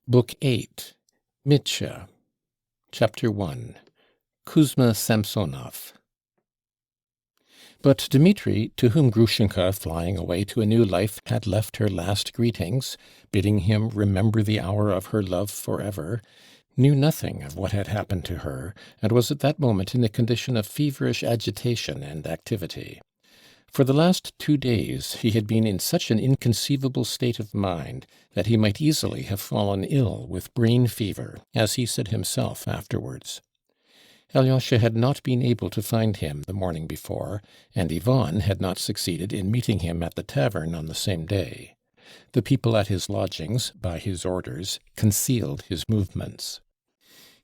Book 8, Mitya, Chapter 1, Kuzma Samsonov. But Dmitri, to whom Grushenka, flying away to a new life, had left her last greetings, bidding him remember the hour of her love forever, knew nothing of what had happened to her, and was at that moment in a condition of feverish agitation and activity. For the last 2 days he had been in such an inconceivable state of mind that he might easily have fallen ill with brain fever, as he said himself afterwards. Alyosha had not been able to find him the morning before, and Ivan had not succeeded in meeting him at the tavern on the same day. The people at his lodgings, by his orders, concealed his movements.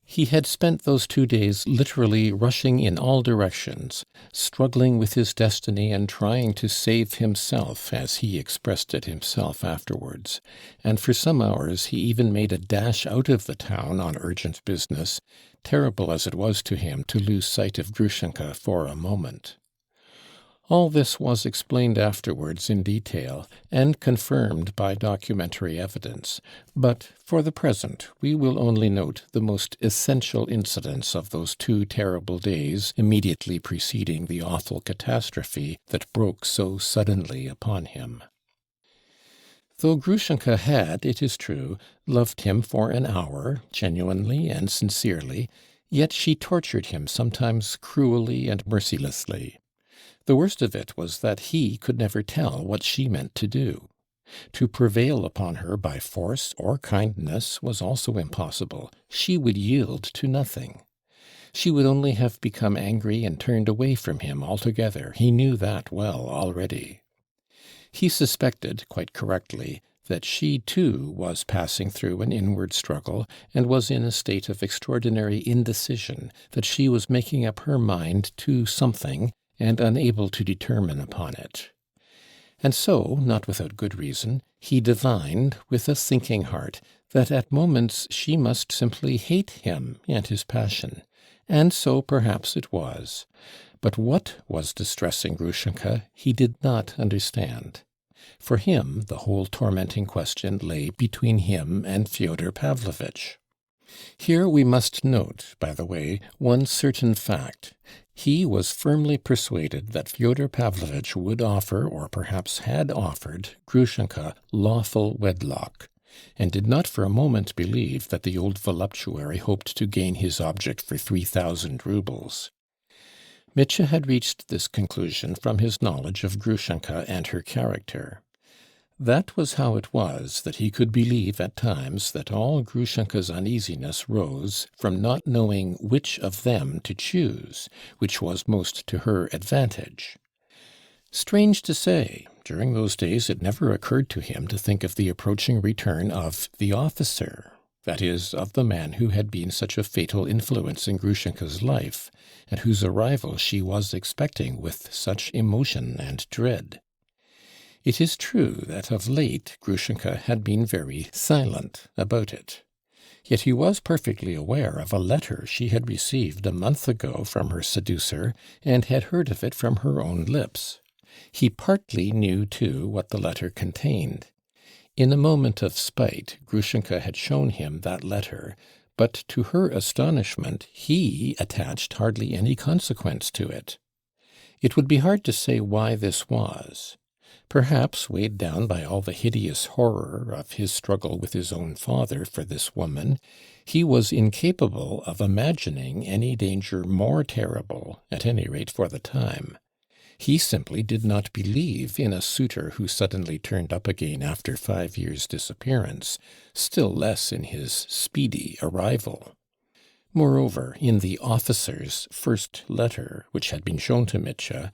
He had spent those 2 days literally rushing in all directions, struggling with his destiny and trying to save himself, as he expressed it himself afterwards, and for some hours he even made a dash out of the town on urgent business, terrible as it was to him to lose sight of Grushenka for a moment. All this was explained afterwards in detail and confirmed by documentary evidence, but for the present we will only note the most essential incidents of those 2 terrible days immediately preceding the awful catastrophe that broke so suddenly upon him. Though Grushenka had, it is true, loved him for an hour, genuinely and sincerely, yet she tortured him sometimes cruelly and mercilessly. The worst of it was that he could never tell what she meant to do. To prevail upon her by force or kindness was also impossible. She would yield to nothing. She would only have become angry and turned away from him altogether. He knew that well already. He suspected, quite correctly, that she too was passing through an inward struggle and was in a state of extraordinary indecision, that she was making up her mind to something and unable to determine upon it. And so, not without good reason, he divined, with a sinking heart, that at moments she must simply hate him and his passion. And so perhaps it was. But what was distressing Grushenka he did not understand. For him the whole tormenting question lay between him and Fyodor Pavlovitch. Here we must note, by the way, one certain fact. He was firmly persuaded that Fyodor Pavlovitch would offer, or perhaps had offered, Grushenka lawful wedlock, and did not for a moment believe that the old voluptuary hoped to gain his object for 3,000 roubles. Mitya had reached this conclusion from his knowledge of Grushenka and her character. That was how it was that he could believe at times that all Grushenka's uneasiness rose from not knowing which of them to choose, which was most to her advantage. Strange to say, during those days it never occurred to him to think of the approaching return of the officer, that is, of the man who had been such a fatal influence in Grushenka's life, and whose arrival she was expecting with such emotion and dread. It is true that of late Grushenka had been very silent about it. Yet he was perfectly aware of a letter she had received a month ago from her seducer, and had heard of it from her own lips. He partly knew, too, what the letter contained. In a moment of spite, Grushenka had shown him that letter, but to her astonishment he attached hardly any consequence to it. It would be hard to say why this was. Perhaps, weighed down by all the hideous horror of his struggle with his own father for this woman, he was incapable of imagining any danger more terrible, at any rate for the time. He simply did not believe in a suitor who suddenly turned up again after 5 years' disappearance, still less in his speedy arrival. Moreover, in the officer's first letter, which had been shown to Mitya,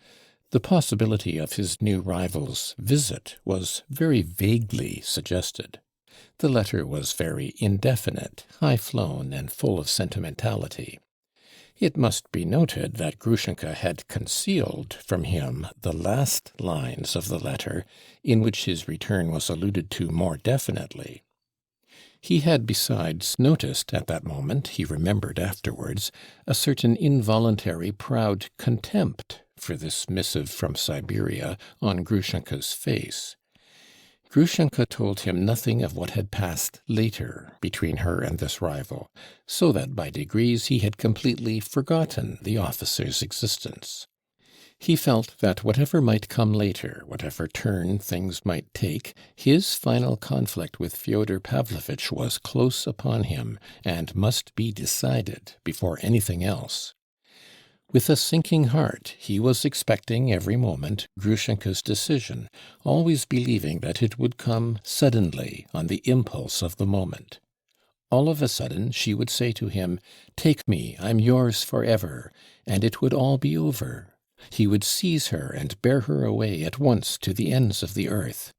the possibility of his new rival's visit was very vaguely suggested. The letter was very indefinite, high-flown, and full of sentimentality. It must be noted that Grushenka had concealed from him the last lines of the letter, in which his return was alluded to more definitely. He had besides noticed at that moment, he remembered afterwards, a certain involuntary proud contempt for this missive from Siberia on Grushenka's face. Grushenka told him nothing of what had passed later between her and this rival, so that by degrees he had completely forgotten the officer's existence. He felt that whatever might come later, whatever turn things might take, his final conflict with Fyodor Pavlovitch was close upon him, and must be decided before anything else. With a sinking heart, he was expecting every moment Grushenka's decision, always believing that it would come suddenly on the impulse of the moment. All of a sudden she would say to him, "Take me, I'm yours forever," and it would all be over. He would seize her and bear her away at once to the ends of the earth.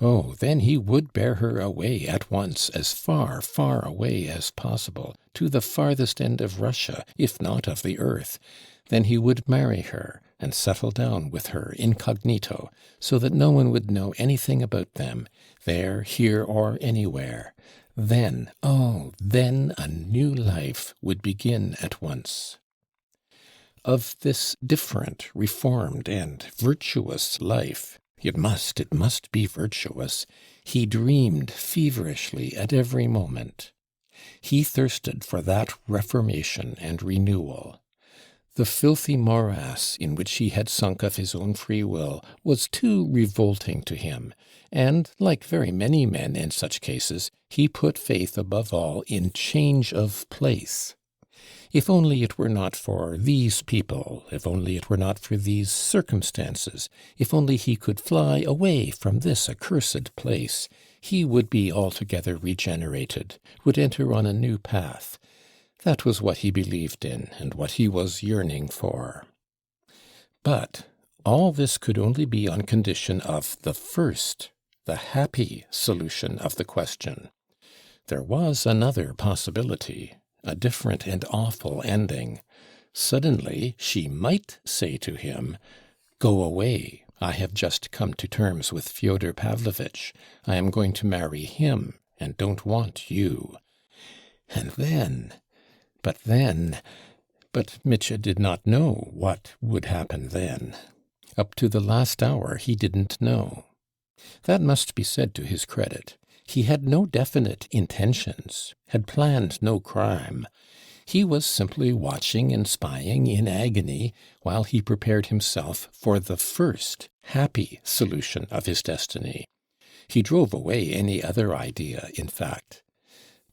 Oh, then he would bear her away at once, as far, far away as possible, to the farthest end of Russia, if not of the earth. Then he would marry her, and settle down with her incognito, so that no one would know anything about them, there, here, or anywhere. Then, oh, then a new life would begin at once. Of this different, reformed, and virtuous life, it must be virtuous, he dreamed feverishly at every moment. He thirsted for that reformation and renewal. The filthy morass in which he had sunk of his own free will was too revolting to him, and, like very many men in such cases, he put faith above all in change of place. If only it were not for these people, if only it were not for these circumstances, if only he could fly away from this accursed place, he would be altogether regenerated, would enter on a new path. That was what he believed in, and what he was yearning for. But all this could only be on condition of the first, the happy solution of the question. There was another possibility, a different and awful ending. Suddenly she might say to him, "Go away. I have just come to terms with Fyodor Pavlovitch. I am going to marry him, and don't want you." And then, but Mitya did not know what would happen then. Up to the last hour he didn't know. That must be said to his credit. He had no definite intentions, had planned no crime. He was simply watching and spying in agony while he prepared himself for the first happy solution of his destiny. He drove away any other idea, in fact.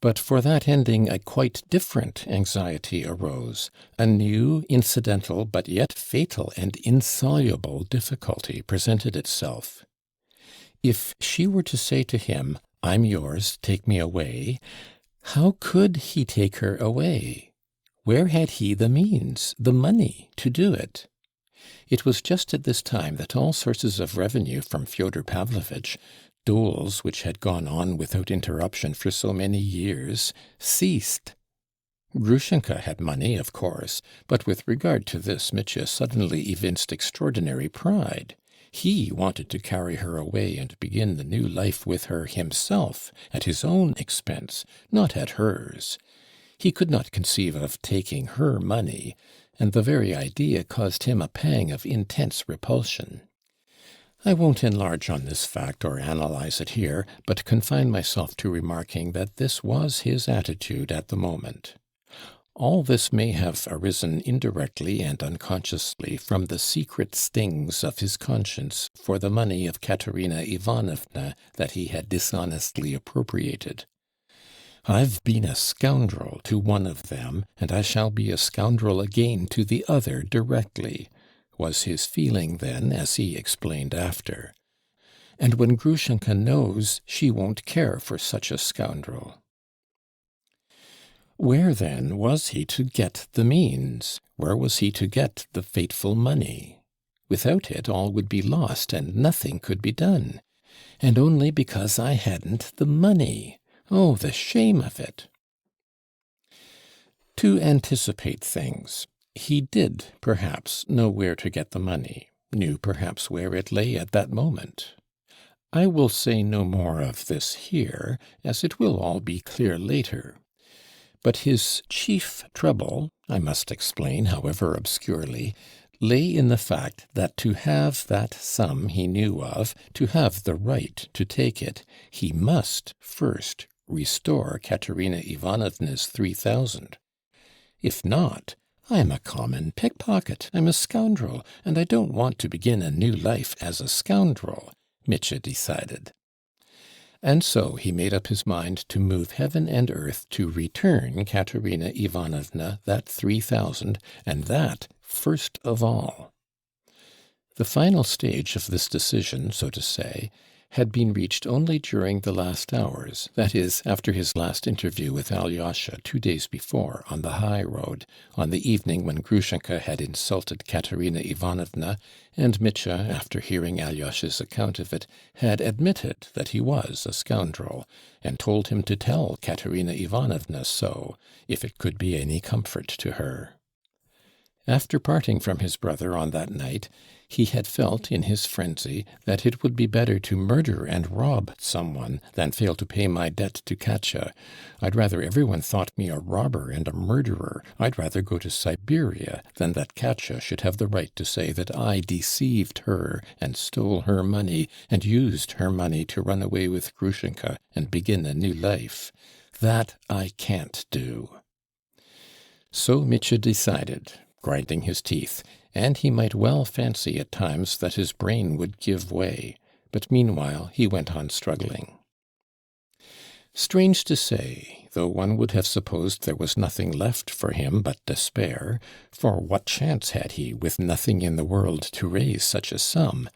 But for that ending a quite different anxiety arose. A new, incidental, but yet fatal and insoluble difficulty presented itself. If she were to say to him, "I'm yours, take me away," how could he take her away? Where had he the means, the money, to do it? It was just at this time that all sources of revenue from Fyodor Pavlovitch, doles which had gone on without interruption for so many years, ceased. Grushenka had money, of course, but with regard to this Mitya suddenly evinced extraordinary pride. He wanted to carry her away and begin the new life with her himself, at his own expense, not at hers. He could not conceive of taking her money, and the very idea caused him a pang of intense repulsion. I won't enlarge on this fact or analyze it here, but confine myself to remarking that this was his attitude at the moment. All this may have arisen indirectly and unconsciously from the secret stings of his conscience for the money of Katerina Ivanovna that he had dishonestly appropriated. "I've been a scoundrel to one of them, and I shall be a scoundrel again to the other directly," was his feeling then, as he explained after. "And when Grushenka knows, she won't care for such a scoundrel." Where, then, was he to get the means? Where was he to get the fateful money? Without it, all would be lost, and nothing could be done. And only because I hadn't the money. Oh, the shame of it! To anticipate things, he did, perhaps, know where to get the money, knew perhaps where it lay at that moment. I will say no more of this here, as it will all be clear later. But his chief trouble, I must explain, however obscurely, lay in the fact that to have that sum he knew of, to have the right to take it, he must first restore Katerina Ivanovna's 3,000. If not, I am a common pickpocket, I'm a scoundrel, and I don't want to begin a new life as a scoundrel, Mitya decided. And so he made up his mind to move heaven and earth to return Katerina Ivanovna that 3,000, and that first of all. The final stage of this decision, so to say, had been reached only during the last hours, that is, after his last interview with Alyosha 2 days before on the high road, on the evening when Grushenka had insulted Katerina Ivanovna, and Mitya, after hearing Alyosha's account of it, had admitted that he was a scoundrel, and told him to tell Katerina Ivanovna so, if it could be any comfort to her. After parting from his brother on that night, he had felt, in his frenzy, that it would be better to murder and rob someone than fail to pay my debt to Katya. I'd rather everyone thought me a robber and a murderer. I'd rather go to Siberia than that Katya should have the right to say that I deceived her and stole her money and used her money to run away with Grushenka and begin a new life. That I can't do. So Mitya decided, grinding his teeth, and he might well fancy at times that his brain would give way, but meanwhile he went on struggling. Strange to say, though one would have supposed there was nothing left for him but despair, for what chance had he, with nothing in the world, to raise such a sum?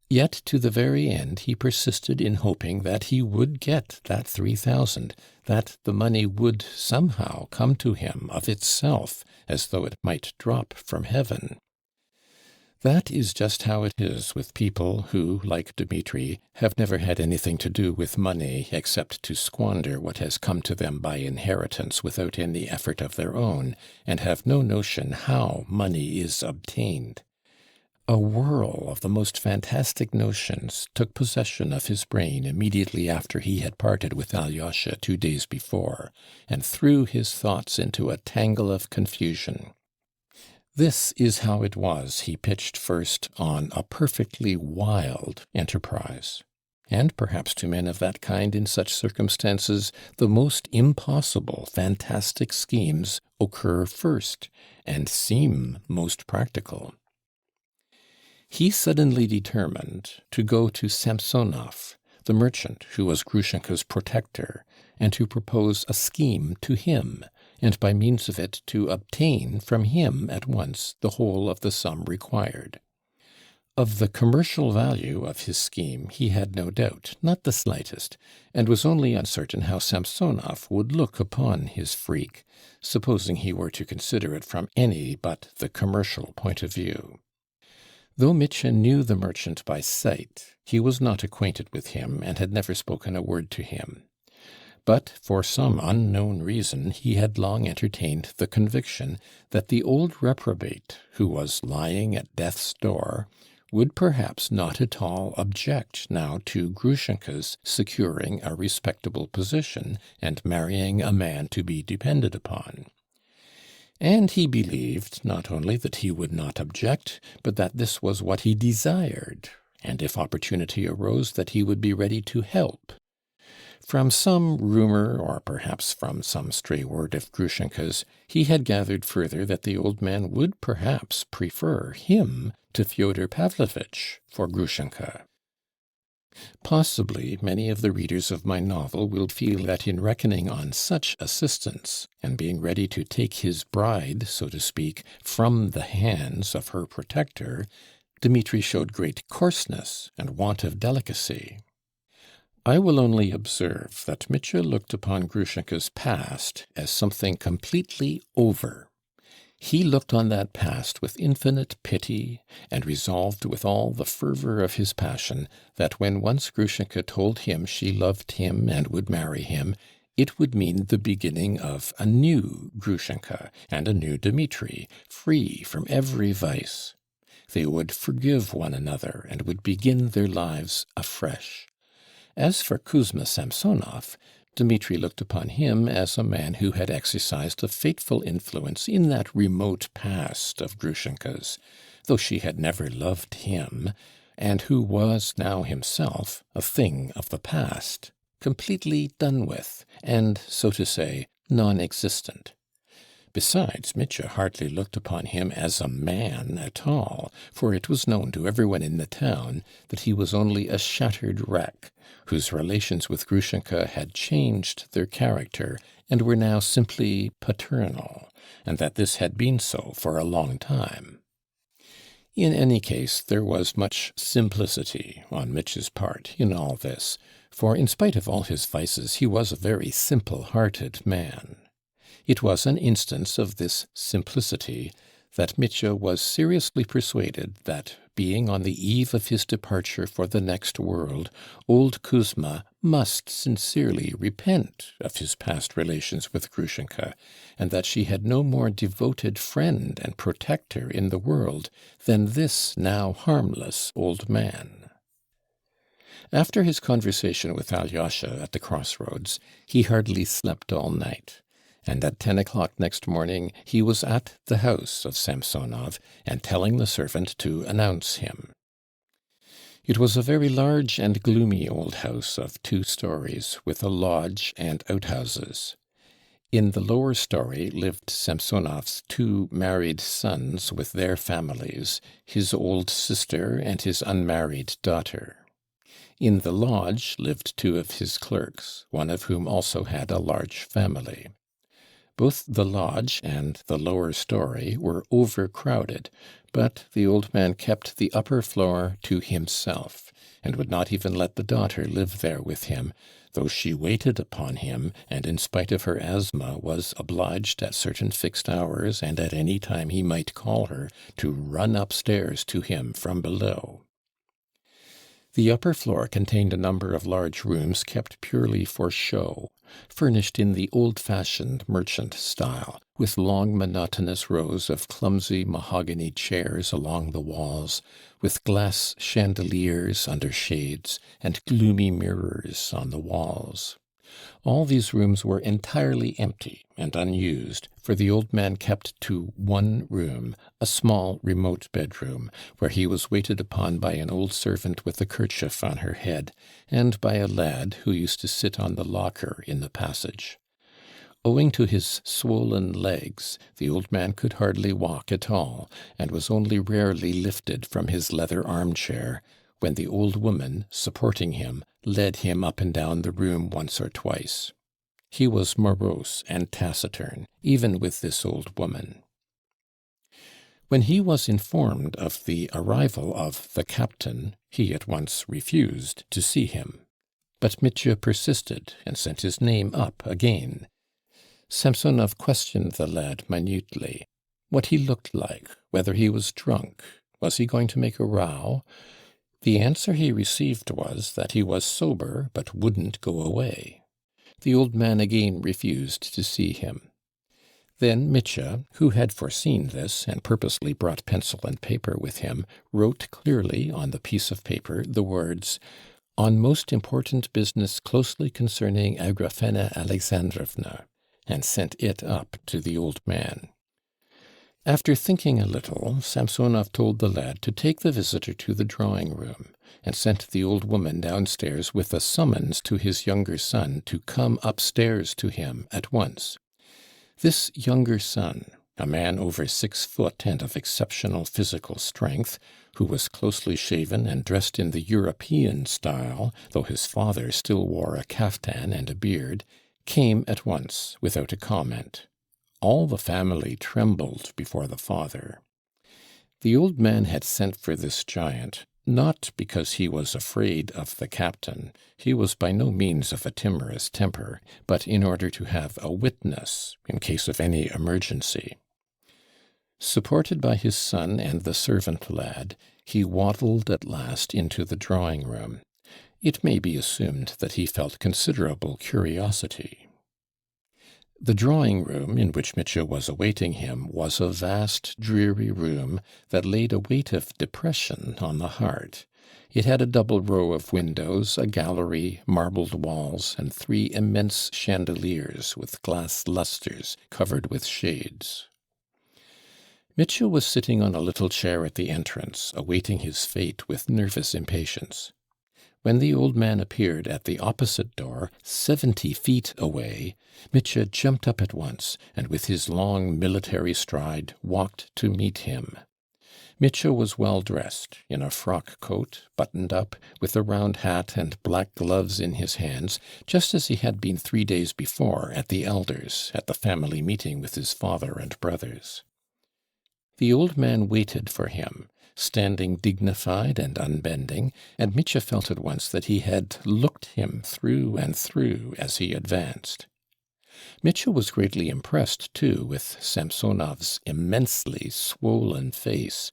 Yet to the very end he persisted in hoping that he would get that 3,000, that the money would somehow come to him of itself, as though it might drop from heaven. That is just how it is with people who, like Dmitri, have never had anything to do with money except to squander what has come to them by inheritance without any effort of their own, and have no notion how money is obtained. A whirl of the most fantastic notions took possession of his brain immediately after he had parted with Alyosha 2 days before, and threw his thoughts into a tangle of confusion. This is how it was he pitched first on a perfectly wild enterprise. And perhaps to men of that kind in such circumstances, the most impossible, fantastic schemes occur first, and seem most practical. He suddenly determined to go to Samsonov, the merchant who was Grushenka's protector, and to propose a scheme to him, and by means of it to obtain from him at once the whole of the sum required. Of the commercial value of his scheme he had no doubt, not the slightest, and was only uncertain how Samsonov would look upon his freak, supposing he were to consider it from any but the commercial point of view. Though Mitya knew the merchant by sight, he was not acquainted with him and had never spoken a word to him. But for some unknown reason he had long entertained the conviction that the old reprobate, who was lying at death's door, would perhaps not at all object now to Grushenka's securing a respectable position and marrying a man to be depended upon. And he believed not only that he would not object, but that this was what he desired, and if opportunity arose that he would be ready to help. From some rumor, or perhaps from some stray word of Grushenka's, he had gathered further that the old man would perhaps prefer him to Fyodor Pavlovitch for Grushenka. Possibly many of the readers of my novel will feel that in reckoning on such assistance, and being ready to take his bride, so to speak, from the hands of her protector, Dmitri showed great coarseness and want of delicacy. I will only observe that Mitya looked upon Grushenka's past as something completely over. He looked on that past with infinite pity, and resolved with all the fervor of his passion that when once Grushenka told him she loved him and would marry him, it would mean the beginning of a new Grushenka and a new Dmitri, free from every vice. They would forgive one another and would begin their lives afresh. As for Kuzma Samsonov, Dmitri looked upon him as a man who had exercised a fateful influence in that remote past of Grushenka's, though she had never loved him, and who was now himself a thing of the past, completely done with, and, so to say, non-existent. Besides, Mitya hardly looked upon him as a man at all, for it was known to everyone in the town that he was only a shattered wreck, whose relations with Grushenka had changed their character and were now simply paternal, and that this had been so for a long time. In any case, there was much simplicity on Mitya's part in all this, for in spite of all his vices he was a very simple-hearted man. It was an instance of this simplicity that Mitya was seriously persuaded that, being on the eve of his departure for the next world, old Kuzma must sincerely repent of his past relations with Grushenka, and that she had no more devoted friend and protector in the world than this now harmless old man. After his conversation with Alyosha at the crossroads, he hardly slept all night, and at 10 o'clock next morning he was at the house of Samsonov and telling the servant to announce him. It was a very large and gloomy old house of 2 stories, with a lodge and outhouses. In the lower story lived Samsonov's 2 married sons with their families, his old sister and his unmarried daughter. In the lodge lived 2 of his clerks, one of whom also had a large family. Both the lodge and the lower story were overcrowded, but the old man kept the upper floor to himself, and would not even let the daughter live there with him, though she waited upon him, and in spite of her asthma was obliged at certain fixed hours, and at any time he might call her, to run upstairs to him from below. The upper floor contained a number of large rooms kept purely for show, furnished in the old-fashioned merchant style, with long monotonous rows of clumsy mahogany chairs along the walls, with glass chandeliers under shades, and gloomy mirrors on the walls. All these rooms were entirely empty and unused, for the old man kept to one room, a small remote bedroom, where he was waited upon by an old servant with a kerchief on her head, and by a lad who used to sit on the locker in the passage. Owing to his swollen legs, the old man could hardly walk at all, and was only rarely lifted from his leather armchair, when the old woman, supporting him, led him up and down the room once or twice. He was morose and taciturn, even with this old woman. When he was informed of the arrival of the captain, he at once refused to see him. But Mitya persisted and sent his name up again. Samsonov questioned the lad minutely, what he looked like, whether he was drunk, was he going to make a row? The answer he received was that he was sober, but wouldn't go away. The old man again refused to see him. Then Mitya, who had foreseen this and purposely brought pencil and paper with him, wrote clearly on the piece of paper the words, "On most important business closely concerning Agrafena Alexandrovna," and sent it up to the old man. After thinking a little, Samsonov told the lad to take the visitor to the drawing-room, and sent the old woman downstairs with a summons to his younger son to come upstairs to him at once. This younger son, a man over 6 foot and of exceptional physical strength, who was closely shaven and dressed in the European style, though his father still wore a kaftan and a beard, came at once without a comment. All the family trembled before the father. The old man had sent for this giant, not because he was afraid of the captain, he was by no means of a timorous temper, but in order to have a witness in case of any emergency. Supported by his son and the servant lad, he waddled at last into the drawing-room. It may be assumed that he felt considerable curiosity. The drawing-room in which Mitya was awaiting him was a vast, dreary room that laid a weight of depression on the heart. It had a double row of windows, a gallery, marbled walls, and 3 immense chandeliers with glass lustres covered with shades. Mitya was sitting on a little chair at the entrance, awaiting his fate with nervous impatience. When the old man appeared at the opposite door, 70 feet away, Mitya jumped up at once, and with his long military stride walked to meet him. Mitya was well dressed, in a frock coat, buttoned up, with a round hat and black gloves in his hands, just as he had been 3 days before at the elders', at the family meeting with his father and brothers. The old man waited for him, standing dignified and unbending, and Mitya felt at once that he had looked him through and through as he advanced. Mitya was greatly impressed, too, with Samsonov's immensely swollen face.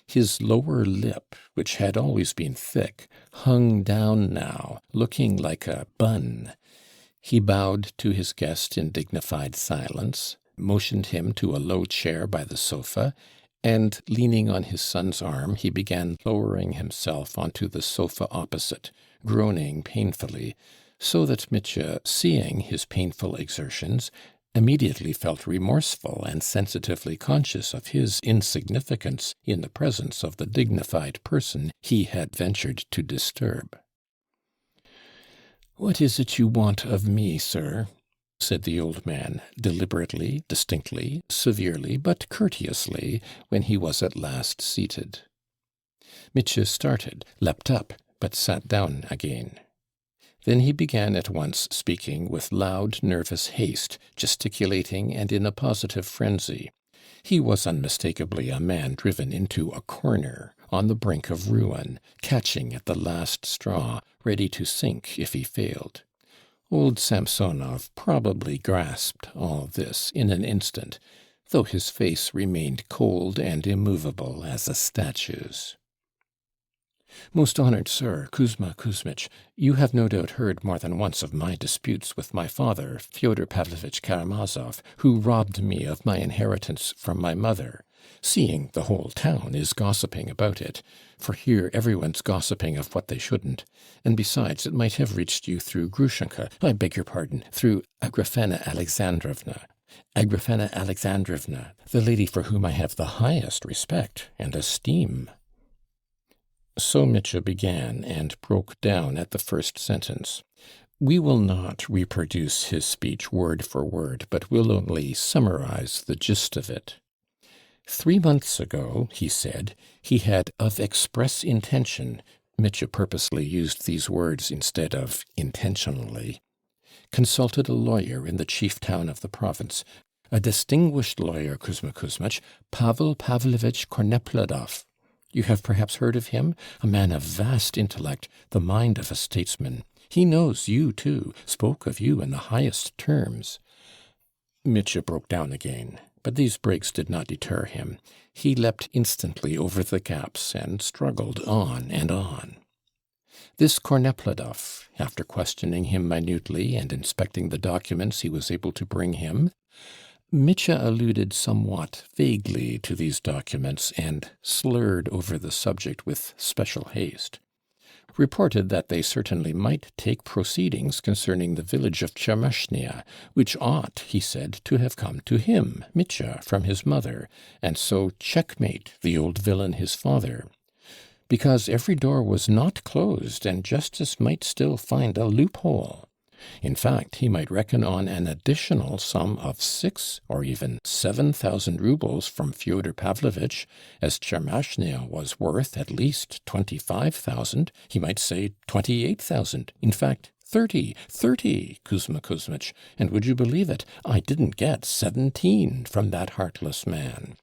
His lower lip, which had always been thick, hung down now, looking like a bun. He bowed to his guest in dignified silence, motioned him to a low chair by the sofa, and, leaning on his son's arm, he began lowering himself onto the sofa opposite, groaning painfully, so that Mitya, seeing his painful exertions, immediately felt remorseful and sensitively conscious of his insignificance in the presence of the dignified person he had ventured to disturb. "What is it you want of me, sir?" said the old man, deliberately, distinctly, severely, but courteously, when he was at last seated. Mitya started, leapt up, but sat down again. Then he began at once speaking with loud, nervous haste, gesticulating and in a positive frenzy. He was unmistakably a man driven into a corner, on the brink of ruin, catching at the last straw, ready to sink if he failed. Old Samsonov probably grasped all this in an instant, though his face remained cold and immovable as a statue's. "Most honored sir, Kuzma Kuzmich, you have no doubt heard more than once of my disputes with my father, Fyodor Pavlovitch Karamazov, who robbed me of my inheritance from my mother. Seeing the whole town is gossiping about it, for here everyone's gossiping of what they shouldn't, and besides it might have reached you through I beg your pardon, through Agrafena Alexandrovna, the lady for whom I have the highest respect and esteem." So Mitya began, and broke down at the first sentence. We will not reproduce his speech word for word, but will only summarize the gist of it. 3 months ago, he said, he had of express intention, Mitya purposely used these words instead of intentionally, consulted a lawyer in the chief town of the province, a distinguished lawyer, Kuzma Kuzmich, Pavel Pavlovitch Kornepladov. You have perhaps heard of him? A man of vast intellect, the mind of a statesman. He knows you, too, spoke of you in the highest terms. Mitya broke down again, but these breaks did not deter him. He leapt instantly over the gaps and struggled on and on. This Kornepladov, after questioning him minutely and inspecting the documents he was able to bring him, Mitya alluded somewhat vaguely to these documents and slurred over the subject with special haste. Reported that they certainly might take proceedings concerning the village of Chermashnia, which ought, he said, to have come to him, Mitya, from his mother, and so checkmate the old villain his father. Because every door was not closed, and justice might still find a loophole. In fact, he might reckon on an additional sum of 6 or even 7,000 rubles from Fyodor Pavlovitch, as Chermashnia was worth at least 25,000, he might say 28,000, in fact 30, Kuzma Kuzmich, and would you believe it, I didn't get 17 from that heartless man.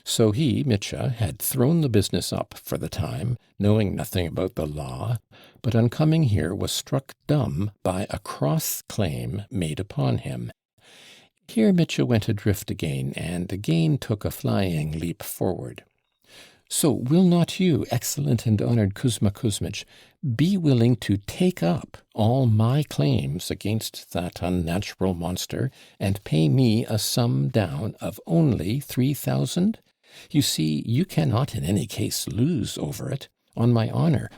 So he, Mitya, had thrown the business up for the time, knowing nothing about the law, but on coming here was struck dumb by a cross-claim made upon him. Here Mitya went adrift again, and again took a flying leap forward. So will not you, excellent and honored Kuzma Kuzmich, be willing to take up all my claims against that unnatural monster, and pay me a sum down of only 3,000? You see, you cannot in any case lose over it. On my honor,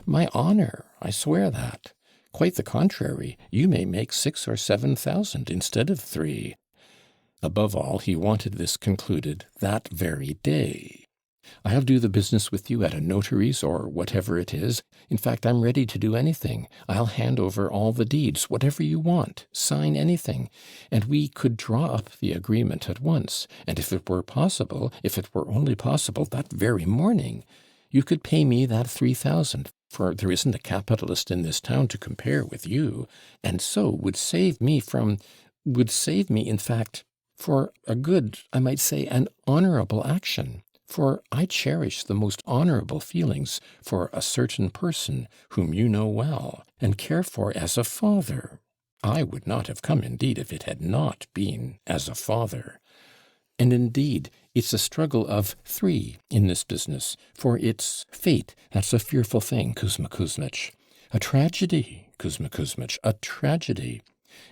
I swear that. Quite the contrary, you may make 6 or 7,000 instead of 3. Above all, he wanted this concluded that very day. I'll do the business with you at a notary's or whatever it is. In fact, I'm ready to do anything. I'll hand over all the deeds, whatever you want, sign anything, and we could draw up the agreement at once. And if it were only possible, that very morning, you could pay me that 3,000, for there isn't a capitalist in this town to compare with you, and so would save me, in fact, for a good, I might say, an honorable action. For I cherish the most honorable feelings for a certain person whom you know well, and care for as a father. I would not have come, indeed, if it had not been as a father. And indeed, it's a struggle of three in this business, for it's fate. That's a fearful thing, Kuzma Kuzmich. A tragedy, Kuzma Kuzmich, a tragedy.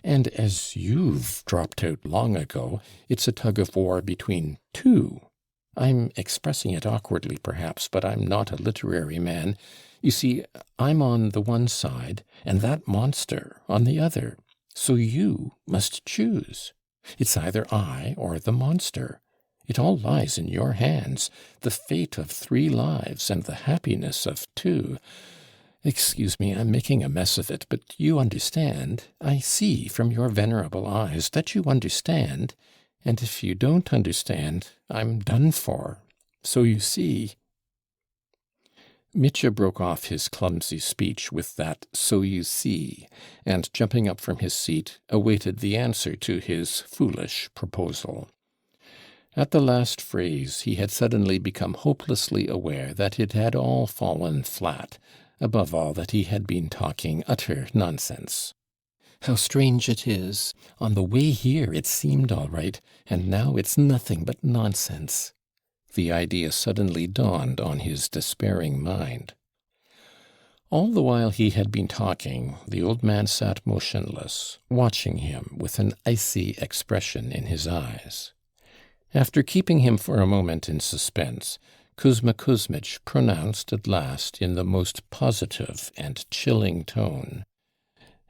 And as you've dropped out long ago, it's a tug-of-war between two. I'm expressing it awkwardly, perhaps, but I'm not a literary man. You see, I'm on the one side, and that monster on the other. So you must choose. It's either I or the monster. It all lies in your hands, the fate of 3 lives and the happiness of 2. Excuse me, I'm making a mess of it, but you understand. I see from your venerable eyes that you understand, and if you don't understand, I'm done for. So you see—" Mitya broke off his clumsy speech with that "so you see," and jumping up from his seat, awaited the answer to his foolish proposal. At the last phrase he had suddenly become hopelessly aware that it had all fallen flat, above all that he had been talking utter nonsense. How strange it is! On the way here it seemed all right, and now it's nothing but nonsense. The idea suddenly dawned on his despairing mind. All the while he had been talking, the old man sat motionless, watching him with an icy expression in his eyes. After keeping him for a moment in suspense, Kuzma Kuzmich pronounced at last in the most positive and chilling tone,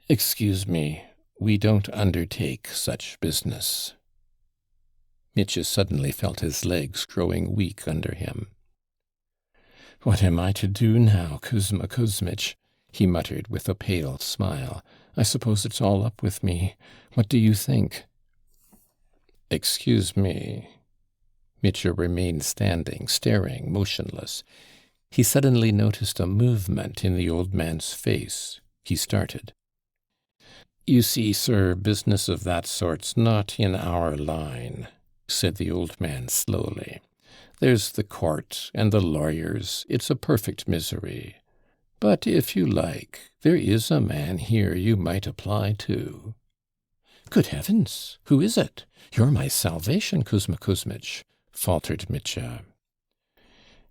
"Excuse me, we don't undertake such business." Mitya suddenly felt his legs growing weak under him. "What am I to do now, Kuzma Kuzmich?" he muttered with a pale smile. "I suppose it's all up with me. What do you think?" "Excuse me." Mitya remained standing, staring, motionless. He suddenly noticed a movement in the old man's face. He started. "You see, sir, business of that sort's not in our line," said the old man slowly. "There's the court and the lawyers. It's a perfect misery. But if you like, there is a man here you might apply to." "Good heavens! Who is it? You're my salvation, Kuzma Kuzmich," faltered Mitya.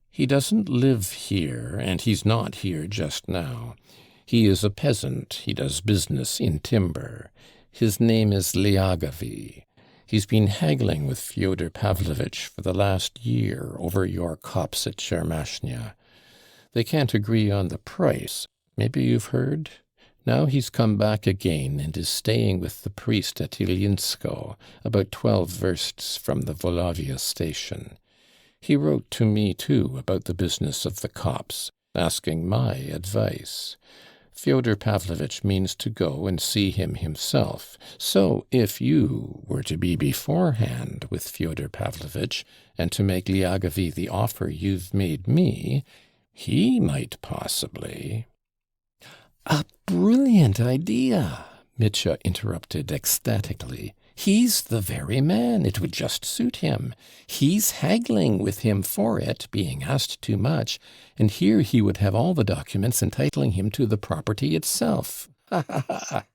"He doesn't live here, and he's not here just now. He is a peasant. He does business in timber. His name is Lyagavy. He's been haggling with Fyodor Pavlovitch for the last year over your copse at Tchermashnya. They can't agree on the price. Maybe you've heard? Now he's come back again and is staying with the priest at Ilyinsko, about 12 versts from the Volovya station. He wrote to me, too, about the business of the copse, asking my advice. Fyodor Pavlovitch means to go and see him himself. So if you were to be beforehand with Fyodor Pavlovitch and to make Lyagavy the offer you've made me, he might possibly—" "A brilliant idea!" Mitya interrupted ecstatically. "He's the very man. It would just suit him. He's haggling with him for it, being asked too much, and here he would have all the documents entitling him to the property itself. Ha ha ha!"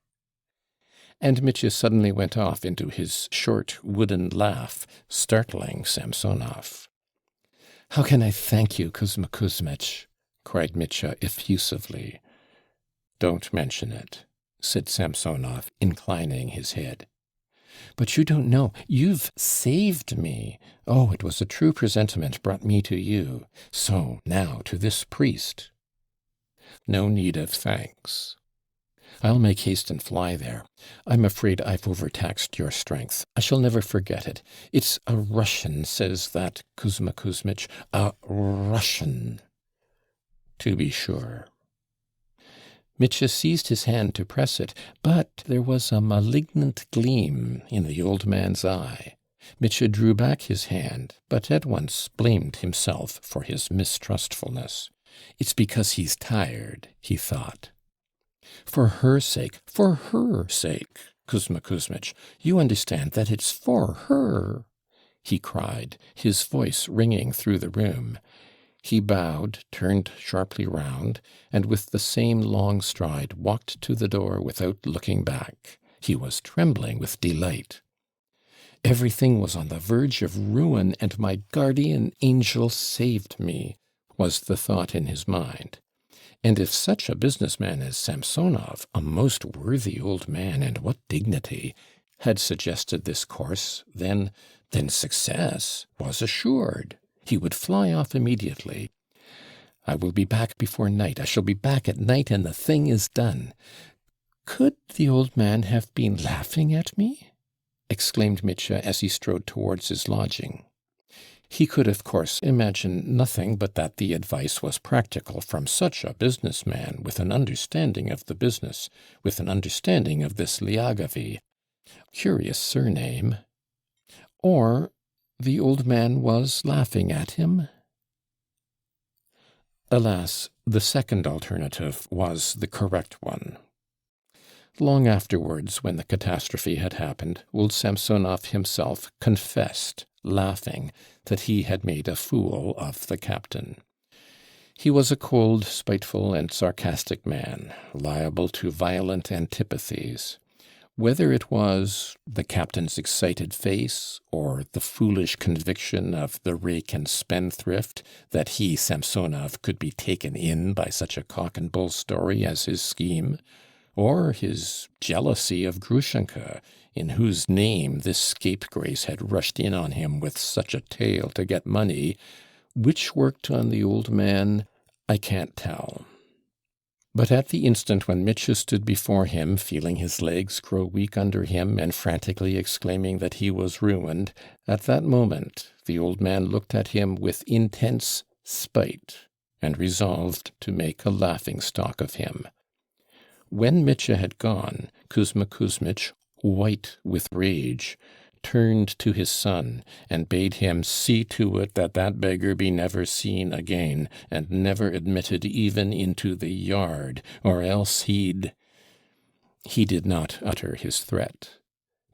And Mitya suddenly went off into his short wooden laugh, startling Samsonov. "How can I thank you, Kuzma Kuzmich?" cried Mitya effusively. "Don't mention it," said Samsonov, inclining his head. "But you don't know. You've saved me. Oh, it was a true presentiment brought me to you. So now to this priest." "No need of thanks." I'll make haste and fly there. I'm afraid I've overtaxed your strength. I shall never forget it. It's a Russian says that, Kuzma Kuzmich. A Russian. To be sure. Mitya seized his hand to press it, but there was a malignant gleam in the old man's eye. Mitya drew back his hand, but at once blamed himself for his mistrustfulness. It's because he's tired, he thought. For her sake, Kuzma Kuzmich, you understand that it's for her, he cried, his voice ringing through the room. He bowed, turned sharply round, and with the same long stride walked to the door without looking back. He was trembling with delight. Everything was on the verge of ruin, and my guardian angel saved me, was the thought in his mind. And if such a businessman as Samsonov, a most worthy old man, and what dignity, had suggested this course, then success was assured. He would fly off immediately. I will be back before night. I shall be back at night, and the thing is done. Could the old man have been laughing at me? Exclaimed Mitya as he strode towards his lodging. He could, of course, imagine nothing but that the advice was practical from such a businessman with an understanding of the business, with an understanding of this Lyagavy. Curious surname. Or the old man was laughing at him? Alas, the second alternative was the correct one. Long afterwards, when the catastrophe had happened, old Samsonov himself confessed, laughing, that he had made a fool of the captain. He was a cold, spiteful, and sarcastic man, liable to violent antipathies. Whether it was the captain's excited face, or the foolish conviction of the rake and spendthrift that he, Samsonov, could be taken in by such a cock-and-bull story as his scheme, or his jealousy of Grushenka, in whose name this scapegrace had rushed in on him with such a tale to get money, which worked on the old man, I can't tell. But at the instant when Mitya stood before him, feeling his legs grow weak under him and frantically exclaiming that he was ruined, at that moment the old man looked at him with intense spite and resolved to make a laughing-stock of him. When Mitya had gone, Kuzma Kuzmich, white with rage, turned to his son and bade him see to it that that beggar be never seen again, and never admitted even into the yard, or else He did not utter his threat,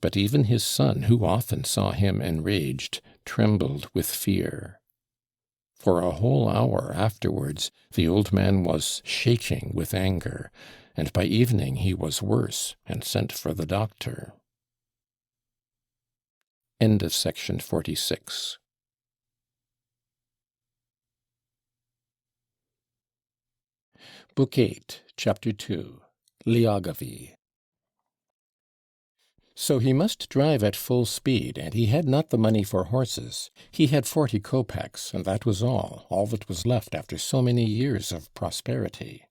but even his son, who often saw him enraged, trembled with fear. For a whole hour afterwards the old man was shaking with anger, and by evening he was worse and sent for the doctor. End of section 46. Book 8, Chapter 2, Lyagavy. So he must drive at full speed, and he had not the money for horses. He had 40 kopecks, and that was all that was left after so many years of prosperity.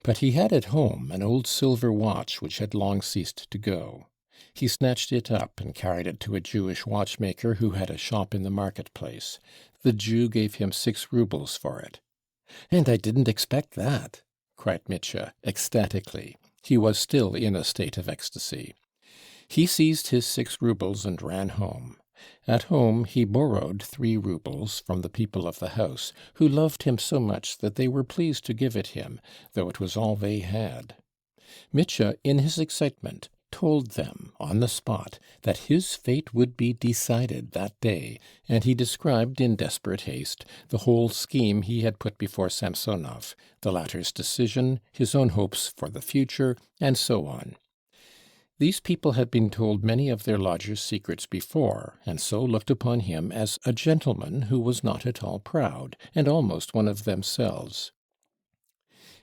But he had at home an old silver watch which had long ceased to go. He snatched it up and carried it to a Jewish watchmaker who had a shop in the marketplace. The Jew gave him 6 rubles for it. "And I didn't expect that," cried Mitya, ecstatically. He was still in a state of ecstasy. He seized his 6 rubles and ran home. At home he borrowed 3 rubles from the people of the house, who loved him so much that they were pleased to give it him, though it was all they had. Mitya, in his excitement, told them on the spot that his fate would be decided that day, and he described in desperate haste the whole scheme he had put before Samsonov, the latter's decision, his own hopes for the future, and so on. These people had been told many of their lodger's secrets before, and so looked upon him as a gentleman who was not at all proud, and almost one of themselves.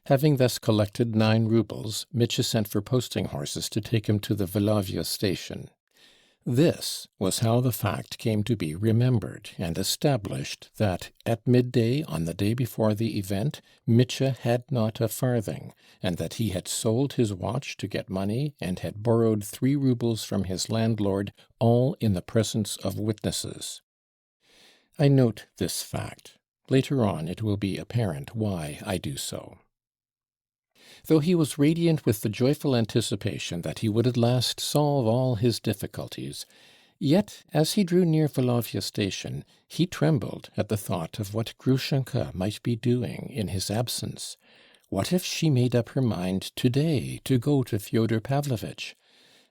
Having thus collected 9 rubles, Mitya sent for posting horses to take him to the Volovya station. This was how the fact came to be remembered and established that at midday on the day before the event Mitya had not a farthing, and that he had sold his watch to get money and had borrowed 3 rubles from his landlord, all in the presence of witnesses. I note this fact. Later on it will be apparent why I do so. Though he was radiant with the joyful anticipation that he would at last solve all his difficulties, yet as he drew near Volovya station he trembled at the thought of what Grushenka might be doing in his absence. What if she made up her mind today to go to Fyodor Pavlovitch?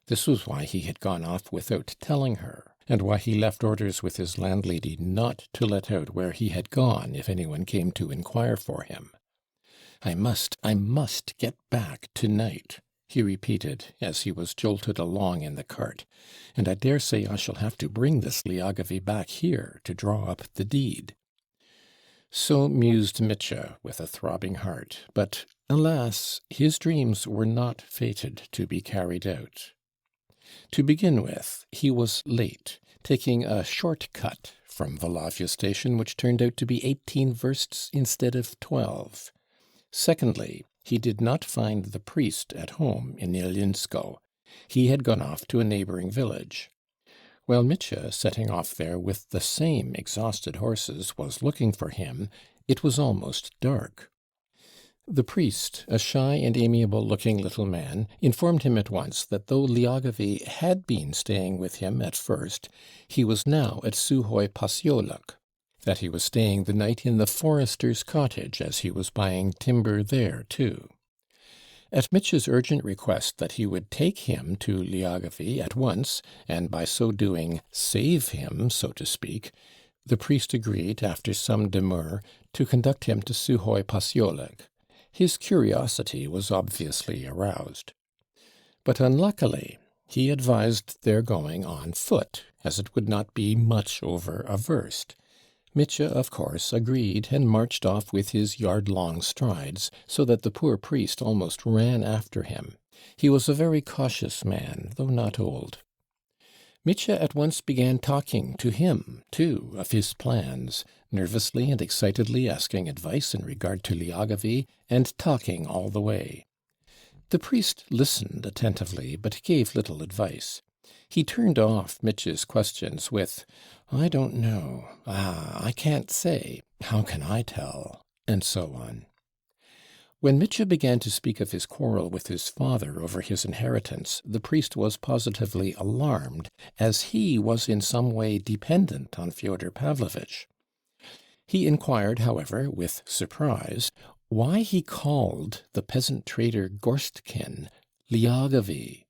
This was why he had gone off without telling her, and why he left orders with his landlady not to let out where he had gone if anyone came to inquire for him. I must get back tonight, he repeated as he was jolted along in the cart, and I dare say I shall have to bring this Lyagavy back here to draw up the deed. So mused Mitya with a throbbing heart, but alas, his dreams were not fated to be carried out. To begin with, he was late, taking a short cut from Volovya station, which turned out to be 18 versts instead of 12. Secondly, he did not find the priest at home in Ilyinsko. He had gone off to a neighboring village. While Mitya, setting off there with the same exhausted horses, was looking for him, it was almost dark. The priest, a shy and amiable-looking little man, informed him at once that though Lyagavy had been staying with him at first, he was now at Suhoy Posyolok, that he was staying the night in the forester's cottage, as he was buying timber there too. At Mitya's urgent request that he would take him to Lyagavy at once, and by so doing save him, so to speak, the priest agreed, after some demur, to conduct him to Suhoy Posyolok. His curiosity was obviously aroused. But unluckily he advised their going on foot, as it would not be much over a verst. Mitya, of course, agreed, and marched off with his yard-long strides, so that the poor priest almost ran after him. He was a very cautious man, though not old. Mitya at once began talking to him, too, of his plans, nervously and excitedly asking advice in regard to Lyagavy, and talking all the way. The priest listened attentively, but gave little advice. He turned off Mitya's questions with, "I don't know," "I can't say," "How can I tell?" and so on. When Mitya began to speak of his quarrel with his father over his inheritance, the priest was positively alarmed, as he was in some way dependent on Fyodor Pavlovitch. He inquired, however, with surprise, why he called the peasant trader Gorstkin Lyagavy,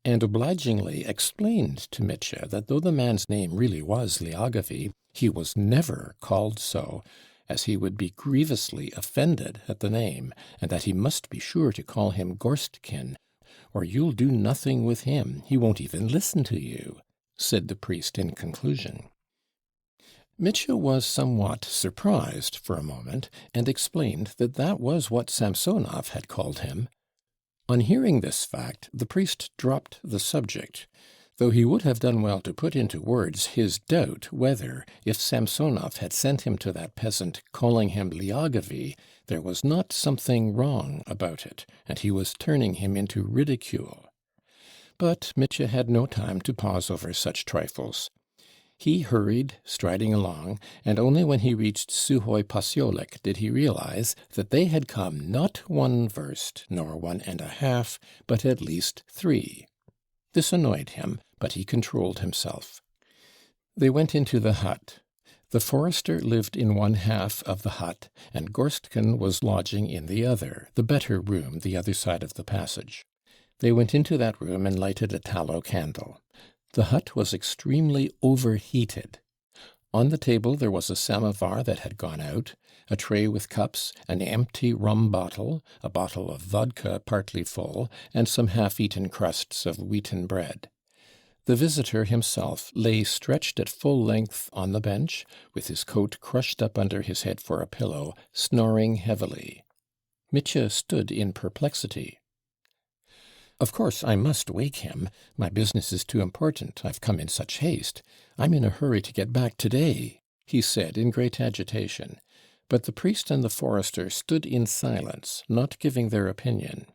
and obligingly explained to Mitya that though the man's name really was Lyagavy, he was never called so, as he would be grievously offended at the name, and that he must be sure to call him Gorstkin, or you'll do nothing with him, he won't even listen to you, said the priest in conclusion. Mitya was somewhat surprised for a moment, and explained that that was what Samsonov had called him. On hearing this fact, the priest dropped the subject, though he would have done well to put into words his doubt whether, if Samsonov had sent him to that peasant calling him Lyagavy, there was not something wrong about it, and he was turning him into ridicule. But Mitya had no time to pause over such trifles. He hurried, striding along, and only when he reached Suhoy Posyolok did he realize that they had come not 1 verst, nor 1.5, but at least 3. This annoyed him, but he controlled himself. They went into the hut. The forester lived in 1/2 of the hut, and Gorstkin was lodging in the other, the better room, the other side of the passage. They went into that room and lighted a tallow candle. The hut was extremely overheated. On the table there was a samovar that had gone out, a tray with cups, an empty rum bottle, a bottle of vodka partly full, and some half-eaten crusts of wheaten bread. The visitor himself lay stretched at full length on the bench, with his coat crushed up under his head for a pillow, snoring heavily. Mitya stood in perplexity. Of course I must wake him. My business is too important. I've come in such haste. I'm in a hurry to get back today," he said in great agitation. But the priest and the forester stood in silence, not giving their opinion.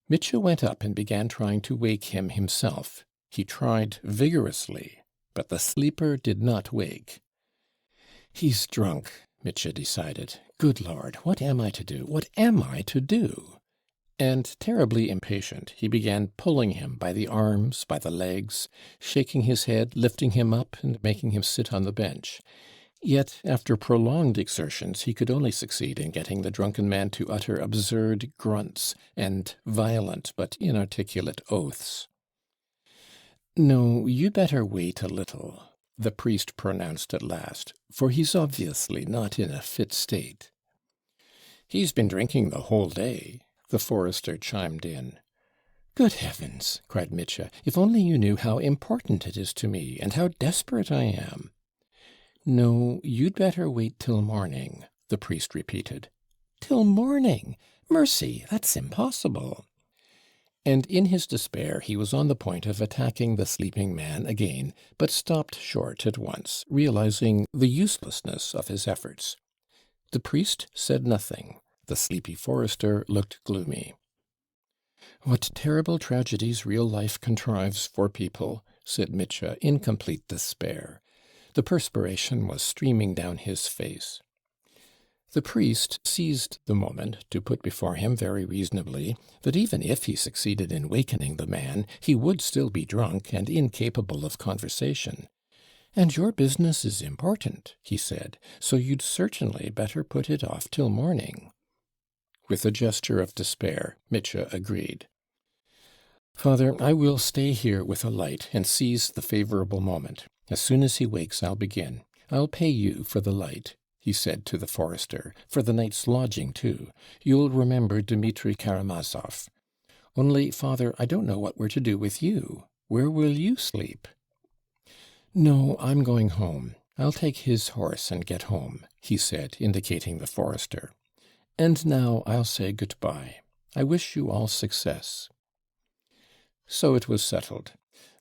Mitya went up and began trying to wake him himself. He tried vigorously, but the sleeper did not wake. "He's drunk," Mitya decided. "Good Lord, what am I to do? What am I to do?" And terribly impatient, he began pulling him by the arms, by the legs, shaking his head, lifting him up, and making him sit on the bench. Yet, after prolonged exertions, he could only succeed in getting the drunken man to utter absurd grunts and violent but inarticulate oaths. "No, you'd better wait a little," the priest pronounced at last, "for he's obviously not in a fit state." "He's been drinking the whole day," the forester chimed in. "Good heavens!" cried Mitya. "If only you knew how important it is to me, and how desperate I am!" "No, you'd better wait till morning," the priest repeated. "Till morning? Mercy, that's impossible." And in his despair he was on the point of attacking the sleeping man again, but stopped short at once, realizing the uselessness of his efforts. The priest said nothing. The sleepy forester looked gloomy. "What terrible tragedies real life contrives for people," said Mitya in complete despair. The perspiration was streaming down his face. The priest seized the moment to put before him very reasonably that even if he succeeded in wakening the man, he would still be drunk and incapable of conversation. "And your business is important," he said, "so you'd certainly better put it off till morning." With a gesture of despair, Mitya agreed. "Father, I will stay here with a light and seize the favorable moment. As soon as he wakes, I'll begin. I'll pay you for the light," he said to the forester, "for the night's lodging, too. You'll remember Dmitri Karamazov. Only, Father, I don't know what we're to do with you. Where will you sleep?" "No, I'm going home. I'll take his horse and get home," he said, indicating the forester. "And now I'll say good-bye. I wish you all success." So it was settled.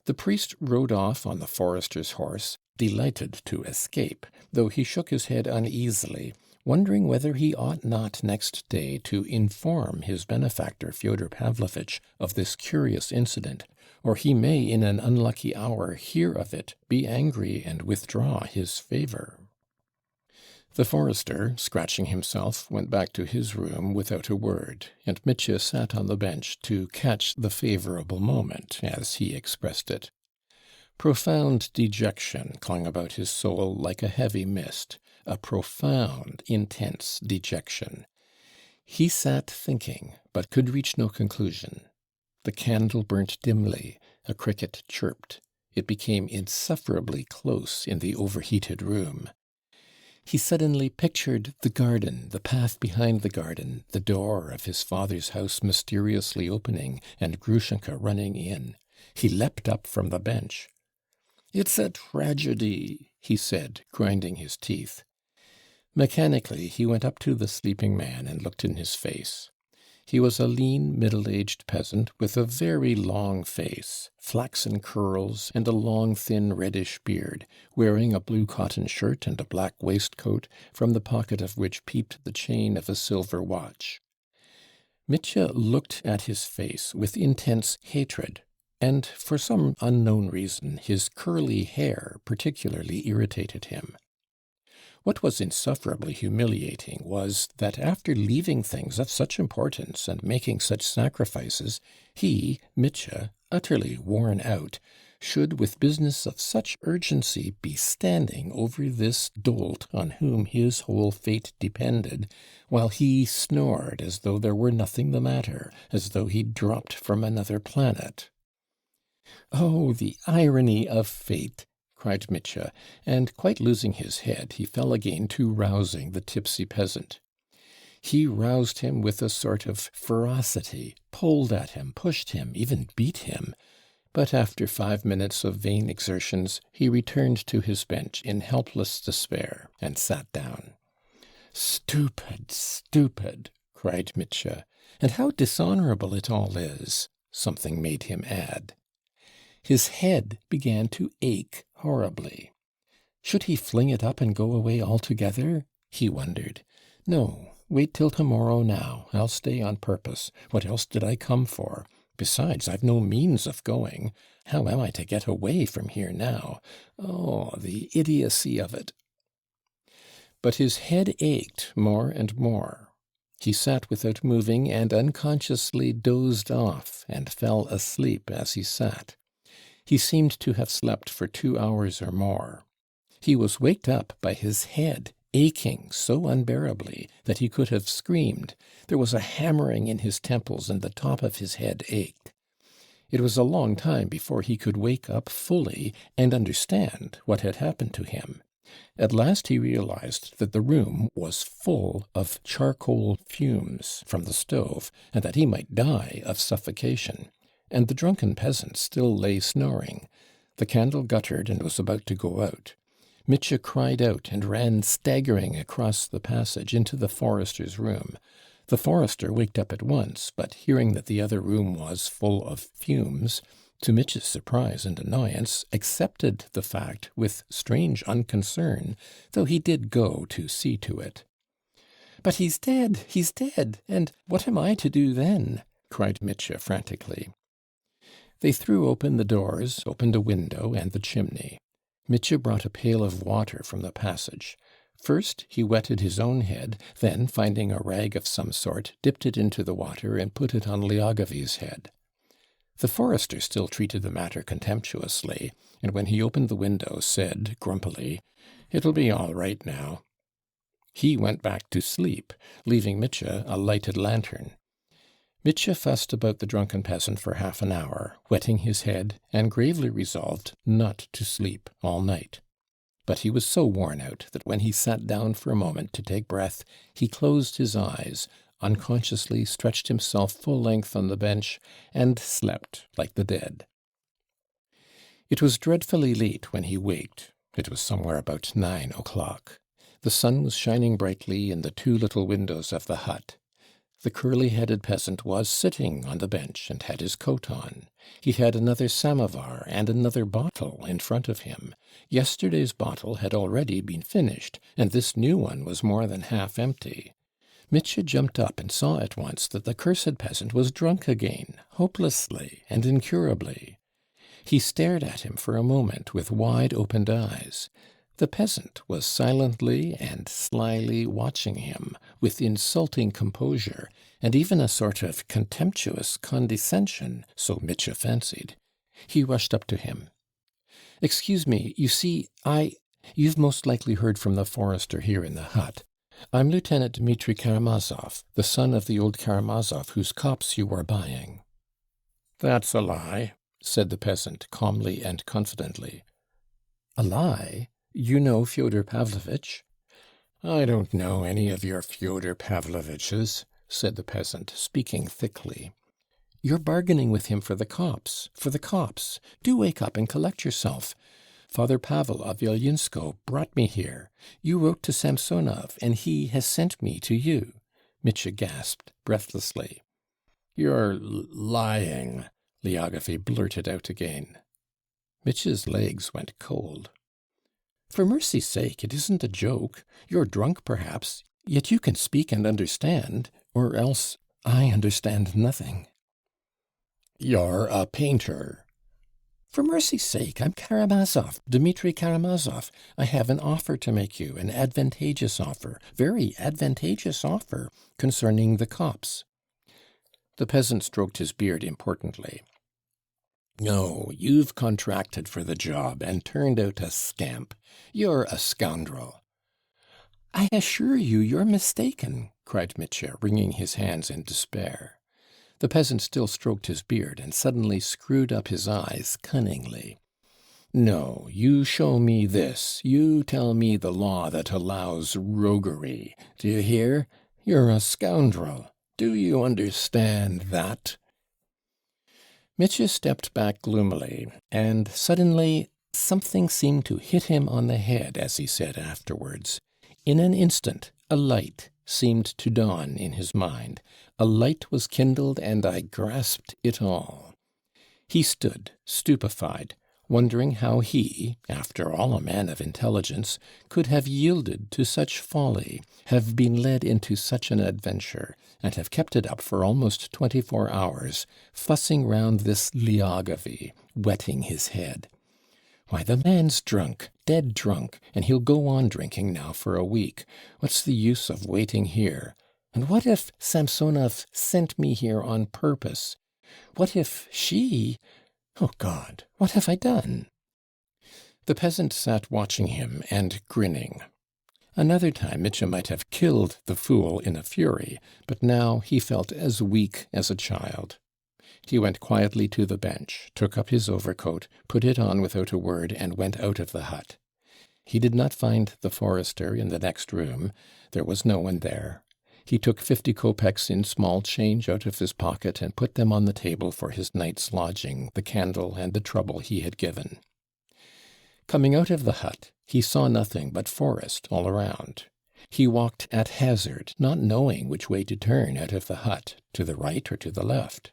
The priest rode off on the forester's horse, delighted to escape, though he shook his head uneasily, wondering whether he ought not next day to inform his benefactor Fyodor Pavlovitch of this curious incident, or he may in an unlucky hour hear of it, be angry, and withdraw his favor. The forester, scratching himself, went back to his room without a word, and Mitya sat on the bench to catch the favorable moment, as he expressed it. Profound dejection clung about his soul like a heavy mist, a profound, intense dejection. He sat thinking, but could reach no conclusion. The candle burnt dimly, a cricket chirped. It became insufferably close in the overheated room. He suddenly pictured the garden, the path behind the garden, the door of his father's house mysteriously opening, and Grushenka running in. He leapt up from the bench. "It's a tragedy," he said, grinding his teeth. Mechanically he went up to the sleeping man and looked in his face. He was a lean, middle-aged peasant with a very long face, flaxen curls, and a long, thin, reddish beard, wearing a blue cotton shirt and a black waistcoat, from the pocket of which peeped the chain of a silver watch. Mitya looked at his face with intense hatred, and for some unknown reason his curly hair particularly irritated him. What was insufferably humiliating was that after leaving things of such importance and making such sacrifices, he, Mitya, utterly worn out, should with business of such urgency be standing over this dolt on whom his whole fate depended, while he snored as though there were nothing the matter, as though he'd dropped from another planet. "Oh, the irony of fate!" cried Mitya, and, quite losing his head, he fell again to rousing the tipsy peasant. He roused him with a sort of ferocity, pulled at him, pushed him, even beat him, but after 5 minutes of vain exertions he returned to his bench in helpless despair, and sat down. "Stupid, stupid!" cried Mitya. "And how dishonorable it all is!" something made him add. His head began to ache horribly. Should he fling it up and go away altogether? He wondered. No, wait till tomorrow now. I'll stay on purpose. What else did I come for? Besides, I've no means of going. How am I to get away from here now? Oh, the idiocy of it. But his head ached more and more. He sat without moving and unconsciously dozed off and fell asleep as he sat. He seemed to have slept for 2 hours or more. He was waked up by his head aching so unbearably that he could have screamed. There was a hammering in his temples and the top of his head ached. It was a long time before he could wake up fully and understand what had happened to him. At last he realized that the room was full of charcoal fumes from the stove, and that he might die of suffocation. And the drunken peasant still lay snoring. The candle guttered and was about to go out. Mitya cried out and ran staggering across the passage into the forester's room. The forester waked up at once, but hearing that the other room was full of fumes, to Mitya's surprise and annoyance, accepted the fact with strange unconcern, though he did go to see to it. "But he's dead, and what am I to do then?" cried Mitya frantically. They threw open the doors, opened a window and the chimney. Mitya brought a pail of water from the passage. First he wetted his own head, then, finding a rag of some sort, dipped it into the water and put it on Lyagavy's head. The forester still treated the matter contemptuously, and when he opened the window said grumpily, "It'll be all right now." He went back to sleep, leaving Mitya a lighted lantern. Mitya fussed about the drunken peasant for half an hour, wetting his head, and gravely resolved not to sleep all night. But he was so worn out that when he sat down for a moment to take breath, he closed his eyes, unconsciously stretched himself full length on the bench, and slept like the dead. It was dreadfully late when he waked. It was somewhere about 9 o'clock. The sun was shining brightly in the 2 little windows of the hut. The curly-headed peasant was sitting on the bench and had his coat on. He had another samovar and another bottle in front of him. Yesterday's bottle had already been finished, and this new one was more than half empty. Mitya jumped up and saw at once that the cursed peasant was drunk again, hopelessly and incurably. He stared at him for a moment with wide-opened eyes. The peasant was silently and slyly watching him, with insulting composure, and even a sort of contemptuous condescension, so Mitya fancied. He rushed up to him. "Excuse me, you see, you've most likely heard from the forester here in the hut. I'm Lieutenant Dmitri Karamazov, the son of the old Karamazov whose copse you were buying." "That's a lie," said the peasant calmly and confidently. "A lie? You know Fyodor Pavlovitch?" "I don't know any of your Fyodor Pavlovitches," said the peasant, speaking thickly. "You're bargaining with him for the copse. Do wake up and collect yourself. Father Pavel of Ilyinsko brought me here. You wrote to Samsonov, and he has sent me to you." Mitya gasped breathlessly. "You're lying," Lyagavy blurted out again. Mitya's legs went cold. "For mercy's sake, it isn't a joke. You're drunk, perhaps, yet you can speak and understand, or else I understand nothing." "You're a painter." "For mercy's sake, I'm Karamazov, Dmitri Karamazov. I have an offer to make you, an advantageous offer, very advantageous offer, concerning the copse." The peasant stroked his beard importantly. "No, you've contracted for the job and turned out a scamp. You're a scoundrel." "I assure you you're mistaken," cried Mitya, wringing his hands in despair. The peasant still stroked his beard and suddenly screwed up his eyes cunningly. "No, you show me this. You tell me the law that allows roguery. Do you hear? You're a scoundrel. Do you understand that?" Mitya stepped back gloomily, and suddenly something seemed to hit him on the head, as he said afterwards. In an instant a light seemed to dawn in his mind, A light was kindled, and I grasped it all. He stood, stupefied, wondering how he, after all a man of intelligence, could have yielded to such folly, have been led into such an adventure, and have kept it up for almost 24 hours, fussing round this Liagavy, wetting his head. Why, the man's drunk, dead drunk, and he'll go on drinking now for a week. What's the use of waiting here? And what if Samsonov sent me here on purpose? What if she... Oh, God, what have I done? The peasant sat watching him and grinning. Another time Mitya might have killed the fool in a fury, but now he felt as weak as a child. He went quietly to the bench, took up his overcoat, put it on without a word, and went out of the hut. He did not find the forester in the next room. There was no one there. He took 50 kopecks in small change out of his pocket and put them on the table for his night's lodging, the candle, and the trouble he had given. Coming out of the hut, he saw nothing but forest all around. He walked at hazard, not knowing which way to turn out of the hut, to the right or to the left.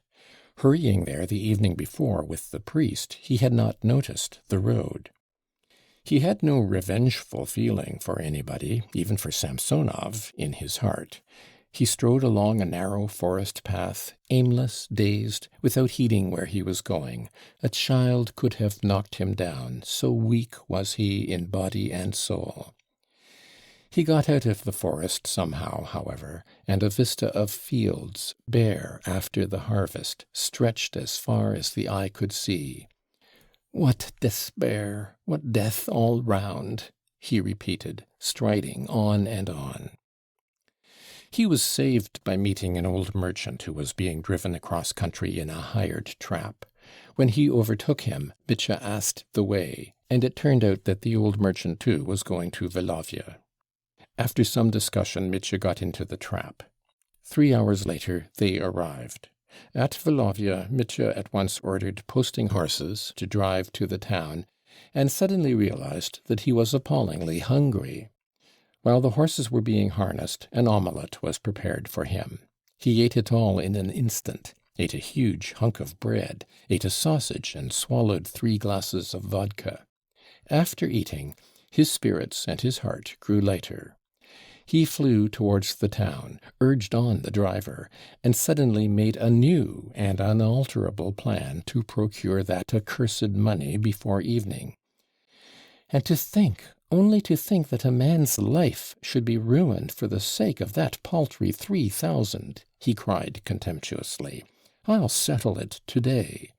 Hurrying there the evening before with the priest, he had not noticed the road. He had no revengeful feeling for anybody, even for Samsonov, in his heart. He strode along a narrow forest path, aimless, dazed, without heeding where he was going. A child could have knocked him down, so weak was he in body and soul. He got out of the forest somehow, however, and a vista of fields, bare after the harvest, stretched as far as the eye could see. "What despair, what death all round," he repeated, striding on and on. He was saved by meeting an old merchant who was being driven across country in a hired trap. When he overtook him, Mitya asked the way, and it turned out that the old merchant too was going to Volovya. After some discussion, Mitya got into the trap. 3 hours later they arrived. At Volovya, Mitya at once ordered posting horses to drive to the town, and suddenly realized that he was appallingly hungry. While the horses were being harnessed, an omelette was prepared for him. He ate it all in an instant, ate a huge hunk of bread, ate a sausage, and swallowed 3 glasses of vodka. After eating, his spirits and his heart grew lighter. He flew towards the town, urged on the driver, and suddenly made a new and unalterable plan to procure that accursed money before evening. And to think, only to think that a man's life should be ruined for the sake of that paltry 3,000, he cried contemptuously. I'll settle it today.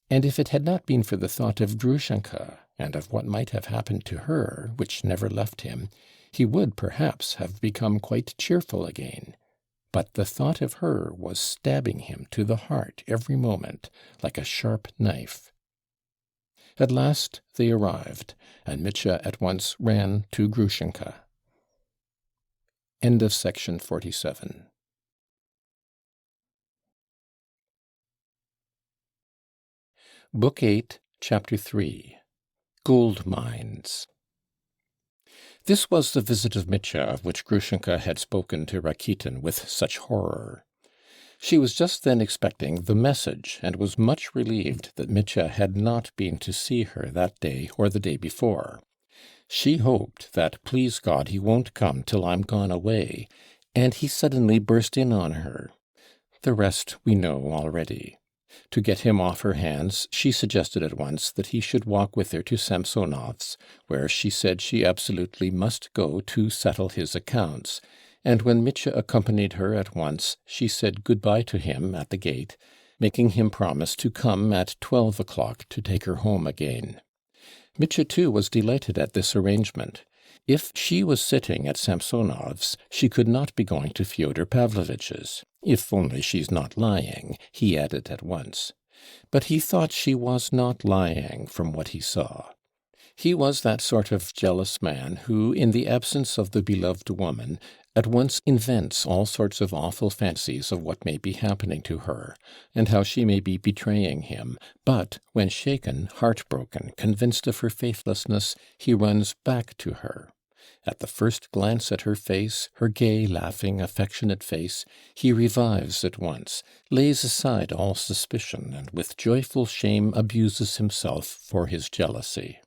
And if it had not been for the thought of Grushenka, and of what might have happened to her, which never left him, he would perhaps have become quite cheerful again. But the thought of her was stabbing him to the heart every moment, like a sharp knife. At last they arrived, and Mitya at once ran to Grushenka. End of section 47. Book 8, Chapter 3. Gold Mines. This was the visit of Mitya of which Grushenka had spoken to Rakitin with such horror. She was just then expecting the message, and was much relieved that Mitya had not been to see her that day or the day before. She hoped that, please God, he won't come till I'm gone away, and he suddenly burst in on her. The rest we know already. To get him off her hands, she suggested at once that he should walk with her to Samsonov's, where she said she absolutely must go to settle his accounts, and when Mitya accompanied her at once, she said good-bye to him at the gate, making him promise to come at 12 o'clock to take her home again. Mitya too was delighted at this arrangement. If she was sitting at Samsonov's, she could not be going to Fyodor Pavlovitch's. If only she's not lying, he added at once. But he thought she was not lying from what he saw. He was that sort of jealous man who, in the absence of the beloved woman, at once invents all sorts of awful fancies of what may be happening to her, and how she may be betraying him, but when shaken, heartbroken, convinced of her faithlessness, he runs back to her. At the first glance at her face, her gay, laughing, affectionate face, he revives at once, lays aside all suspicion, and with joyful shame abuses himself for his jealousy.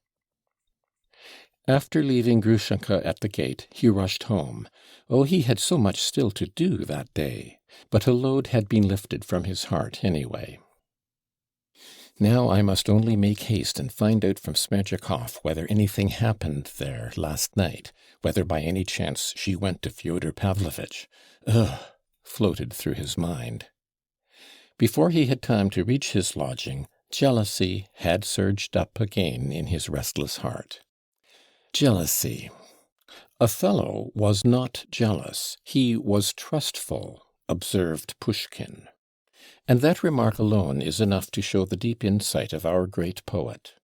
After leaving Grushenka at the gate, he rushed home. Oh, he had so much still to do that day! But a load had been lifted from his heart anyway. Now I must only make haste and find out from Smerdyakov whether anything happened there last night, whether by any chance she went to Fyodor Pavlovitch. Ugh! Floated through his mind. Before he had time to reach his lodging, jealousy had surged up again in his restless heart. Jealousy. Othello was not jealous, he was trustful, observed Pushkin. And that remark alone is enough to show the deep insight of our great poet.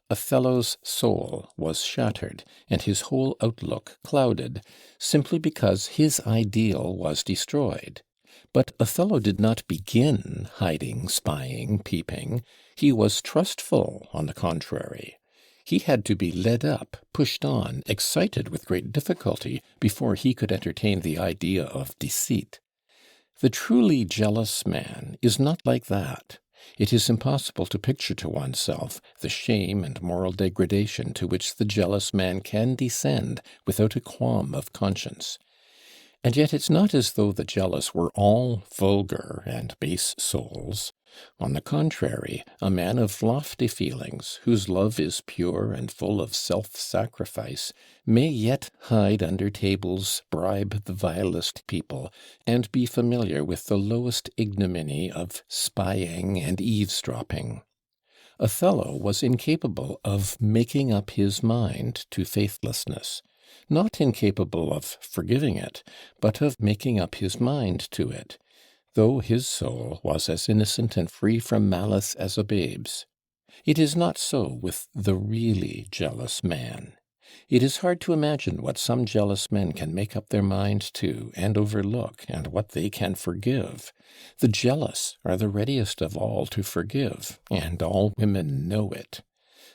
Othello's soul was shattered, and his whole outlook clouded, simply because his ideal was destroyed. But Othello did not begin hiding, spying, peeping. He was trustful, on the contrary. He had to be led up, pushed on, excited with great difficulty, before he could entertain the idea of deceit. The truly jealous man is not like that. It is impossible to picture to oneself the shame and moral degradation to which the jealous man can descend without a qualm of conscience. And yet it's not as though the jealous were all vulgar and base souls. On the contrary, a man of lofty feelings, whose love is pure and full of self-sacrifice, may yet hide under tables, bribe the vilest people, and be familiar with the lowest ignominy of spying and eavesdropping. Othello was incapable of making up his mind to faithlessness, not incapable of forgiving it, but of making up his mind to it, though his soul was as innocent and free from malice as a babe's. It is not so with the really jealous man. It is hard to imagine what some jealous men can make up their mind to and overlook, and what they can forgive. The jealous are the readiest of all to forgive, and all women know it.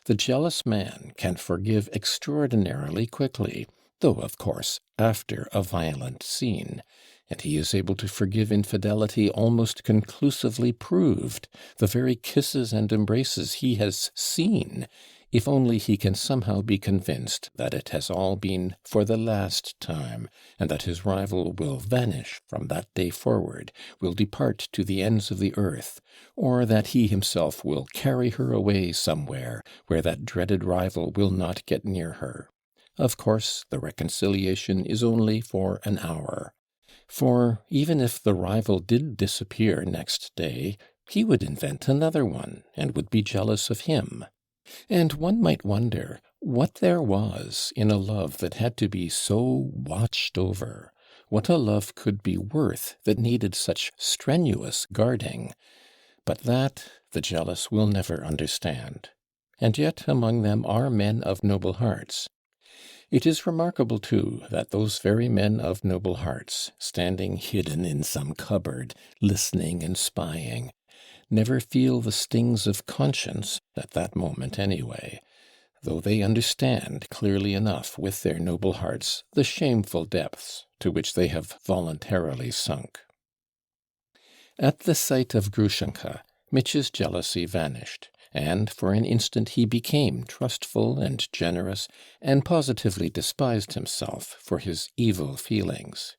The jealous man can forgive extraordinarily quickly, though, of course, after a violent scene, and he is able to forgive infidelity almost conclusively proved, the very kisses and embraces he has seen, if only he can somehow be convinced that it has all been for the last time, and that his rival will vanish from that day forward, will depart to the ends of the earth, or that he himself will carry her away somewhere where that dreaded rival will not get near her. Of course, the reconciliation is only for an hour. For even if the rival did disappear next day, he would invent another one, and would be jealous of him. And one might wonder what there was in a love that had to be so watched over, what a love could be worth that needed such strenuous guarding. But that the jealous will never understand. And yet among them are men of noble hearts. It is remarkable, too, that those very men of noble hearts, standing hidden in some cupboard, listening and spying, never feel the stings of conscience, at that moment anyway, though they understand clearly enough with their noble hearts the shameful depths to which they have voluntarily sunk. At the sight of Grushenka, Mitya's jealousy vanished, and for an instant he became trustful and generous, and positively despised himself for his evil feelings.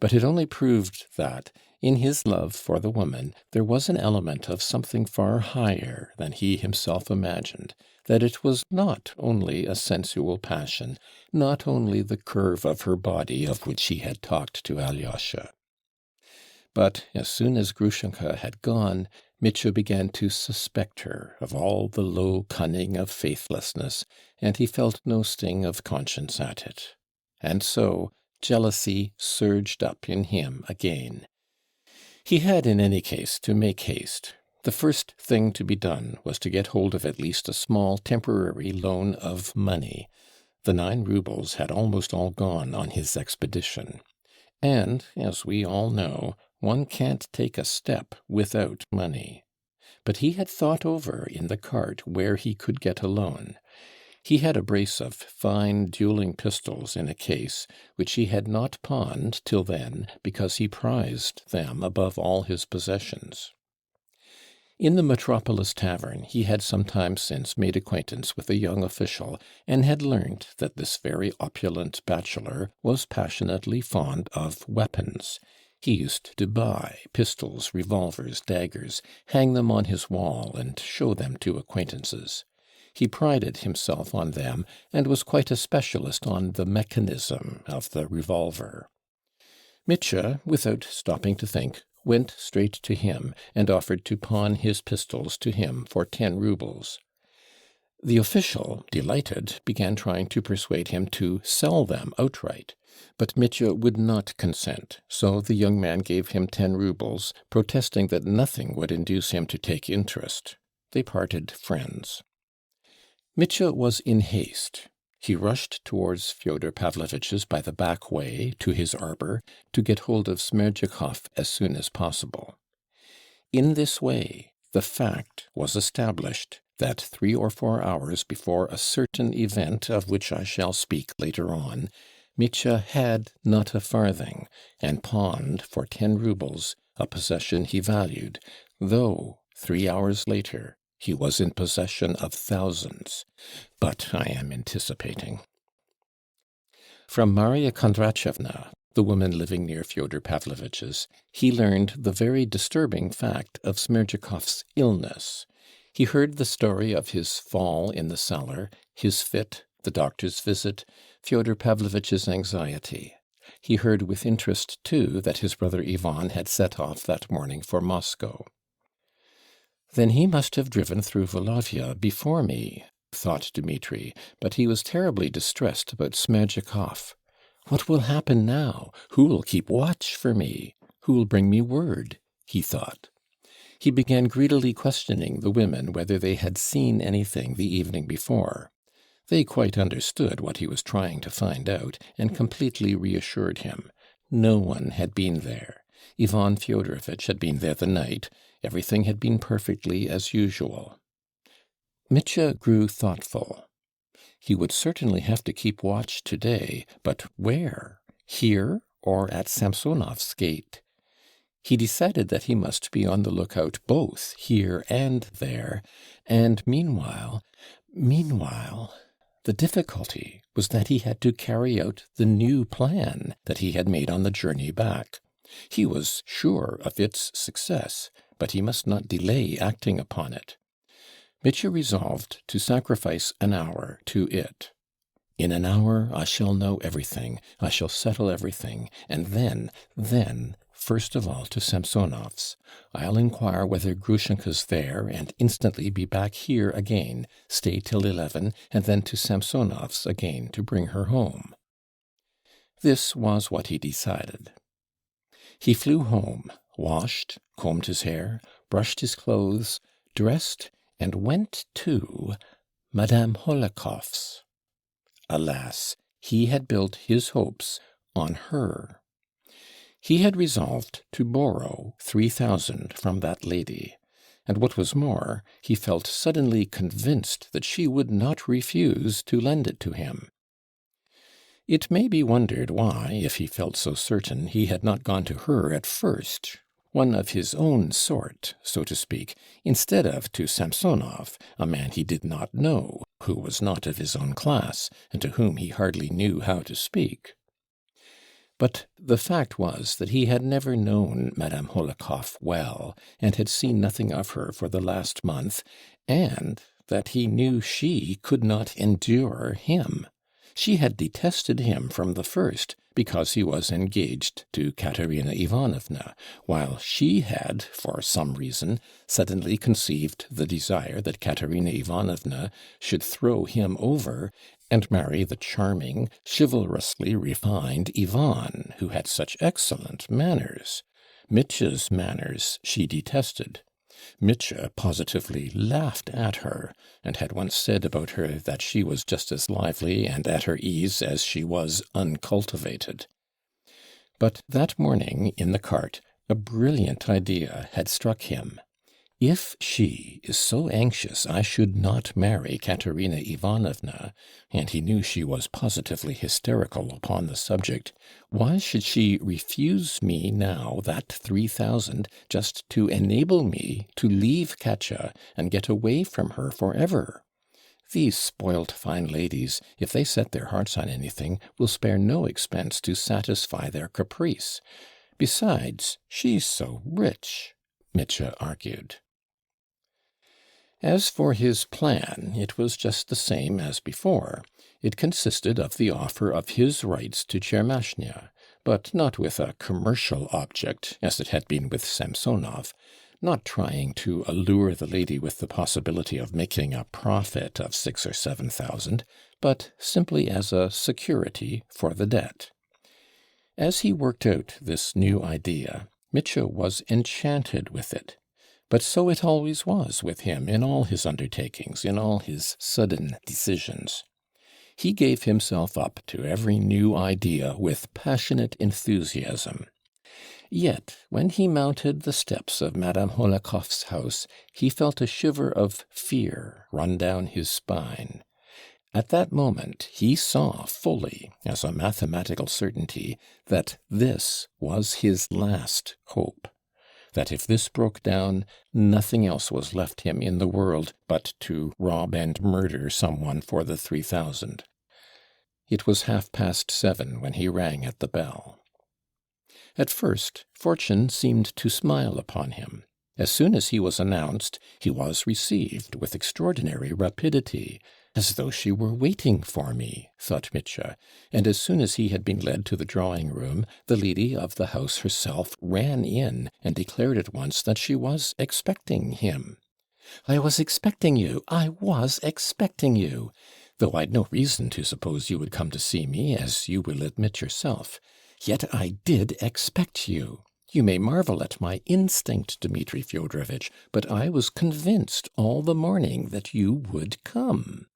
But it only proved that, in his love for the woman, there was an element of something far higher than he himself imagined, that it was not only a sensual passion, not only the curve of her body of which he had talked to Alyosha. But as soon as Grushenka had gone, Mitya began to suspect her of all the low cunning of faithlessness, and he felt no sting of conscience at it. And so jealousy surged up in him again. He had in any case to make haste. The first thing to be done was to get hold of at least a small temporary loan of money. The 9 rubles had almost all gone on his expedition. And, as we all know, one can't take a step without money. But he had thought over in the cart where he could get a loan. He had a brace of fine dueling pistols in a case, which he had not pawned till then because he prized them above all his possessions. In the Metropolis Tavern he had some time since made acquaintance with a young official, and had learnt that this very opulent bachelor was passionately fond of weapons. He used to buy pistols, revolvers, daggers, hang them on his wall, and show them to acquaintances. He prided himself on them, and was quite a specialist on the mechanism of the revolver. Mitya, without stopping to think, went straight to him, and offered to pawn his pistols to him for 10 roubles. The official, delighted, began trying to persuade him to sell them outright, but Mitya would not consent, so the young man gave him 10 roubles, protesting that nothing would induce him to take interest. They parted friends. Mitya was in haste. He rushed towards Fyodor Pavlovitch's by the back way to his arbor to get hold of Smerdyakov as soon as possible. In this way the fact was established that 3 or 4 hours before a certain event of which I shall speak later on, Mitya had not a farthing, and pawned for 10 roubles a possession he valued, though 3 hours later he was in possession of thousands. But I am anticipating. From Marya Kondratyevna, the woman living near Fyodor Pavlovitch's, he learned the very disturbing fact of Smerdyakov's illness. He heard the story of his fall in the cellar, his fit, the doctor's visit, Fyodor Pavlovitch's anxiety. He heard with interest, too, that his brother Ivan had set off that morning for Moscow. Then he must have driven through Volovya before me, thought Dmitri, but he was terribly distressed about Smerdyakov. What will happen now? Who will keep watch for me? Who will bring me word? He thought. He began greedily questioning the women whether they had seen anything the evening before. They quite understood what he was trying to find out, and completely reassured him. No one had been there. Ivan Fyodorovitch had been there the night. Everything had been perfectly as usual. Mitya grew thoughtful. He would certainly have to keep watch today, but where? Here or at Samsonov's gate? He decided that he must be on the lookout both here and there, and meanwhile, the difficulty was that he had to carry out the new plan that he had made on the journey back. He was sure of its success, but he must not delay acting upon it. Mitya resolved to sacrifice an hour to it. In an hour I shall know everything, I shall settle everything, and then, first of all to Samsonov's. I'll inquire whether Grushenka's there, and instantly be back here again, stay till 11, and then to Samsonov's again to bring her home. This was what he decided. He flew home, washed, combed his hair, brushed his clothes, dressed, and went to Madame Hohlakov's. Alas, he had built his hopes on her. He had resolved to borrow 3,000 from that lady, and what was more, he felt suddenly convinced that she would not refuse to lend it to him. It may be wondered why, if he felt so certain, he had not gone to her at first, one of his own sort, so to speak, instead of to Samsonov, a man he did not know, who was not of his own class, and to whom he hardly knew how to speak. But the fact was that he had never known Madame Hohlakoff well, and had seen nothing of her for the last month, and that he knew she could not endure him. She had detested him from the first, because he was engaged to Katerina Ivanovna, while she had, for some reason, suddenly conceived the desire that Katerina Ivanovna should throw him over and marry the charming, chivalrously refined Ivan, who had such excellent manners. Mitya's manners she detested. Mitya positively laughed at her, and had once said about her that she was just as lively and at her ease as she was uncultivated. But that morning, in the cart, a brilliant idea had struck him. If she is so anxious I should not marry Katerina Ivanovna, and he knew she was positively hysterical upon the subject, why should she refuse me now that 3,000 just to enable me to leave Katya and get away from her forever? These spoilt fine ladies, if they set their hearts on anything, will spare no expense to satisfy their caprice. Besides, she's so rich, Mitya argued. As for his plan, it was just the same as before. It consisted of the offer of his rights to Tchermashnya, but not with a commercial object, as it had been with Samsonov, not trying to allure the lady with the possibility of making a profit of 6,000 or 7,000, but simply as a security for the debt. As he worked out this new idea, Mitya was enchanted with it. But so it always was with him in all his undertakings, in all his sudden decisions. He gave himself up to every new idea with passionate enthusiasm. Yet, when he mounted the steps of Madame Hohlakov's house, he felt a shiver of fear run down his spine. At that moment he saw fully, as a mathematical certainty, that this was his last hope. That if this broke down, nothing else was left him in the world but to rob and murder someone for the 3,000. It was 7:30 when he rang at the bell. At first, fortune seemed to smile upon him. As soon as he was announced, he was received with extraordinary rapidity, as though she were waiting for me, thought Mitya, and as soon as he had been led to the drawing-room, the lady of the house herself ran in and declared at once that she was expecting him. "I was expecting you, though I'd no reason to suppose you would come to see me, as you will admit yourself. Yet I did expect you. You may marvel at my instinct, Dmitri Fyodorovitch, but I was convinced all the morning that you would come."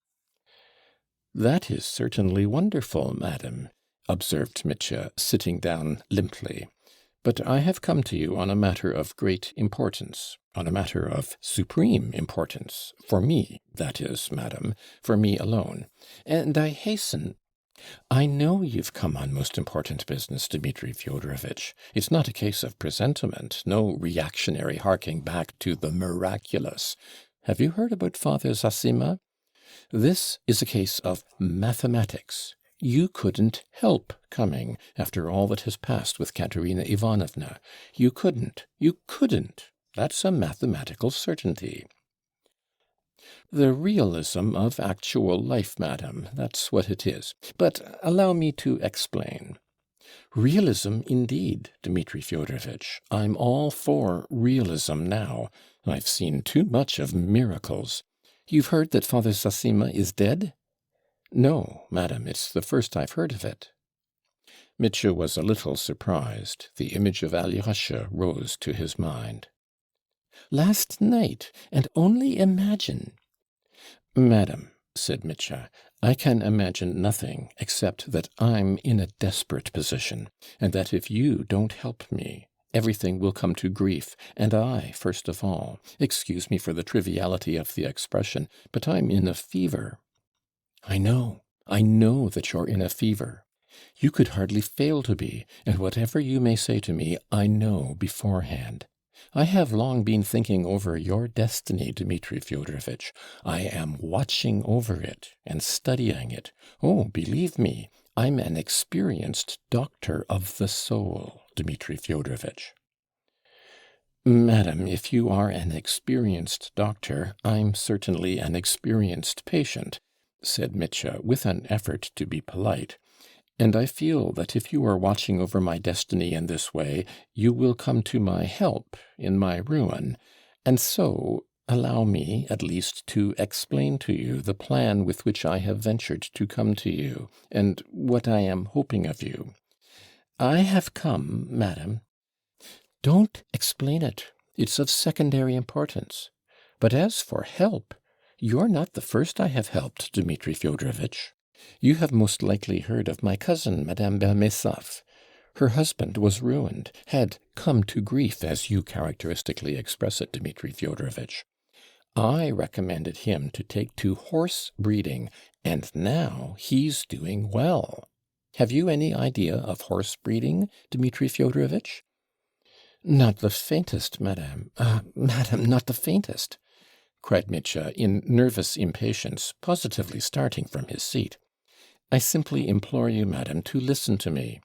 "That is certainly wonderful, madam," observed Mitya, sitting down limply. "But I have come to you on a matter of great importance, on a matter of supreme importance, for me, that is, madam, for me alone. And I hasten—" "I know you've come on most important business, Dmitri Fyodorovitch. It's not a case of presentiment, no reactionary harking back to the miraculous. Have you heard about Father Zossima? This is a case of mathematics. You couldn't help coming, after all that has passed with Katerina Ivanovna. You couldn't. That's a mathematical certainty." "The realism of actual life, madam, that's what it is. But allow me to explain." "Realism, indeed, Dmitri Fyodorovitch. I'm all for realism now. I've seen too much of miracles. You've heard that Father Zossima is dead?" "No, madam, it's the first I've heard of it." Mitya was a little surprised. The image of Alyosha rose to his mind. "Last night, and only imagine—" "Madam," said Mitya, "I can imagine nothing except that I'm in a desperate position, and that if you don't help me, everything will come to grief, and I first of all. Excuse me for the triviality of the expression, but I'm in a fever." I know that you're in a fever. You could hardly fail to be, and whatever you may say to me, I know beforehand. I have long been thinking over your destiny, Dmitri Fyodorovitch. I am watching over it and studying it. Oh, believe me, I'm an experienced doctor of the soul, Dmitri Fyodorovitch." "Madam, if you are an experienced doctor, I'm certainly an experienced patient," said Mitya, with an effort to be polite. "And I feel that if you are watching over my destiny in this way, you will come to my help in my ruin. And so, allow me, at least, to explain to you the plan with which I have ventured to come to you, and what I am hoping of you. I have come, madam—" "Don't explain it. It's of secondary importance. But as for help, you're not the first I have helped, Dmitri Fyodorovitch. You have most likely heard of my cousin, Madame Bermesov. Her husband was ruined, had come to grief, as you characteristically express it, Dmitri Fyodorovitch. I recommended him to take to horse breeding, and now he's doing well. Have you any idea of horse breeding, Dmitri Fyodorovitch? Not the faintest, madame. Madam, not the faintest, cried Mitya in nervous impatience, positively starting from his seat. I simply implore you, madam, to listen to me.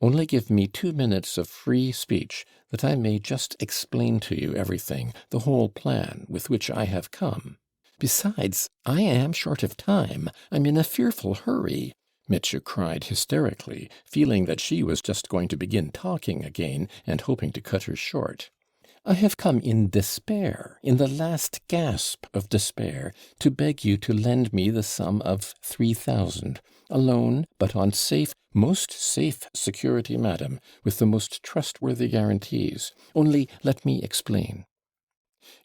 Only give me 2 minutes of free speech, that I may just explain to you everything, the whole plan with which I have come. Besides, I am short of time. I'm in a fearful hurry, Mitya cried hysterically, feeling that she was just going to begin talking again, and hoping to cut her short. I have come in despair, in the last gasp of despair, to beg you to lend me the sum of 3,000, alone, but on most safe security, madam, with the most trustworthy guarantees. Only let me explain.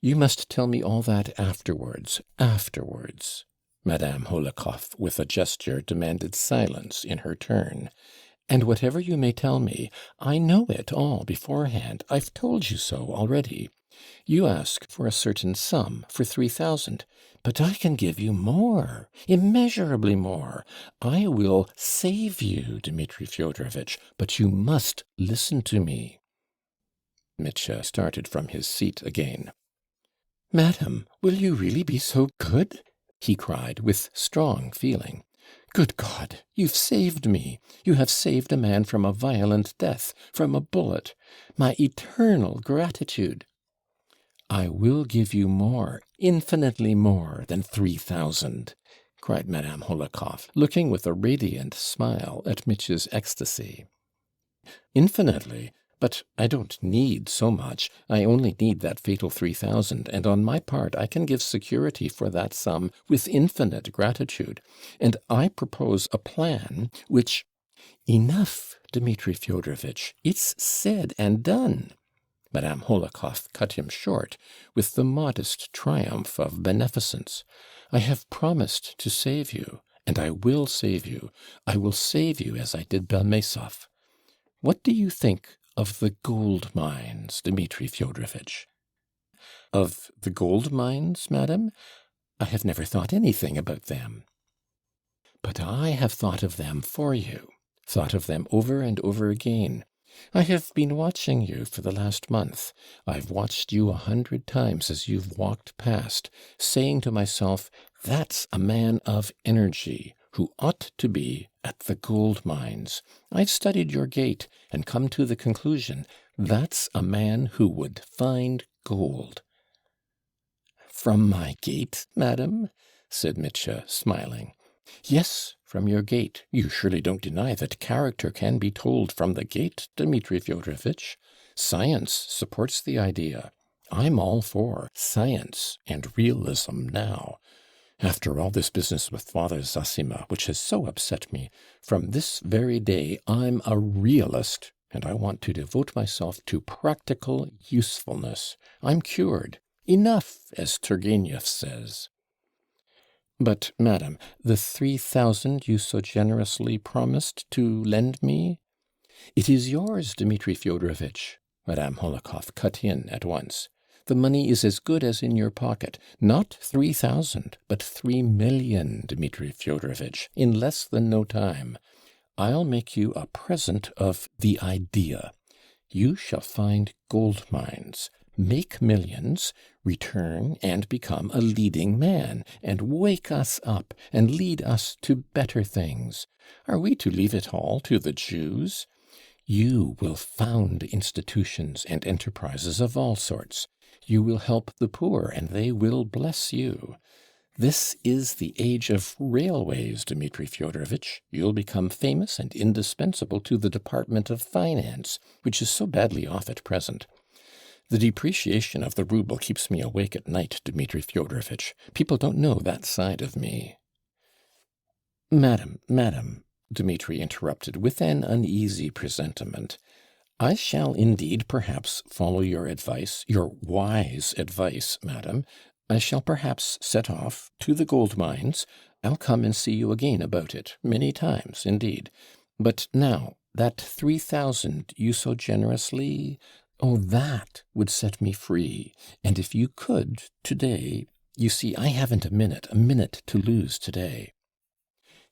You must tell me all that afterwards. Madame Hohlakovs, with a gesture, demanded silence in her turn. And whatever you may tell me, I know it all beforehand. I've told you so already. You ask for a certain sum, for 3,000, but I can give you more, immeasurably more. I will save you, Dmitri Fyodorovitch, but you must listen to me. Mitya started from his seat again. Madam, will you really be so good? He cried with strong feeling. Good God, you've saved me. You have saved a man from a violent death, from a bullet. My eternal gratitude. I will give you more, infinitely more than 3,000, cried Madame Hohlakovs, looking with a radiant smile at Mitya's ecstasy. Infinitely? But I don't need so much. I only need that fatal 3,000, and on my part I can give security for that sum with infinite gratitude. And I propose a plan which— Enough, Dmitri Fyodorovitch. It's said and done. Madame Hohlakovs cut him short with the modest triumph of beneficence. I have promised to save you, and I will save you. I will save you as I did Belmesov. What do you think of the gold mines, Dmitri Fyodorovitch? Of the gold mines, madam? I have never thought anything about them. But I have thought of them for you, thought of them over and over again. I have been watching you for the last month. I've watched you 100 times as you've walked past, saying to myself, that's a man of energy, who ought to be at the gold mines. I've studied your gait and come to the conclusion, that's a man who would find gold. From my gait, madam? Said Mitya, smiling. Yes, from your gait. You surely don't deny that character can be told from the gait, Dmitri Fyodorovitch. Science supports the idea. I'm all for science and realism now. After all this business with Father Zossima, which has so upset me, from this very day I'm a realist, and I want to devote myself to practical usefulness. I'm cured. Enough, as Turgenev says. But, madam, the 3,000 you so generously promised to lend me? It is yours, Dmitri Fyodorovitch. Madame Hohlakovs cut in at once. The money is as good as in your pocket. Not 3,000, but 3,000,000, Dmitri Fyodorovitch, in less than no time. I'll make you a present of the idea. You shall find gold mines, make millions, return and become a leading man, and wake us up and lead us to better things. Are we to leave it all to the Jews? You will found institutions and enterprises of all sorts. You will help the poor, and they will bless you. This is the age of railways, Dmitri Fyodorovitch. You'll become famous and indispensable to the Department of Finance, which is so badly off at present. The depreciation of the ruble keeps me awake at night, Dmitri Fyodorovitch. People don't know that side of me. Madam, Dmitri interrupted with an uneasy presentiment, I shall indeed perhaps follow your advice, your wise advice, madam. I shall perhaps set off to the gold mines. I'll come and see you again about it, many times indeed. But now, that 3,000 you so generously, oh, that would set me free. And if you could, today, you see, I haven't a minute to lose today."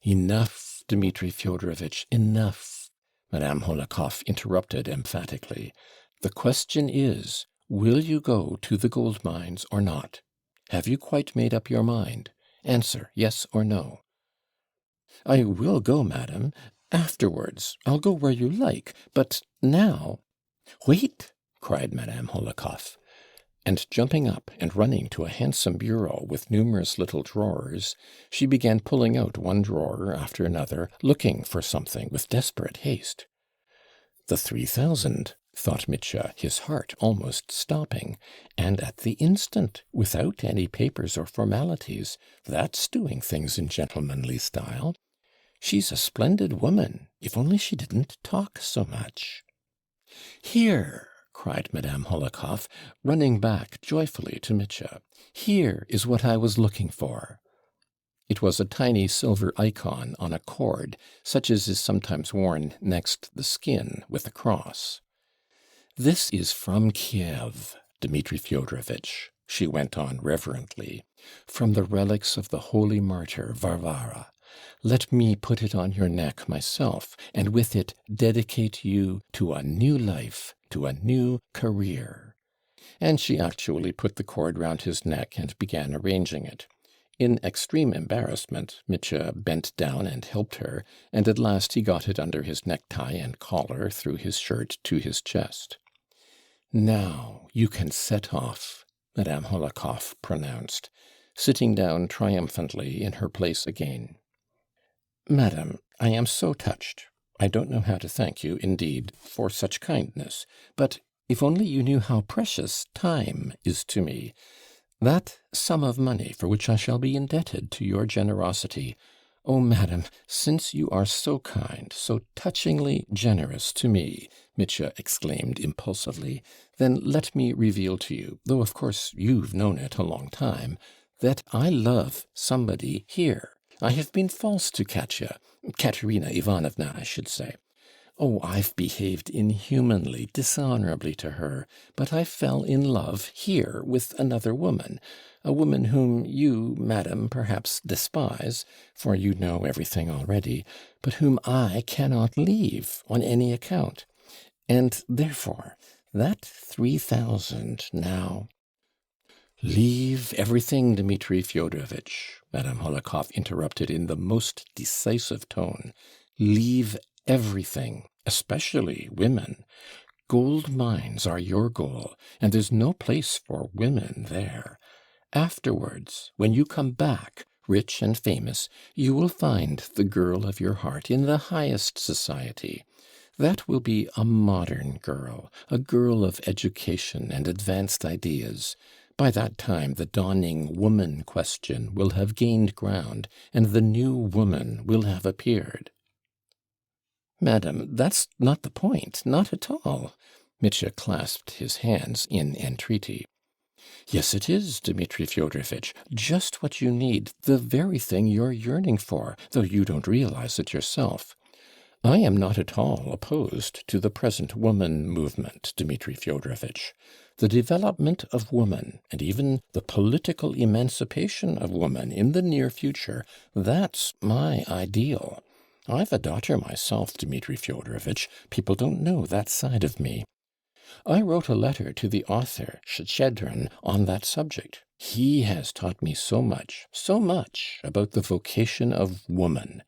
"Enough, Dmitri Fyodorovitch, enough," Madame Hohlakov interrupted emphatically. "The question is, will you go to the gold mines or not? Have you quite made up your mind? Answer, yes or no." "I will go, madam. Afterwards. I'll go where you like. But now—" "Wait!" cried Madame Hohlakov. And jumping up and running to a handsome bureau with numerous little drawers, she began pulling out one drawer after another, looking for something with desperate haste. "The 3,000, thought Mitya, his heart almost stopping, and at the instant, without any papers or formalities. That's doing things in gentlemanly style. She's a splendid woman, if only she didn't talk so much." "Here!" cried Madame Hohlakov, running back joyfully to Mitya. "Here is what I was looking for." It was a tiny silver icon on a cord, such as is sometimes worn next the skin with a cross. "This is from Kiev, Dmitri Fyodorovitch," she went on reverently, "from the relics of the holy martyr Varvara. Let me put it on your neck myself, and with it dedicate you to a new life, to a new career." And she actually put the cord round his neck and began arranging it. In extreme embarrassment, Mitya bent down and helped her, and at last he got it under his necktie and collar through his shirt to his chest. "Now you can set off," Madame Hohlakov pronounced, sitting down triumphantly in her place again. "Madam, I am so touched. I don't know how to thank you, indeed, for such kindness. But if only you knew how precious time is to me. That sum of money for which I shall be indebted to your generosity. Oh, madam, since you are so kind, so touchingly generous to me," Mitya exclaimed impulsively, "then let me reveal to you, though of course you've known it a long time, that I love somebody here. I have been false to Katerina Ivanovna, I should say. Oh, I've behaved inhumanly, dishonorably to her, but I fell in love here with another woman, a woman whom you, madam, perhaps despise, for you know everything already, but whom I cannot leave on any account. And therefore, that 3,000 now—" "Leave everything, Dmitri Fyodorovitch," Madame Hohlakov interrupted in the most decisive tone. "Leave everything, especially women. Gold mines are your goal, and there's no place for women there. Afterwards, when you come back, rich and famous, you will find the girl of your heart in the highest society. That will be a modern girl, a girl of education and advanced ideas. By that time the dawning woman question will have gained ground, and the new woman will have appeared." "Madam, that's not the point, not at all." Mitya clasped his hands in entreaty. "Yes, it is, Dmitri Fyodorovitch, just what you need, the very thing you're yearning for, though you don't realize it yourself. I am not at all opposed to the present woman movement, Dmitri Fyodorovitch. The development of woman, and even the political emancipation of woman in the near future, that's my ideal. I've a daughter myself, Dmitri Fyodorovitch. People don't know that side of me. I wrote a letter to the author, Shchedrin, on that subject. He has taught me so much about the vocation of woman.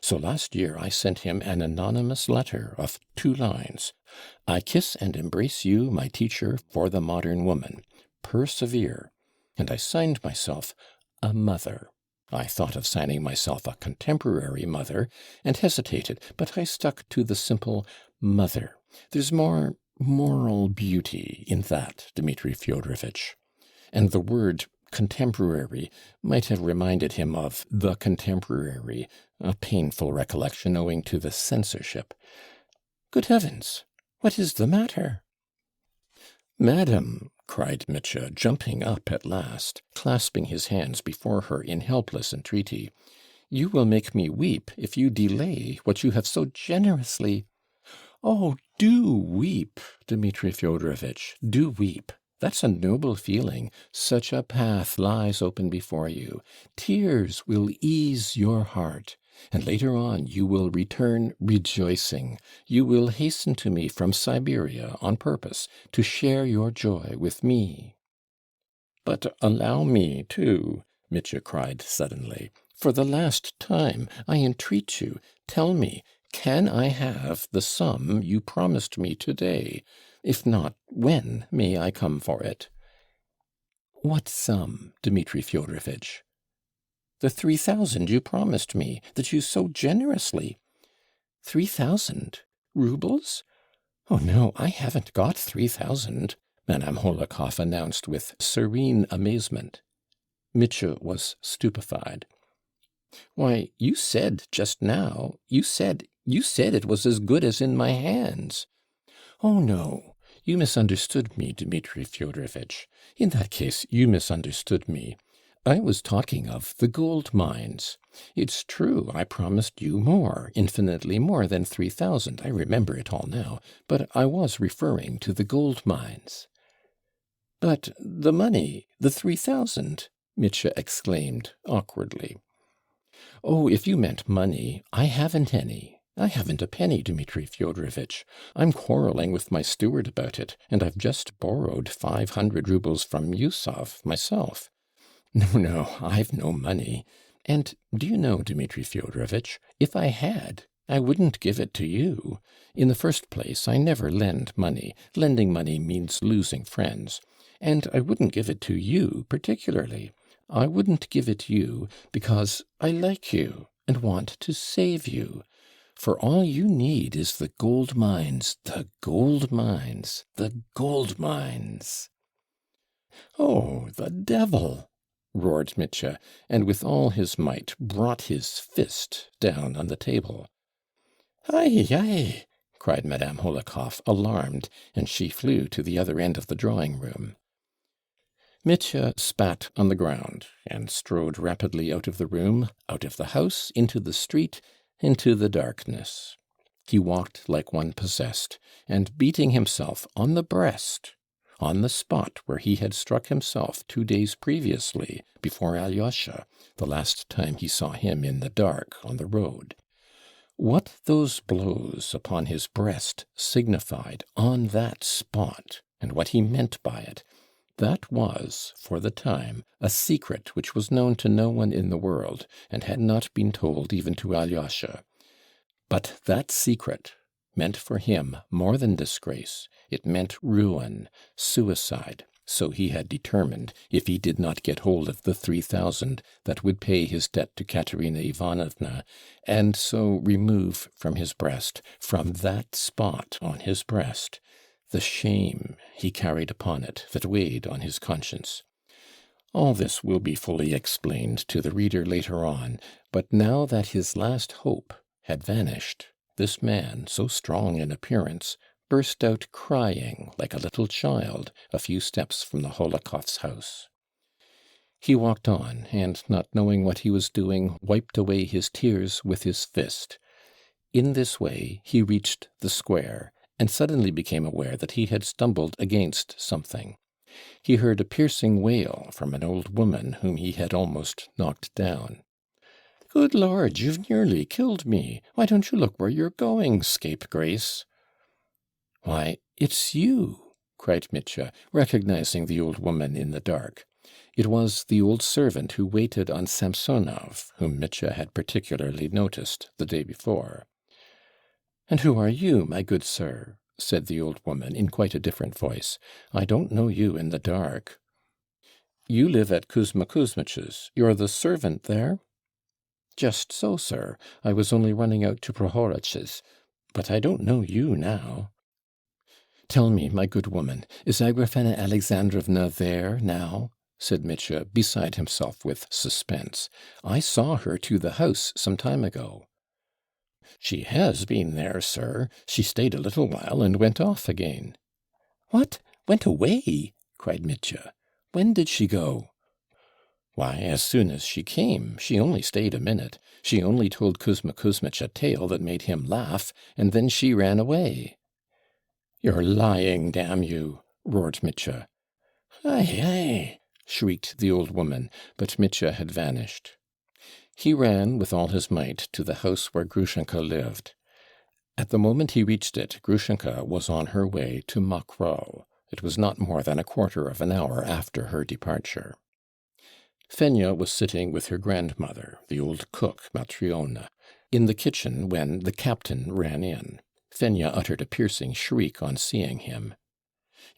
So last year I sent him an anonymous letter of 2 lines. I kiss and embrace you, my teacher, for the modern woman. Persevere. And I signed myself a mother. I thought of signing myself a contemporary mother, and hesitated, but I stuck to the simple mother. There's more moral beauty in that, Dmitri Fyodorovitch. And the word contemporary might have reminded him of The Contemporary, a painful recollection owing to the censorship. Good heavens! What is the matter?" "Madam," cried Mitya, jumping up at last, clasping his hands before her in helpless entreaty, "you will make me weep if you delay what you have so generously—" "Oh, do weep, Dmitri Fyodorovitch, do weep. That's a noble feeling. Such a path lies open before you. Tears will ease your heart, and later on you will return rejoicing. You will hasten to me from Siberia on purpose to share your joy with me." "But allow me too," Mitya cried suddenly. "For the last time, I entreat you, tell me, can I have the sum you promised me today? If not, when may I come for it?" "What sum, Dmitri Fyodorovitch?" "The 3,000 you promised me, that you so generously—" "3,000 roubles? Oh no, I haven't got 3,000," Madame Hohlakov announced with serene amazement. Mitya was stupefied. "Why, you said just now, you said it was as good as in my hands." "Oh no, you misunderstood me, Dmitri Fyodorovitch. In that case you misunderstood me. I was talking of the gold mines. It's true I promised you more, infinitely more than 3,000, I remember it all now, but I was referring to the gold mines." "But the money, the 3,000?" Mitya exclaimed awkwardly. "Oh, if you meant money, I haven't any. I haven't a penny, Dmitri Fyodorovitch. I'm quarreling with my steward about it, and I've just borrowed 500 roubles from Yusov myself. No, no, I've no money. And do you know, Dmitri Fyodorovitch, if I had, I wouldn't give it to you. In the first place, I never lend money. Lending money means losing friends. And I wouldn't give it to you particularly. I wouldn't give it you because I like you and want to save you. For all you need is the gold mines, the gold mines, the gold mines." "Oh, the devil!" roared Mitya, and with all his might brought his fist down on the table. "Ai, ai!" cried Madame Hohlakov, alarmed, and she flew to the other end of the drawing-room. Mitya spat on the ground, and strode rapidly out of the room, out of the house, into the street, into the darkness. He walked like one possessed, and beating himself on the breast, on the spot where he had struck himself 2 days previously, before Alyosha, the last time he saw him in the dark on the road. What those blows upon his breast signified on that spot, and what he meant by it, that was, for the time, a secret which was known to no one in the world, and had not been told even to Alyosha. But that secret meant for him more than disgrace. It meant ruin, suicide. So he had determined, if he did not get hold of the 3,000 that would pay his debt to Katerina Ivanovna, and so remove from his breast, from that spot on his breast, the shame he carried upon it that weighed on his conscience. All this will be fully explained to the reader later on, but now that his last hope had vanished, this man, so strong in appearance, burst out crying like a little child a few steps from the Hohlakovs' house. He walked on, and, not knowing what he was doing, wiped away his tears with his fist. In this way he reached the square, and suddenly became aware that he had stumbled against something. He heard a piercing wail from an old woman whom he had almost knocked down. "Good Lord, you've nearly killed me. Why don't you look where you're going, scapegrace?" "Why, it's you!" cried Mitya, recognizing the old woman in the dark. It was the old servant who waited on Samsonov, whom Mitya had particularly noticed the day before. "And who are you, my good sir?" said the old woman in quite a different voice. "I don't know you in the dark." "You live at Kuzma Kuzmich's. You're the servant there?" "Just so, sir. I was only running out to Prohoritch's. But I don't know you now." "Tell me, my good woman, is Agrafena Alexandrovna there now?" said Mitya, beside himself with suspense. "I saw her to the house some time ago." "She has been there, sir. She stayed a little while and went off again." "What? Went away?" cried Mitya. "When did she go?" Why, as soon as she came, she only stayed a minute. She only told Kuzma Kuzmich a tale that made him laugh, and then she ran away." "You're lying, damn you!" roared Mitya. "Ai, ai!" shrieked the old woman, but Mitya had vanished. He ran with all his might to the house where Grushenka lived. At the moment he reached it, Grushenka was on her way to Mokroe. It was not more than a quarter of an hour after her departure. Fenya was sitting with her grandmother, the old cook, Matryona, in the kitchen when the captain ran in. Fenya uttered a piercing shriek on seeing him.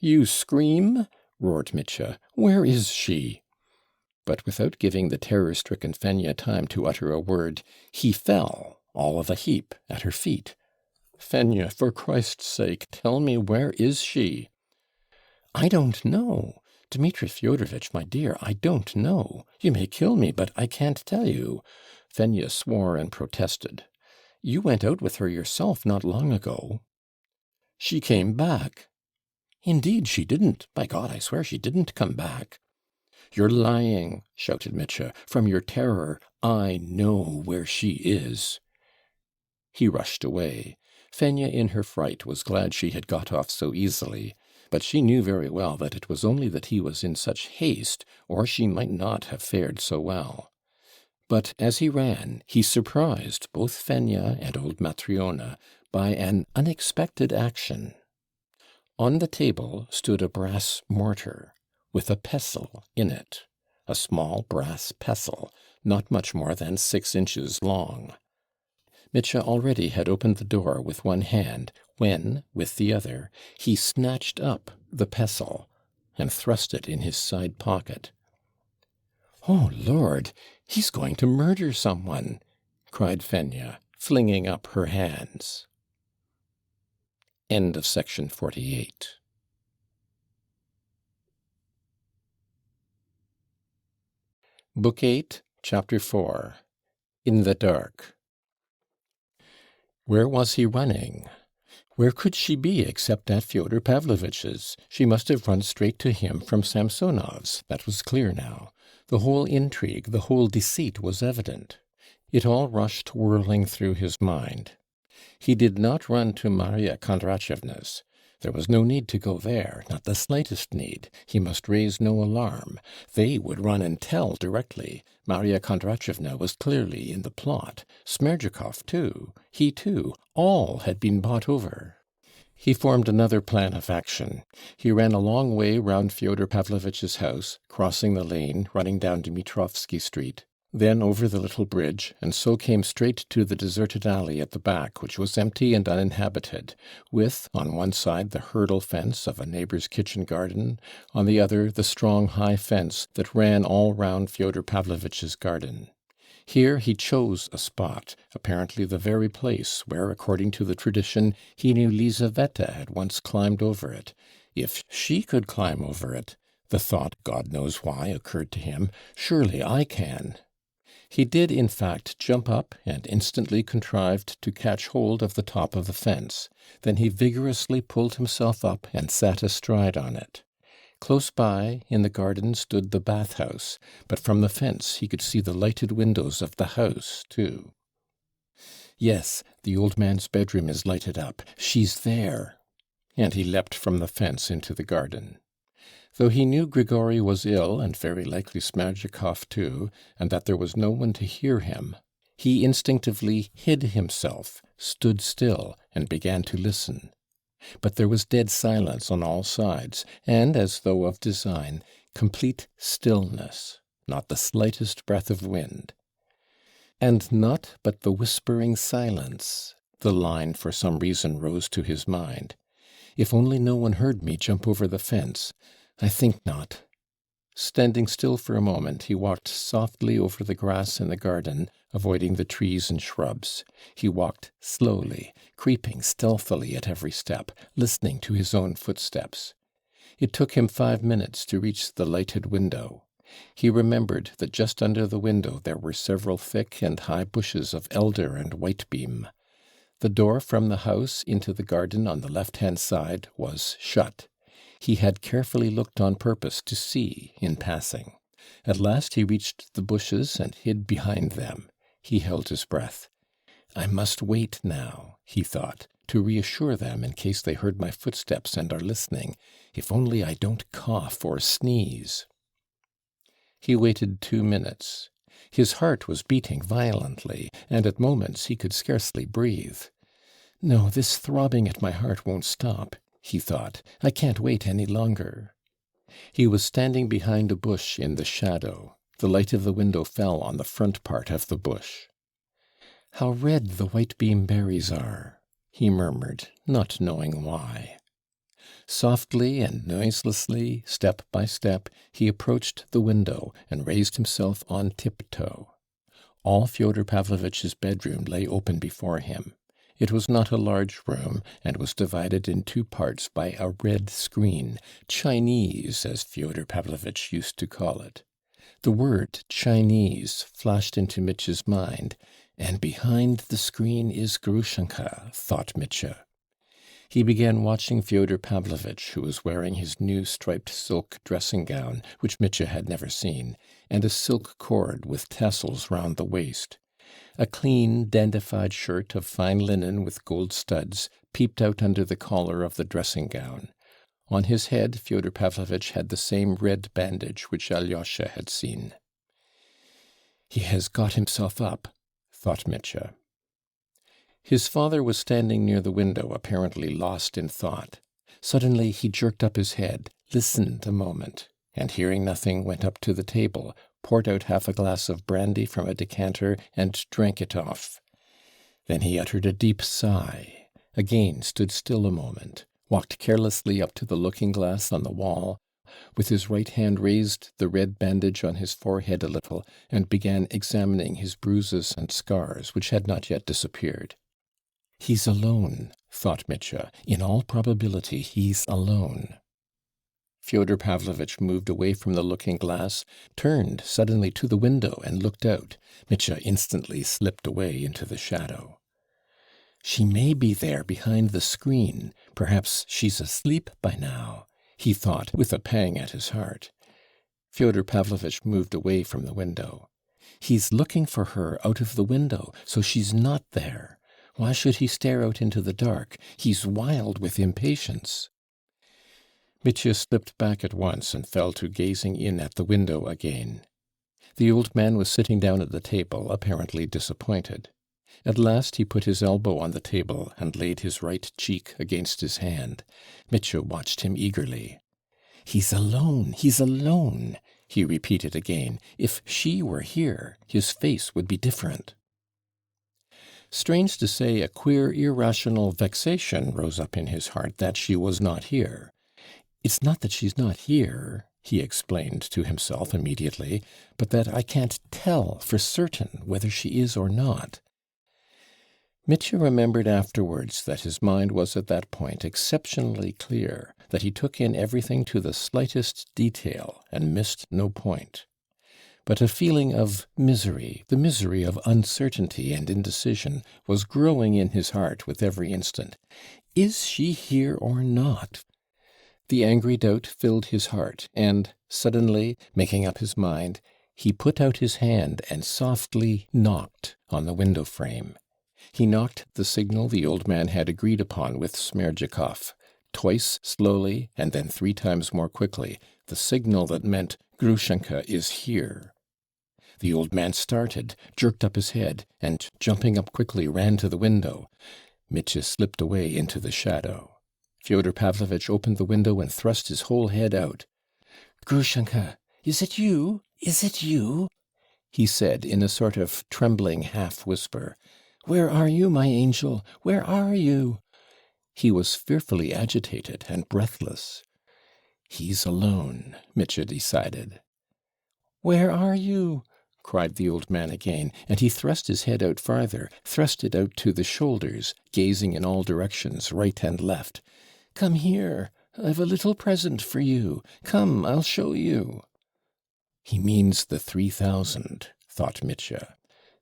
"You scream?" roared Mitya. "Where is she?" But without giving the terror-stricken Fenya time to utter a word, he fell, all of a heap, at her feet. "Fenya, for Christ's sake, tell me, where is she?" "I don't know. Dmitri Fyodorovitch, my dear, I don't know. You may kill me, but I can't tell you." Fenya swore and protested. "You went out with her yourself not long ago." "She came back." "Indeed she didn't. By God, I swear she didn't come back." "You're lying," shouted Mitya. "From your terror, I know where she is." He rushed away. Fenya in her fright was glad she had got off so easily, but she knew very well that it was only that he was in such haste, or she might not have fared so well. But as he ran, he surprised both Fenya and old Matryona by an unexpected action. On the table stood a brass mortar, with a pestle in it, a small brass pestle, not much more than 6 inches long. Mitya already had opened the door with one hand, when, with the other, he snatched up the pestle and thrust it in his side pocket. "Oh, Lord, he's going to murder someone!" cried Fenya, flinging up her hands. End of section 48. Book 8, Chapter 4. In the Dark. Where was he running? Where could she be except at Fyodor Pavlovitch's? She must have run straight to him from Samsonov's. That was clear now. The whole intrigue, the whole deceit was evident. It all rushed whirling through his mind. He did not run to Marya Kondratyevna's. There was no need to go there, not the slightest need. He must raise no alarm. They would run and tell directly. Marya Kondratyevna was clearly in the plot. Smerdyakov, too. He, too. All had been bought over. He formed another plan of action. He ran a long way round Fyodor Pavlovitch's house, crossing the lane, running down Dmitrovsky Street, then over the little bridge, and so came straight to the deserted alley at the back, which was empty and uninhabited, with, on one side, the hurdle fence of a neighbour's kitchen garden, on the other, the strong high fence that ran all round Fyodor Pavlovitch's garden. Here he chose a spot, apparently the very place where, according to the tradition, he knew Lizaveta had once climbed over it. If she could climb over it, the thought, God knows why, occurred to him, surely I can. He did, in fact, jump up and instantly contrived to catch hold of the top of the fence. Then he vigorously pulled himself up and sat astride on it. Close by, in the garden, stood the bath-house, but from the fence he could see the lighted windows of the house, too. Yes, the old man's bedroom is lighted up. She's there. And he leapt from the fence into the garden. Though he knew Grigory was ill, and very likely Smerdyakov too, and that there was no one to hear him, he instinctively hid himself, stood still, and began to listen. But there was dead silence on all sides, and, as though of design, complete stillness, not the slightest breath of wind. And not but the whispering silence, the line for some reason rose to his mind. If only no one heard me jump over the fence. I think not. Standing still for a moment, he walked softly over the grass in the garden, avoiding the trees and shrubs. He walked slowly, creeping stealthily at every step, listening to his own footsteps. It took him 5 minutes to reach the lighted window. He remembered that just under the window there were several thick and high bushes of elder and whitebeam. The door from the house into the garden on the left-hand side was shut. He had carefully looked on purpose to see in passing. At last he reached the bushes and hid behind them. He held his breath. I must wait now, he thought, to reassure them in case they heard my footsteps and are listening. If only I don't cough or sneeze. He waited 2 minutes. His heart was beating violently, and at moments he could scarcely breathe. No, this throbbing at my heart won't stop, he thought. I can't wait any longer. He was standing behind a bush in the shadow. The light of the window fell on the front part of the bush. How red the white beam berries are, he murmured, not knowing why. Softly and noiselessly, step by step, he approached the window and raised himself on tiptoe. All Fyodor Pavlovitch's bedroom lay open before him. It was not a large room, and was divided in 2 parts by a red screen, Chinese, as Fyodor Pavlovitch used to call it. The word Chinese flashed into Mitya's mind, and behind the screen is Grushenka, thought Mitya. He began watching Fyodor Pavlovitch, who was wearing his new striped silk dressing-gown, which Mitya had never seen, and a silk cord with tassels round the waist. A clean, dandified shirt of fine linen with gold studs peeped out under the collar of the dressing-gown. On his head Fyodor Pavlovitch had the same red bandage which Alyosha had seen. "He has got himself up," thought Mitya. His father was standing near the window, apparently lost in thought. Suddenly he jerked up his head, listened a moment, and hearing nothing, went up to the table, poured out half a glass of brandy from a decanter, and drank it off. Then he uttered a deep sigh, again stood still a moment, walked carelessly up to the looking-glass on the wall, with his right hand raised the red bandage on his forehead a little, and began examining his bruises and scars, which had not yet disappeared. "He's alone," thought Mitya. "In all probability he's alone." Fyodor Pavlovitch moved away from the looking-glass, turned suddenly to the window and looked out. Mitya instantly slipped away into the shadow. "She may be there behind the screen. Perhaps she's asleep by now," he thought with a pang at his heart. Fyodor Pavlovitch moved away from the window. "He's looking for her out of the window, so she's not there. Why should he stare out into the dark? He's wild with impatience." Mitya slipped back at once and fell to gazing in at the window again. The old man was sitting down at the table, apparently disappointed. At last he put his elbow on the table and laid his right cheek against his hand. Mitya watched him eagerly. "He's alone, he's alone," he repeated again. "If she were here, his face would be different." Strange to say, a queer, irrational vexation rose up in his heart that she was not here. "It's not that she's not here," he explained to himself immediately, "but that I can't tell for certain whether she is or not." Mitya remembered afterwards that his mind was at that point exceptionally clear, that he took in everything to the slightest detail and missed no point. But a feeling of misery, the misery of uncertainty and indecision, was growing in his heart with every instant. Is she here or not? The angry doubt filled his heart, and, suddenly, making up his mind, he put out his hand and softly knocked on the window frame. He knocked the signal the old man had agreed upon with Smerdyakov, twice slowly and then 3 times more quickly, the signal that meant "Grushenka is here." The old man started, jerked up his head, and jumping up quickly ran to the window. Mitya slipped away into the shadow. Fyodor Pavlovitch opened the window and thrust his whole head out. "Grushenka, is it you? Is it you?" he said in a sort of trembling half-whisper. "Where are you, my angel? Where are you?" He was fearfully agitated and breathless. "He's alone," Mitya decided. "Where are you?" cried the old man again, and he thrust his head out farther, thrust it out to the shoulders, gazing in all directions, right and left. "Come here. I've a little present for you. Come, I'll show you." "He means the 3,000, thought Mitya.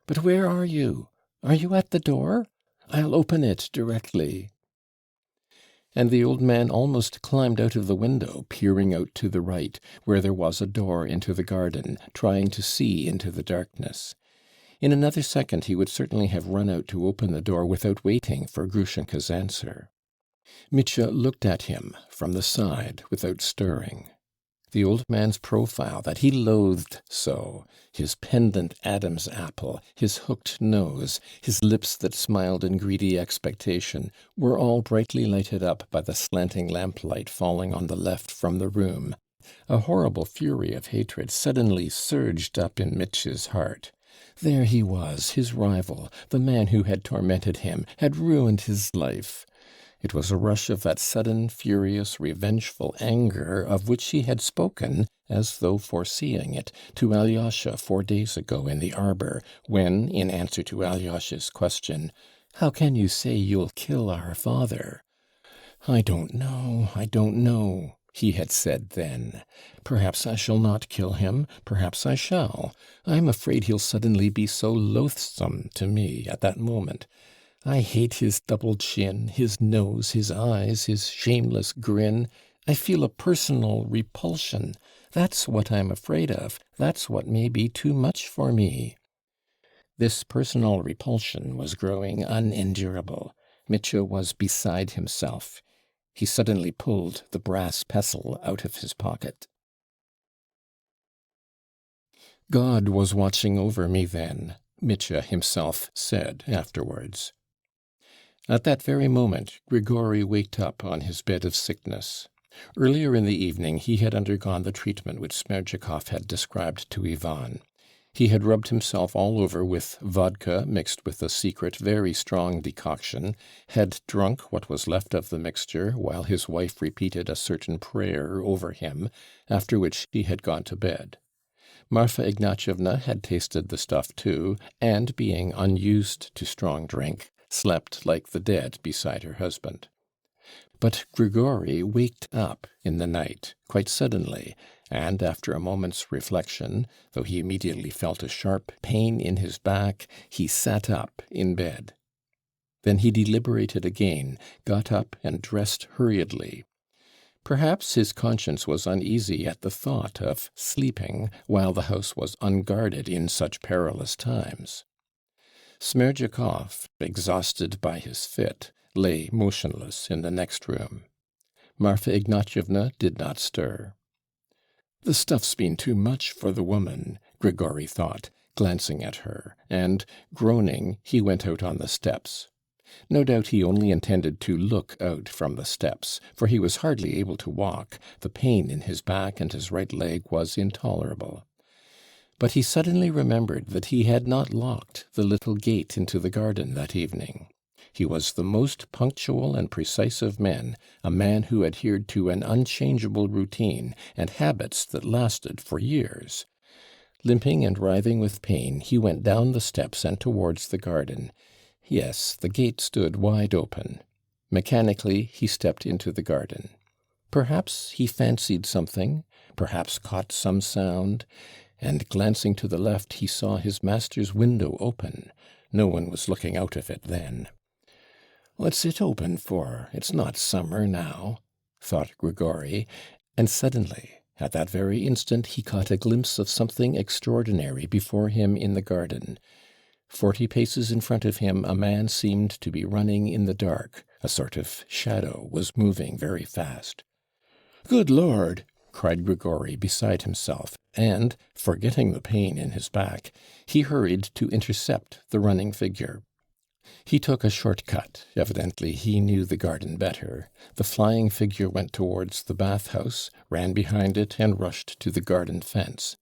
"But where are you? Are you at the door? I'll open it directly." and the old man almost climbed out of the window, peering out to the right, where there was a door into the garden, trying to see into the darkness. In another second he would certainly have run out to open the door without waiting for Grushenka's answer. Mitya looked at him from the side without stirring. The old man's profile that he loathed so, his pendant Adam's apple, his hooked nose, his lips that smiled in greedy expectation, were all brightly lighted up by the slanting lamplight falling on the left from the room. A horrible fury of hatred suddenly surged up in Mitya's heart. There he was, his rival, the man who had tormented him, had ruined his life. It was a rush of that sudden, furious, revengeful anger of which he had spoken, as though foreseeing it, to Alyosha 4 days ago in the arbor, when, in answer to Alyosha's question, "How can you say you'll kill our father?" I don't know, he had said then. Perhaps I shall not kill him, perhaps I shall. I'm afraid he'll suddenly be so loathsome to me at that moment. I hate his double chin, his nose, his eyes, his shameless grin. I feel a personal repulsion. That's what I'm afraid of. That's what may be too much for me. This personal repulsion was growing unendurable. Mitya was beside himself. He suddenly pulled the brass pestle out of his pocket. God was watching over me then, Mitya himself said afterwards. At that very moment, Grigory waked up on his bed of sickness. Earlier in the evening he had undergone the treatment which Smerdyakov had described to Ivan. He had rubbed himself all over with vodka mixed with a secret, very strong decoction, had drunk what was left of the mixture while his wife repeated a certain prayer over him, after which he had gone to bed. Marfa Ignatyevna had tasted the stuff too, and, being unused to strong drink, slept like the dead beside her husband. But Grigory waked up in the night, quite suddenly, and after a moment's reflection, though he immediately felt a sharp pain in his back, he sat up in bed. Then he deliberated again, got up and dressed hurriedly. Perhaps his conscience was uneasy at the thought of sleeping while the house was unguarded in such perilous times. Smerdyakov, exhausted by his fit, lay motionless in the next room. Marfa Ignatyevna did not stir. "The stuff's been too much for the woman," Grigory thought, glancing at her, and, groaning, he went out on the steps. No doubt he only intended to look out from the steps, for he was hardly able to walk, the pain in his back and his right leg was intolerable. But he suddenly remembered that he had not locked the little gate into the garden that evening. He was the most punctual and precise of men, a man who adhered to an unchangeable routine and habits that lasted for years. Limping and writhing with pain, he went down the steps and towards the garden. Yes, the gate stood wide open. Mechanically he stepped into the garden. Perhaps he fancied something, perhaps caught some sound, and glancing to the left he saw his master's window open. No one was looking out of it then. "What's it open for? It's not summer now," thought Grigory, and suddenly, at that very instant, he caught a glimpse of something extraordinary before him in the garden. 40 paces in front of him a man seemed to be running in the dark. A sort of shadow was moving very fast. "Good Lord!" cried Grigory, beside himself, and, forgetting the pain in his back, he hurried to intercept the running figure. He took a short cut. Evidently he knew the garden better. The flying figure went towards the bath-house, ran behind it, and rushed to the garden fence.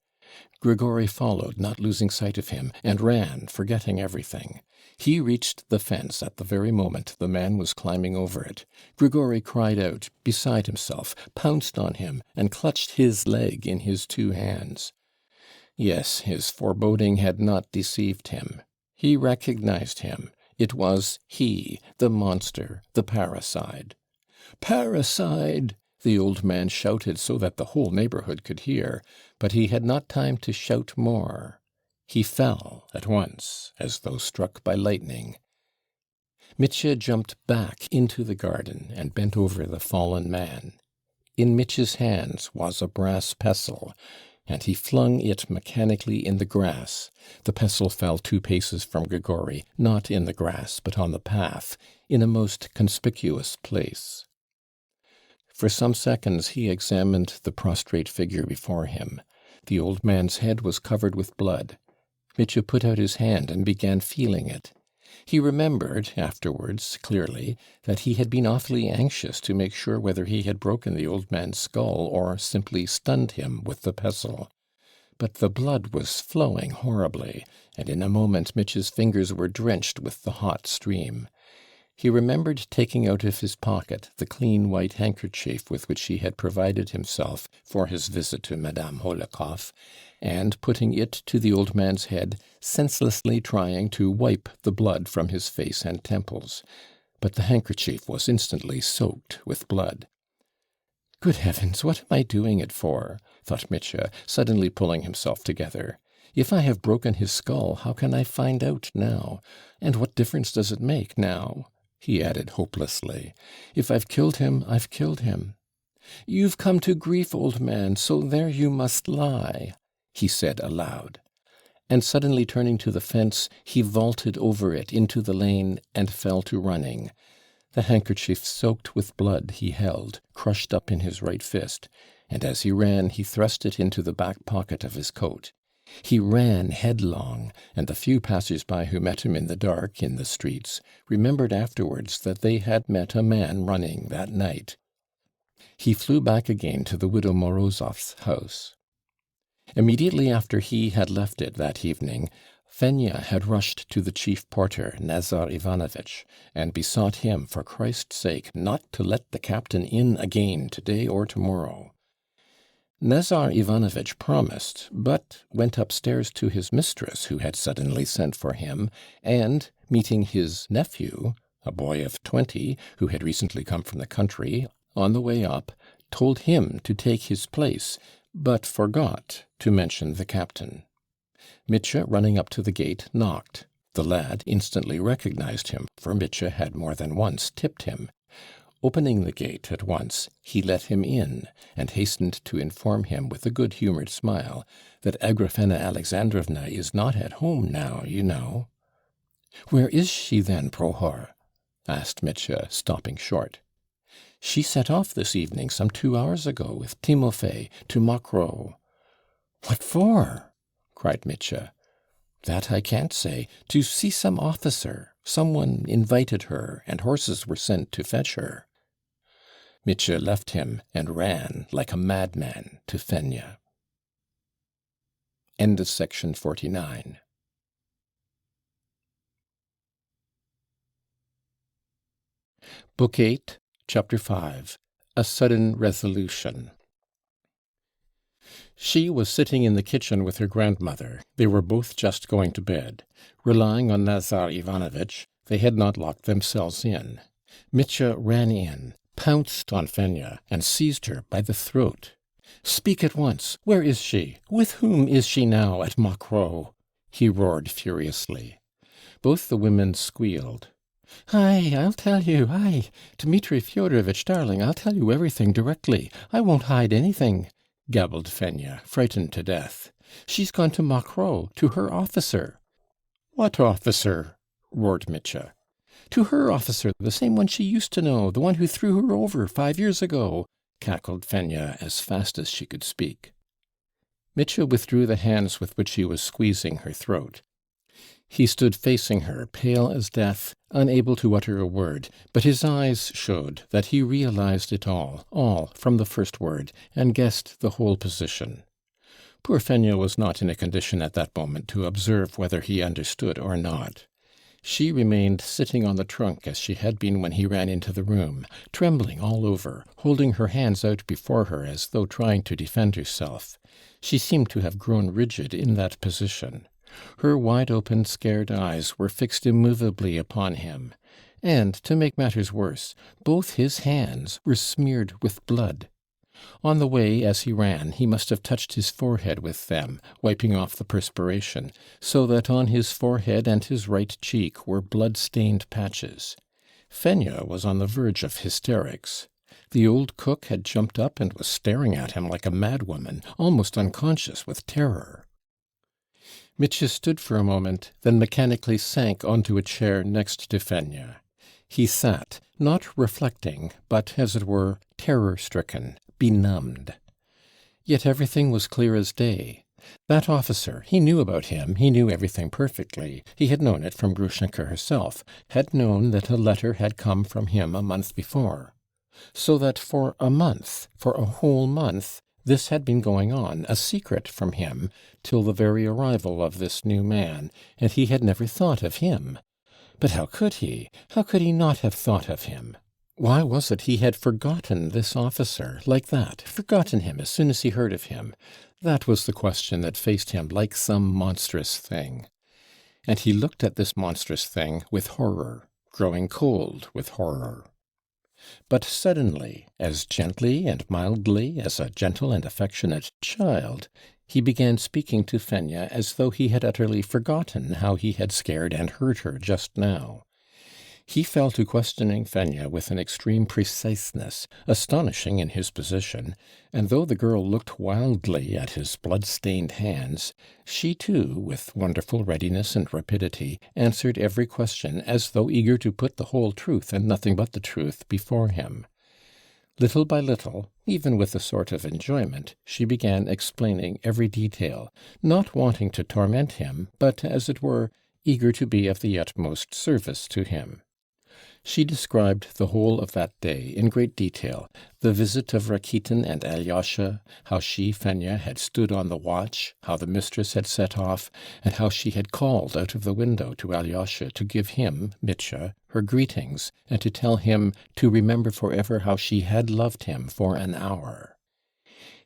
Grigory followed, not losing sight of him, and ran, forgetting everything. He reached the fence at the very moment the man was climbing over it. Grigory cried out, beside himself, pounced on him, and clutched his leg in his 2 hands. Yes, his foreboding had not deceived him. He recognized him. It was he, the monster, the parricide. "Parricide!" the old man shouted so that the whole neighborhood could hear, but he had not time to shout more. He fell at once, as though struck by lightning. Mitya jumped back into the garden and bent over the fallen man. In Mitya's hands was a brass pestle, and he flung it mechanically in the grass. The pestle fell 2 paces from Grigory, not in the grass, but on the path, in a most conspicuous place. For some seconds he examined the prostrate figure before him. The old man's head was covered with blood. Mitya put out his hand and began feeling it. He remembered, afterwards, clearly, that he had been awfully anxious to make sure whether he had broken the old man's skull or simply stunned him with the pestle. But the blood was flowing horribly, and in a moment Mitya's fingers were drenched with the hot stream. He remembered taking out of his pocket the clean white handkerchief with which he had provided himself for his visit to Madame Hohlakoff, and, putting it to the old man's head, senselessly trying to wipe the blood from his face and temples. But the handkerchief was instantly soaked with blood. "Good heavens, what am I doing it for?" thought Mitya, suddenly pulling himself together. "If I have broken his skull, how can I find out now? And what difference does it make now?" he added hopelessly. "If I've killed him, I've killed him. You've come to grief, old man, so there you must lie," he said aloud. And suddenly turning to the fence, he vaulted over it into the lane and fell to running. The handkerchief soaked with blood he held, crushed up in his right fist, and as he ran he thrust it into the back pocket of his coat. He ran headlong, and the few passers-by who met him in the dark in the streets remembered afterwards that they had met a man running that night. He flew back again to the widow Morozov's house. Immediately after he had left it that evening, Fenya had rushed to the chief porter, Nazar Ivanovitch, and besought him, for Christ's sake, not to let the captain in again today or tomorrow. Nazar Ivanovitch promised, but went upstairs to his mistress, who had suddenly sent for him, and, meeting his nephew, a boy of 20, who had recently come from the country, on the way up, told him to take his place, but forgot to mention the captain. Mitya, running up to the gate, knocked. The lad instantly recognized him, for Mitya had more than once tipped him. Opening the gate at once, he let him in, and hastened to inform him with a good-humoured smile that Agrafena Alexandrovna is not at home now, you know. "Where is she then, Prohor?" asked Mitya, stopping short. "She set off this evening, some 2 hours ago, with Timofey, to Mokrow." "What for?" cried Mitya. "That I can't say. To see some officer. Someone invited her, and horses were sent to fetch her." Mitya left him and ran like a madman to Fenya. End of section 49. Book 8, Chapter 5. A Sudden Resolution. She was sitting in the kitchen with her grandmother. They were both just going to bed. Relying on Nazar Ivanovitch, they had not locked themselves in. Mitya ran in, pounced on Fenya, and seized her by the throat. "Speak at once! Where is she? With whom is she now at Mokrow?" he roared furiously. Both the women squealed. "Aye, I'll tell you, aye! Dmitri Fyodorovitch, darling, I'll tell you everything directly. I won't hide anything," gabbled Fenya, frightened to death. "She's gone to Mokrow, to her officer." "What officer?" roared Mitya. "To her officer, the same one she used to know, the one who threw her over 5 years ago," cackled Fenya as fast as she could speak. Mitya withdrew the hands with which he was squeezing her throat. He stood facing her, pale as death, unable to utter a word, but his eyes showed that he realized it all from the first word, and guessed the whole position. Poor Fenya was not in a condition at that moment to observe whether he understood or not. She remained sitting on the trunk as she had been when he ran into the room, trembling all over, holding her hands out before her as though trying to defend herself. She seemed to have grown rigid in that position. Her wide-open, scared eyes were fixed immovably upon him, and, to make matters worse, both his hands were smeared with blood. On the way, as he ran, he must have touched his forehead with them, wiping off the perspiration, so that on his forehead and his right cheek were blood-stained patches. Fenya was on the verge of hysterics. The old cook had jumped up and was staring at him like a madwoman, almost unconscious with terror. Mitya stood for a moment, then mechanically sank onto a chair next to Fenya. He sat, not reflecting, but, as it were, terror-stricken, benumbed. Yet everything was clear as day. That officer, he knew about him, he knew everything perfectly. He had known it from Grushenka herself, had known that a letter had come from him a month before. So that for a month, for a whole month, this had been going on, a secret from him, till the very arrival of this new man, and he had never thought of him. But how could he? How could he not have thought of him? Why was it he had forgotten this officer, like that, forgotten him as soon as he heard of him? That was the question that faced him like some monstrous thing. And he looked at this monstrous thing with horror, growing cold with horror. But suddenly, as gently and mildly as a gentle and affectionate child, he began speaking to Fenya as though he had utterly forgotten how he had scared and hurt her just now. He fell to questioning Fenya with an extreme preciseness, astonishing in his position, and though the girl looked wildly at his blood-stained hands, she too, with wonderful readiness and rapidity, answered every question as though eager to put the whole truth and nothing but the truth before him. Little by little, even with a sort of enjoyment, she began explaining every detail, not wanting to torment him, but, as it were, eager to be of the utmost service to him. She described the whole of that day in great detail, the visit of Rakitin and Alyosha, how she, Fenya, had stood on the watch, how the mistress had set off, and how she had called out of the window to Alyosha to give him, Mitya, her greetings, and to tell him to remember forever how she had loved him for an hour.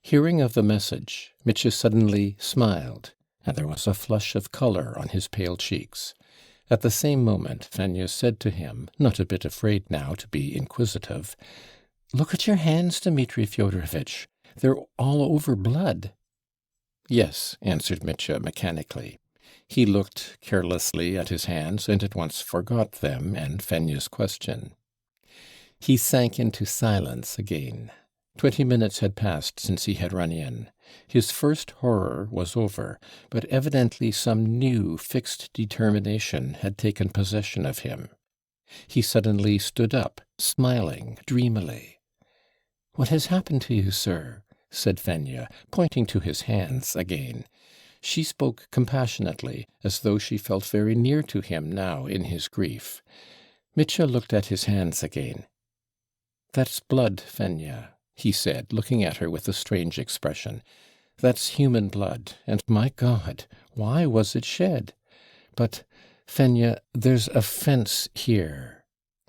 Hearing of the message, Mitya suddenly smiled, and there was a flush of colour on his pale cheeks. At the same moment Fenya said to him, not a bit afraid now to be inquisitive, "Look at your hands, Dmitri Fyodorovitch. They're all over blood." "Yes," answered Mitya mechanically. He looked carelessly at his hands and at once forgot them and Fenya's question. He sank into silence again. 20 minutes had passed since he had run in. His first horror was over, but evidently some new fixed determination had taken possession of him. He suddenly stood up, smiling dreamily. "What has happened to you, sir?" said Fenya, pointing to his hands again. She spoke compassionately, as though she felt very near to him now in his grief. Mitya looked at his hands again. "That's blood, Fenya," he said, looking at her with a strange expression. "That's human blood, and, my God, why was it shed? But, Fenya, there's a fence here."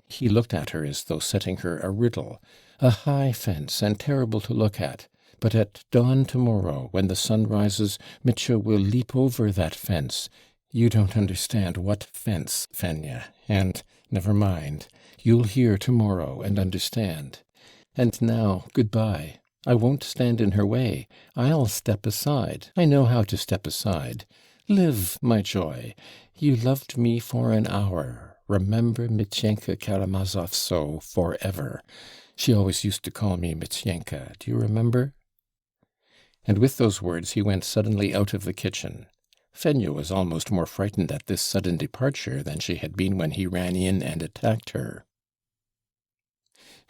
He looked at her as though setting her a riddle. "A high fence, and terrible to look at. But at dawn tomorrow, when the sun rises, Mitya will leap over that fence. You don't understand what fence, Fenya, and, never mind, you'll hear tomorrow and understand. And now, good-bye. I won't stand in her way. I'll step aside. I know how to step aside. Live, my joy. You loved me for an hour. Remember Mityenka Karamazov so forever. She always used to call me Mityenka. Do you remember?" And with those words he went suddenly out of the kitchen. Fenya was almost more frightened at this sudden departure than she had been when he ran in and attacked her.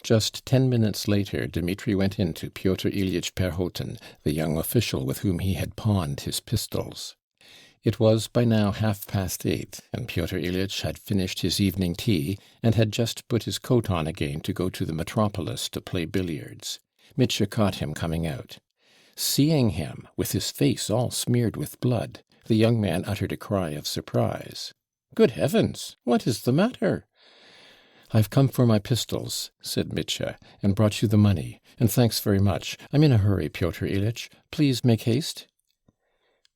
Just 10 minutes later, Dmitri went in to Pyotr Ilyitch Perhotin, the young official with whom he had pawned his pistols. It was by now 8:30, and Pyotr Ilyitch had finished his evening tea, and had just put his coat on again to go to the metropolis to play billiards. Mitya caught him coming out. Seeing him, with his face all smeared with blood, the young man uttered a cry of surprise. "Good heavens! What is the matter?" "I've come for my pistols," said Mitya, "and brought you the money. And thanks very much. I'm in a hurry, Pyotr Ilyitch. Please make haste."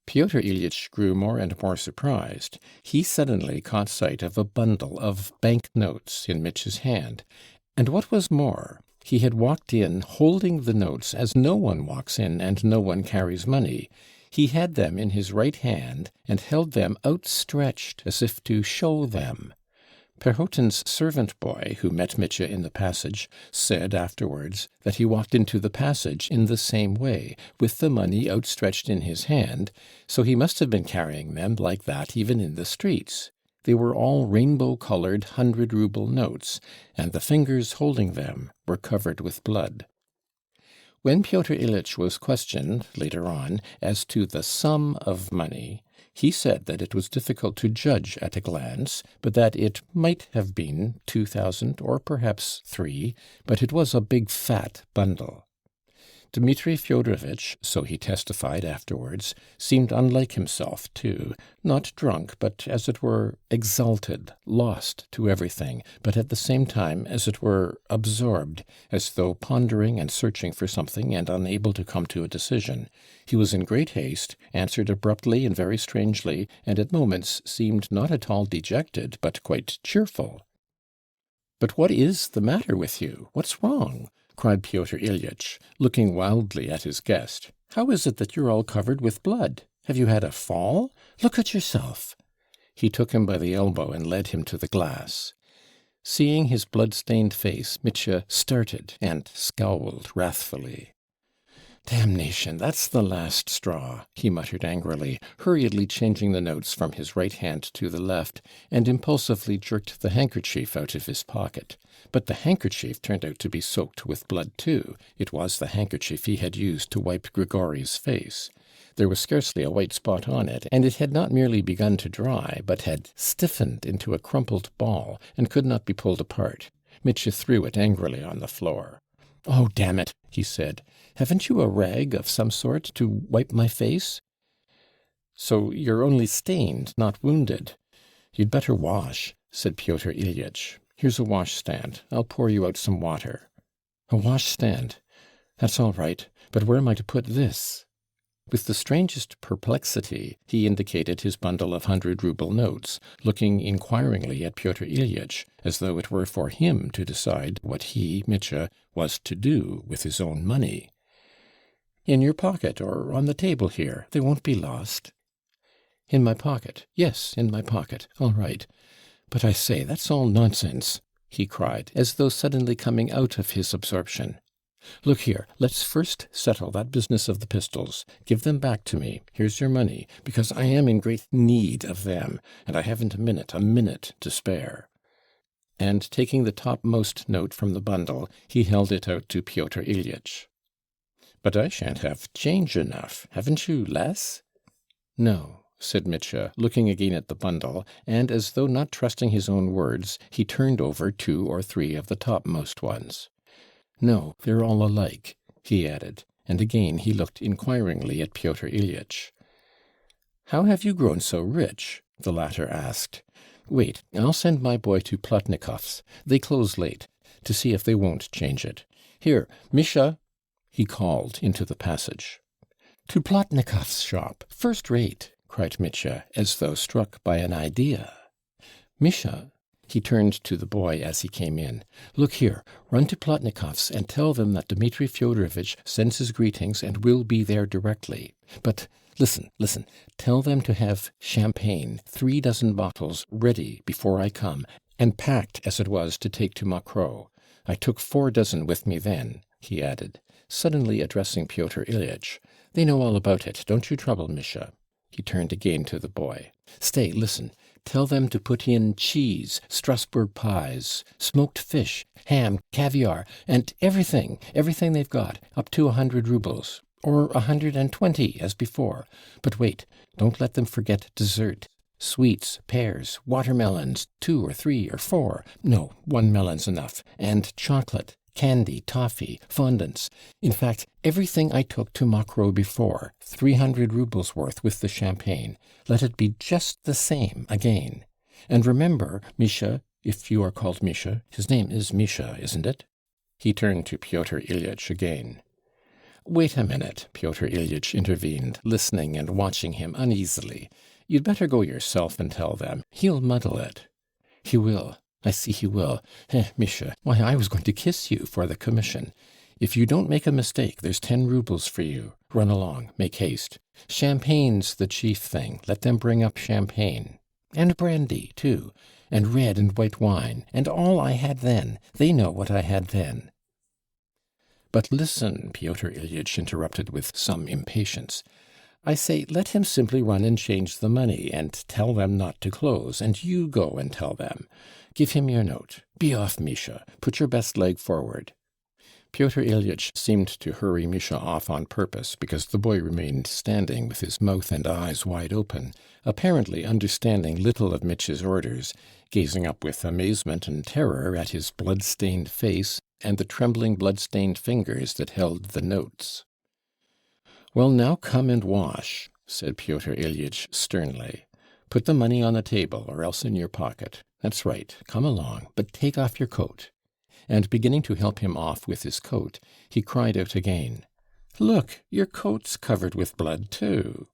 Pyotr Ilyitch grew more and more surprised. He suddenly caught sight of a bundle of bank notes in Mitya's hand, and what was more, he had walked in holding the notes as no one walks in and no one carries money. He had them in his right hand and held them outstretched as if to show them. Perhotin's servant boy, who met Mitya in the passage, said afterwards that he walked into the passage in the same way, with the money outstretched in his hand, so he must have been carrying them like that even in the streets. They were all rainbow-coloured 100-ruble notes, and the fingers holding them were covered with blood. When Pyotr Ilyitch was questioned, later on, as to the sum of money, he said that it was difficult to judge at a glance, but that it might have been 2,000 or perhaps 3, but it was a big fat bundle. Dmitri Fyodorovitch, so he testified afterwards, seemed unlike himself too, not drunk, but as it were exalted, lost to everything, but at the same time as it were absorbed, as though pondering and searching for something and unable to come to a decision. He was in great haste, answered abruptly and very strangely, and at moments seemed not at all dejected, but quite cheerful. "But what is the matter with you? What's wrong?" cried Pyotr Ilyitch, looking wildly at his guest. "How is it that you're all covered with blood? Have you had a fall? Look at yourself." He took him by the elbow and led him to the glass. Seeing his blood-stained face, Mitya started and scowled wrathfully. "Damnation, that's the last straw," he muttered angrily, hurriedly changing the notes from his right hand to the left, and impulsively jerked the handkerchief out of his pocket. But the handkerchief turned out to be soaked with blood too. It was the handkerchief he had used to wipe Grigori's face. There was scarcely a white spot on it, and it had not merely begun to dry, but had stiffened into a crumpled ball, and could not be pulled apart. Mitya threw it angrily on the floor. "Oh, damn it," he said. "Haven't you a rag of some sort to wipe my face?" "So you're only stained, not wounded. You'd better wash," said Pyotr Ilyitch. "Here's a washstand. I'll pour you out some water." "A washstand? That's all right. But where am I to put this?" With the strangest perplexity, he indicated his bundle of 100-ruble notes, looking inquiringly at Pyotr Ilyitch, as though it were for him to decide what he, Mitya, was to do with his own money. "In your pocket, or on the table here. They won't be lost." "In my pocket? Yes, in my pocket. All right. But I say, that's all nonsense," he cried, as though suddenly coming out of his absorption. "Look here, let's first settle that business of the pistols. Give them back to me. Here's your money, because I am in great need of them, and I haven't a minute to spare." And taking the topmost note from the bundle, he held it out to Pyotr Ilyitch. "But I shan't have change enough. Haven't you less?" "No," said Mitya, looking again at the bundle, and as though not trusting his own words, he turned over 2 or 3 of the topmost ones. "No, they're all alike," he added, and again he looked inquiringly at Pyotr Ilyitch. "How have you grown so rich?" the latter asked. "Wait, I'll send my boy to Plotnikov's. They close late, to see if they won't change it. Here, Misha," he called into the passage. "To Plotnikov's shop, first rate," cried Mitya, as though struck by an idea. "Misha," he turned to the boy as he came in. "Look here, run to Plotnikov's and tell them that Dmitri Fyodorovitch sends his greetings and will be there directly. But listen, tell them to have champagne, 3 dozen bottles, ready before I come, and packed as it was to take to Mokroe. I took 4 dozen with me then," he added, suddenly addressing Pyotr Ilyitch. "They know all about it, don't you trouble, Misha." He turned again to the boy. "Stay, listen. Tell them to put in cheese, Strasbourg pies, smoked fish, ham, caviar, and everything they've got, up to 100 rubles, or 120 as before. But wait, don't let them forget dessert. Sweets, pears, watermelons, 2 or 3 or 4. No, 1 melon's enough. And chocolate, candy, toffee, fondants. In fact, everything I took to Mokroe before, 300 rubles worth with the champagne. Let it be just the same again. And remember, Misha, if you are called Misha, his name is Misha, isn't it?" He turned to Pyotr Ilyitch again. "Wait a minute," Pyotr Ilyitch intervened, listening and watching him uneasily. "You'd better go yourself and tell them. He'll muddle it." "He will. I see he will. Misha, why, I was going to kiss you for the commission. If you don't make a mistake, there's 10 rubles for you. Run along, make haste. Champagne's the chief thing. Let them bring up champagne. And brandy, too. and red and white wine, and all I had then. They know what I had then." "But listen," Pyotr Ilyitch interrupted with some impatience. "I say, let him simply run and change the money, and tell them not to close, and you go and tell them. Give him your note. Be off, Misha. Put your best leg forward." Pyotr Ilyitch seemed to hurry Misha off on purpose, because the boy remained standing with his mouth and eyes wide open, apparently understanding little of Mitya's orders, gazing up with amazement and terror at his blood-stained face and the trembling blood-stained fingers that held the notes. "Well, now come and wash," said Pyotr Ilyitch sternly. "Put the money on the table, or else in your pocket. That's right, come along, but take off your coat." And beginning to help him off with his coat, he cried out again, "Look, your coat's covered with blood too."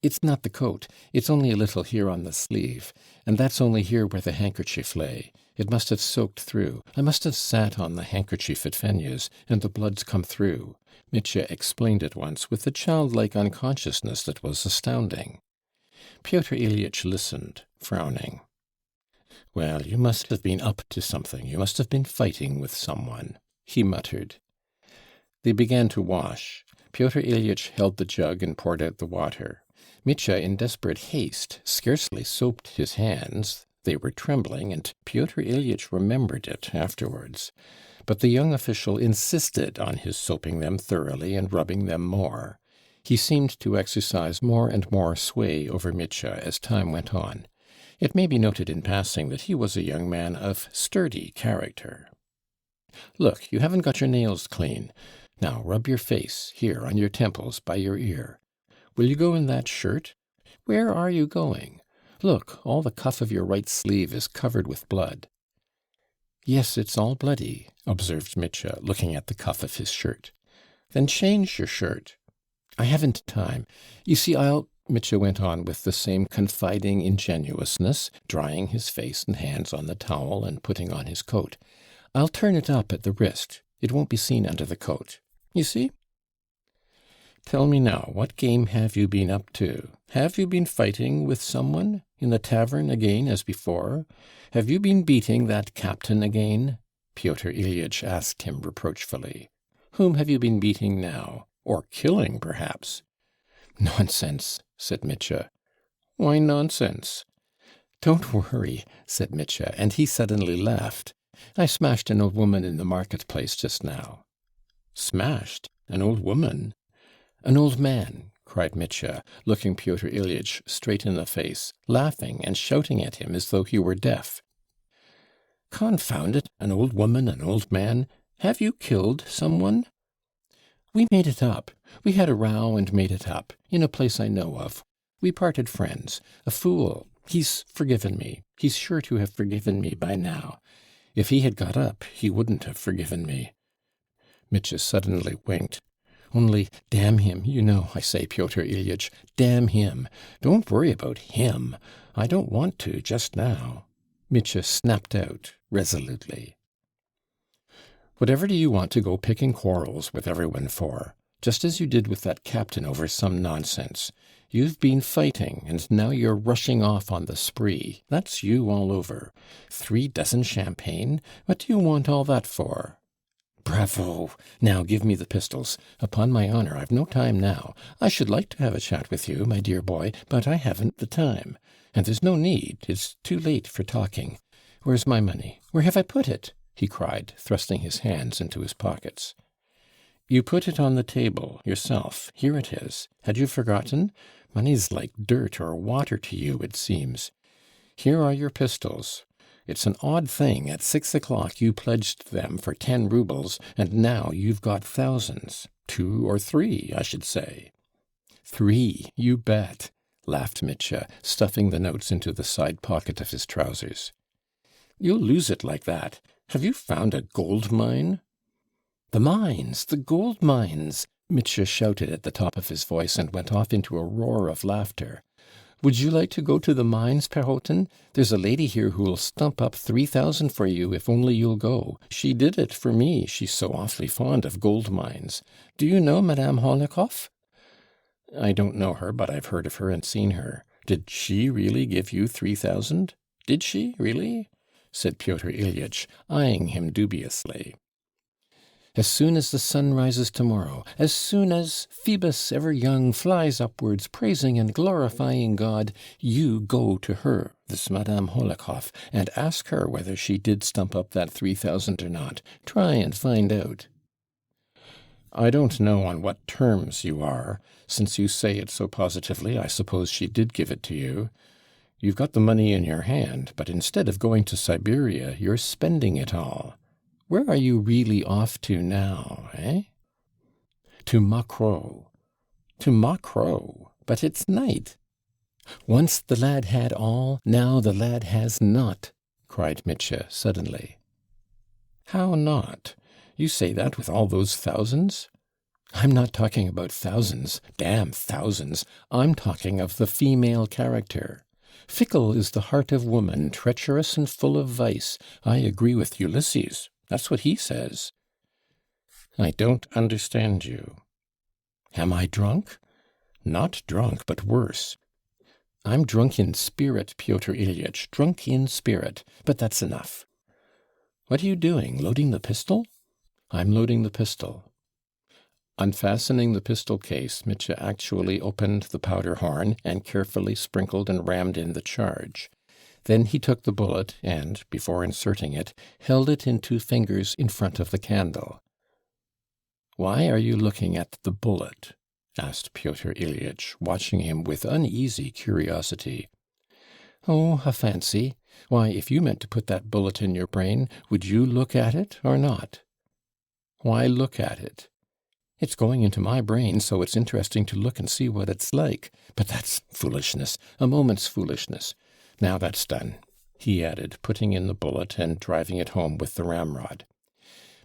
"It's not the coat. It's only a little here on the sleeve, and that's only here where the handkerchief lay. It must have soaked through. I must have sat on the handkerchief at Fenya's, and the blood's come through," Mitya explained at once with a childlike unconsciousness that was astounding. Pyotr Ilyitch listened, frowning. "Well, you must have been up to something. You must have been fighting with someone," he muttered. They began to wash. Pyotr Ilyitch held the jug and poured out the water. Mitya, in desperate haste, scarcely soaped his hands. They were trembling, and Pyotr Ilyitch remembered it afterwards. But the young official insisted on his soaping them thoroughly and rubbing them more. He seemed to exercise more and more sway over Mitya as time went on. It may be noted in passing that he was a young man of sturdy character. "Look, you haven't got your nails clean. Now rub your face, here, on your temples, by your ear. Will you go in that shirt? Where are you going? Look, all the cuff of your right sleeve is covered with blood." "Yes, it's all bloody," observed Mitya, looking at the cuff of his shirt. "Then change your shirt." "I haven't time. You see, Mitya went on with the same confiding ingenuousness, drying his face and hands on the towel and putting on his coat. "I'll turn it up at the wrist. It won't be seen under the coat. You see?" "Tell me now, what game have you been up to? Have you been fighting with someone? In the tavern again as before? Have you been beating that captain again?" Pyotr Ilyitch asked him reproachfully. "Whom have you been beating now? Or killing, perhaps?" "Nonsense," said Mitya. "Why nonsense?" "Don't worry," said Mitya, and he suddenly laughed. "I smashed an old woman in the marketplace just now." "Smashed? An old woman?" "An old man," cried Mitya, looking Pyotr Ilyitch straight in the face, laughing and shouting at him as though he were deaf. "Confound it, an old woman, an old man. Have you killed someone?" "We made it up. We had a row and made it up, in a place I know of. We parted friends. A fool. He's forgiven me. He's sure to have forgiven me by now. If he had got up, he wouldn't have forgiven me." Mitya suddenly winked. "Only, damn him, you know, I say, Pyotr Ilyitch, damn him. Don't worry about him. I don't want to just now," Mitya snapped out resolutely. "Whatever do you want to go picking quarrels with everyone for? Just as you did with that captain over some nonsense. You've been fighting, and now you're rushing off on the spree. That's you all over. 3 dozen champagne? What do you want all that for?" "Bravo! Now give me the pistols. Upon my honor, I've no time now. I should like to have a chat with you, my dear boy, but I haven't the time. And there's no need. It's too late for talking. Where's my money? Where have I put it?" he cried, thrusting his hands into his pockets. "You put it on the table yourself. Here it is. Had you forgotten? Money's like dirt or water to you, it seems. Here are your pistols. It's an odd thing. At 6 o'clock you pledged them for 10 roubles, and now you've got thousands. 2 or 3, I should say." "3, you bet," laughed Mitya, stuffing the notes into the side pocket of his trousers. "You'll lose it like that. Have you found a gold mine?" "The mines! The gold mines!" Mitya shouted at the top of his voice and went off into a roar of laughter. "Would you like to go to the mines, Perrotin? There's a lady here who'll stump up 3,000 for you if only you'll go. She did it for me, she's so awfully fond of gold mines. Do you know Madame Hollikoff?" "I don't know her, but I've heard of her and seen her. Did she really give you 3,000? Did she, really? Said Pyotr Ilyitch, eyeing him dubiously. As soon as the sun rises tomorrow, as soon as Phoebus ever young flies upwards, praising and glorifying God, you go to her, this Madame Holekoff, and ask her whether she did stump up that 3,000 or not. Try and find out. I don't know on what terms you are. Since you say it so positively, I suppose she did give it to you. You've got the money in your hand, but instead of going to Siberia, you're spending it all. Where are you really off to now, eh? To Macro. To Macro, but it's night. Once the lad had all, now the lad has not, cried Mitya suddenly. How not? You say that with all those thousands? I'm not talking about thousands, damn thousands. I'm talking of the female character. Fickle is the heart of woman, treacherous and full of vice. I agree with Ulysses. That's what he says. I don't understand you. Am I drunk? Not drunk, but worse. I'm drunk in spirit, Pyotr Ilyitch, drunk in spirit, but that's enough. What are you doing, loading the pistol? I'm loading the pistol. Unfastening the pistol case, Mitya actually opened the powder horn and carefully sprinkled and rammed in the charge. Then he took the bullet and, before inserting it, held it in 2 fingers in front of the candle. Why are you looking at the bullet? Asked Pyotr Ilyitch, watching him with uneasy curiosity. Oh, a fancy. Why, if you meant to put that bullet in your brain, would you look at it or not? Why look at it? It's going into my brain, so it's interesting to look and see what it's like. But that's foolishness, a moment's foolishness. Now that's done, he added, putting in the bullet and driving it home with the ramrod.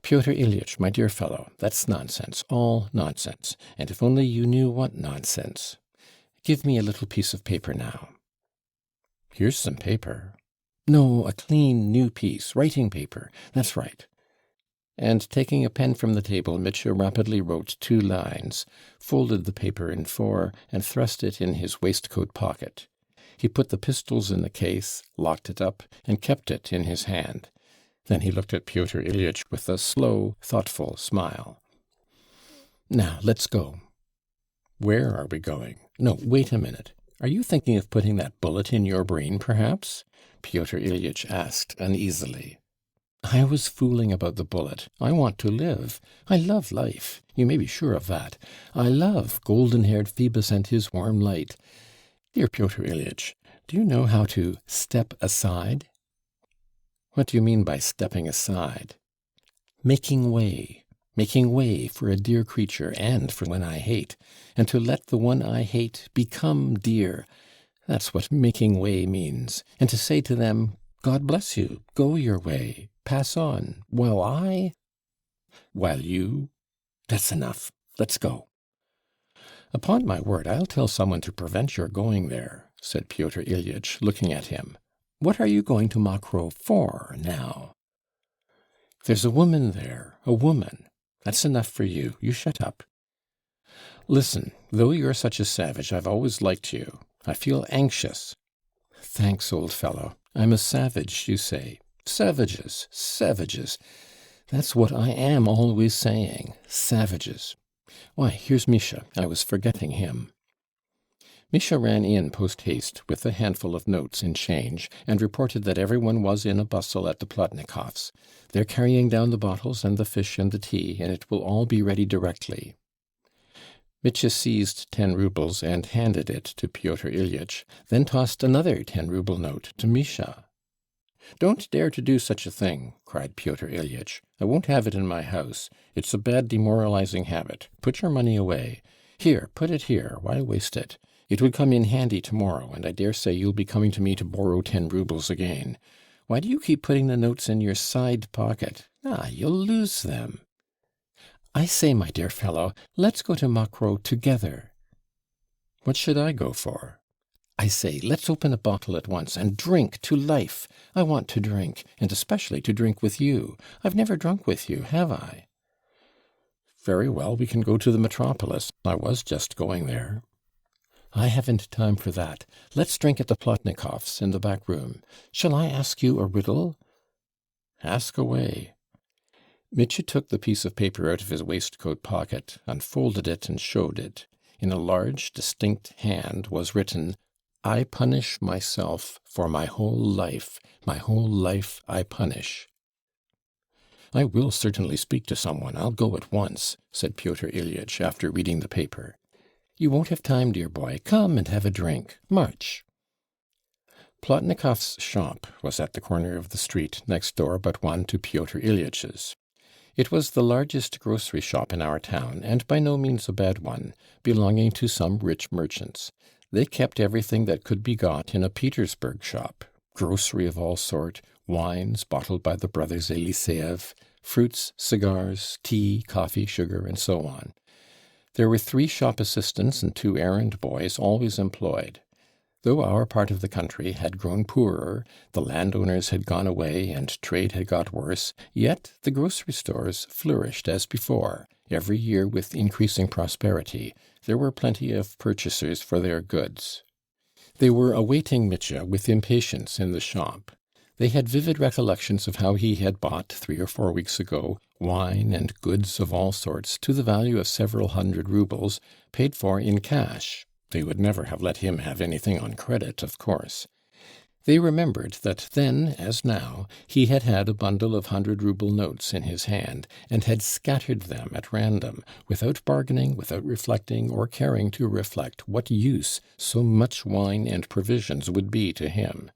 Pyotr Ilyitch, my dear fellow, that's nonsense, all nonsense, and if only you knew what nonsense. Give me a little piece of paper now. Here's some paper. No, a clean, new piece, writing paper, that's right. And taking a pen from the table, Mitya rapidly wrote 2 lines, folded the paper in 4, and thrust it in his waistcoat pocket. He put the pistols in the case, locked it up, and kept it in his hand. Then he looked at Pyotr Ilyitch with a slow, thoughtful smile. Now, let's go. Where are we going? No, wait a minute. Are you thinking of putting that bullet in your brain, perhaps? Pyotr Ilyitch asked uneasily. I was fooling about the bullet. I want to live. I love life. You may be sure of that. I love golden-haired Phoebus and his warm light. Dear Pyotr Ilyitch, do you know how to step aside? What do you mean by stepping aside? Making way for a dear creature and for one I hate, and to let the one I hate become dear. That's what making way means. And to say to them, God bless you, go your way, pass on, while you, that's enough, let's go. Upon my word, I'll tell someone to prevent your going there, said Pyotr Ilyitch, looking at him. What are you going to Mokrow for now? There's a woman there, a woman. That's enough for you. You shut up. Listen, though you're such a savage, I've always liked you. I feel anxious. Thanks, old fellow. I'm a savage, you say. Savages, savages. That's what I am always saying. Savages. Why, here's Misha. I was forgetting him. Misha ran in post-haste with a handful of notes in change, and reported that everyone was in a bustle at the Plotnikovs'. They're carrying down the bottles and the fish and the tea, and it will all be ready directly. Mitya seized 10 rubles and handed it to Pyotr Ilyitch, then tossed another 10-ruble note to Misha. Don't dare to do such a thing, cried Pyotr Ilyitch. I won't have it in my house. It's a bad demoralizing habit. Put your money away. Here, put it here. Why waste it? It would come in handy tomorrow, and I dare say you'll be coming to me to borrow 10 rubles again. Why do you keep putting the notes in your side pocket? You'll lose them. I say, my dear fellow, let's go to Mokrow together. What should I go for? I say, let's open a bottle at once and drink to life. I want to drink, and especially to drink with you. I've never drunk with you, have I? Very well, we can go to the metropolis. I was just going there. I haven't time for that. Let's drink at the Plotnikovs' in the back room. Shall I ask you a riddle? Ask away. Mitya took the piece of paper out of his waistcoat pocket, unfolded it, and showed it. In a large, distinct hand was written, I punish myself for my whole life. My whole life I punish. I will certainly speak to someone. I'll go at once, said Pyotr Ilyitch after reading the paper. You won't have time, dear boy. Come and have a drink. March. Plotnikov's shop was at the corner of the street, next door but one to Pyotr Ilyitch's. It was the largest grocery shop in our town, and by no means a bad one, belonging to some rich merchants. They kept everything that could be got in a Petersburg shop, grocery of all sort, wines bottled by the brothers Eliseev, fruits, cigars, tea, coffee, sugar, and so on. There were 3 shop assistants and 2 errand boys always employed. Though our part of the country had grown poorer, the landowners had gone away, and trade had got worse, yet the grocery stores flourished as before, every year with increasing prosperity. There were plenty of purchasers for their goods. They were awaiting Mitya with impatience in the shop. They had vivid recollections of how he had bought, 3 or 4 weeks ago, wine and goods of all sorts to the value of several hundred roubles, paid for in cash. They would never have let him have anything on credit, of course. They remembered that then, as now, he had had a bundle of 100-rouble notes in his hand, and had scattered them at random, without bargaining, without reflecting, or caring to reflect what use so much wine and provisions would be to him.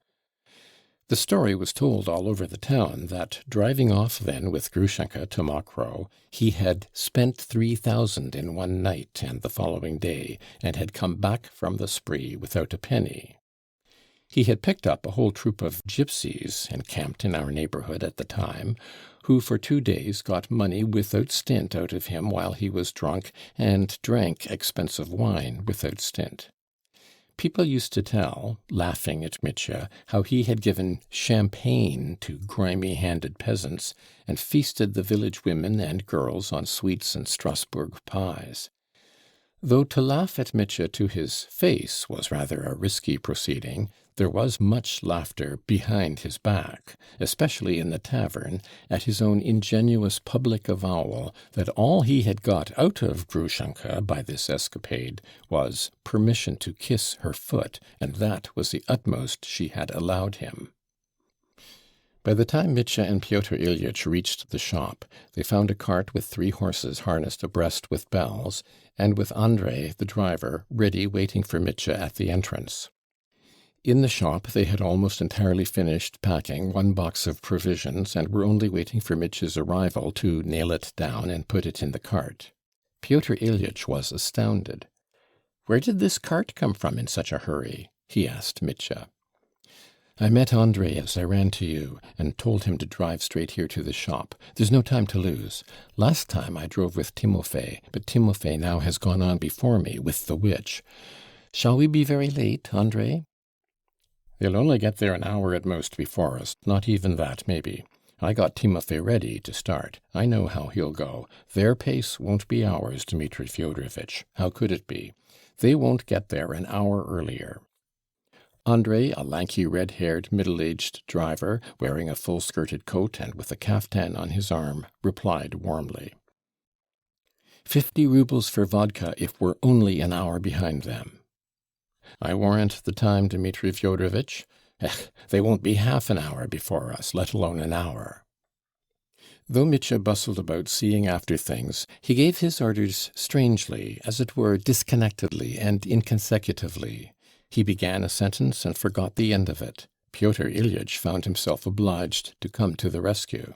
The story was told all over the town that, driving off then with Grushenka to Mokroe, he had spent 3,000 in one night and the following day, and had come back from the spree without a penny. He had picked up a whole troop of gypsies, encamped in our neighbourhood at the time, who for 2 days got money without stint out of him while he was drunk, and drank expensive wine without stint. People used to tell, laughing at Mitya, how he had given champagne to grimy-handed peasants, and feasted the village women and girls on sweets and Strasbourg pies. Though to laugh at Mitya to his face was rather a risky proceeding, there was much laughter behind his back, especially in the tavern, at his own ingenuous public avowal that all he had got out of Grushenka by this escapade was permission to kiss her foot, and that was the utmost she had allowed him. By the time Mitya and Pyotr Ilyitch reached the shop, they found a cart with 3 horses harnessed abreast with bells, and with Andrei, the driver, ready waiting for Mitya at the entrance. In the shop they had almost entirely finished packing 1 box of provisions, and were only waiting for Mitya's arrival to nail it down and put it in the cart. Pyotr Ilyitch was astounded. "Where did this cart come from in such a hurry?" he asked Mitya. "I met Andrei as I ran to you, and told him to drive straight here to the shop. There's no time to lose. Last time I drove with Timofey, but Timofey now has gone on before me with the witch. Shall we be very late, Andrei?" "They'll only get there an hour at most before us, not even that, maybe. I got Timofey ready to start. I know how he'll go. Their pace won't be ours, Dmitri Fyodorovitch. How could it be? They won't get there an hour earlier." Andrei, a lanky, red-haired, middle-aged driver, wearing a full-skirted coat and with a kaftan on his arm, replied warmly. 50 roubles for vodka if we're only an hour behind them." "I warrant the time, Dmitri Fyodorovitch. They won't be half an hour before us, let alone an hour." Though Mitya bustled about seeing after things, he gave his orders strangely, as it were disconnectedly and inconsecutively. He began a sentence and forgot the end of it. Pyotr Ilyitch found himself obliged to come to the rescue.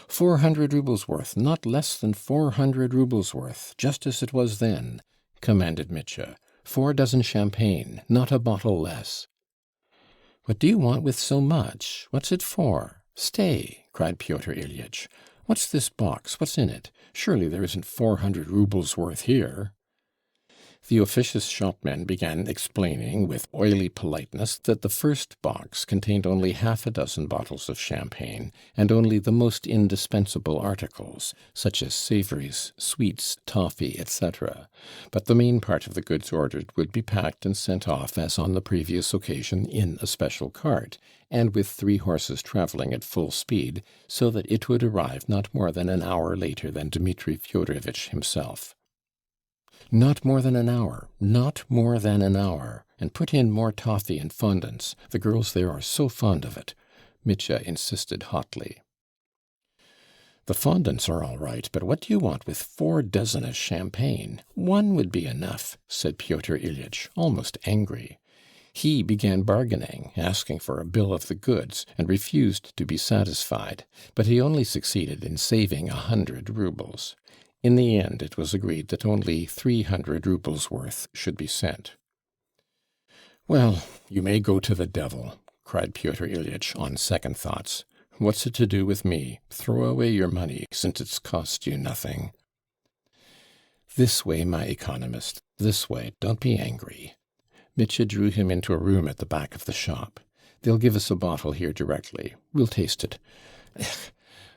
400 roubles worth, not less than 400 roubles worth, just as it was then," commanded Mitya. 4 dozen champagne, not a bottle less." "What do you want with so much? What's it for? Stay," cried Pyotr Ilyitch. "What's this box? What's in it? Surely there isn't 400 roubles worth here." The officious shopmen began explaining with oily politeness that the first box contained only half a dozen bottles of champagne, and only the most indispensable articles, such as savouries, sweets, toffee, etc. But the main part of the goods ordered would be packed and sent off as on the previous occasion in a special cart, and with 3 horses travelling at full speed, so that it would arrive not more than an hour later than Dmitri Fyodorovitch himself. Not more than an hour, not more than an hour, and put in more toffee and fondants. The girls there are so fond of it, Mitya insisted hotly. The fondants are all right, but what do you want with 4 dozen of champagne? 1 would be enough, said Pyotr Ilyitch, almost angry. He began bargaining, asking for a bill of the goods, and refused to be satisfied, but he only succeeded in saving 100 roubles. In the end, it was agreed that only 300 roubles worth should be sent. "Well, you may go to the devil," cried Pyotr Ilyitch on second thoughts. "What's it to do with me? Throw away your money, since it's cost you nothing." "This way, my economist, this way. Don't be angry." Mitya drew him into a room at the back of the shop. "They'll give us a bottle here directly. We'll taste it.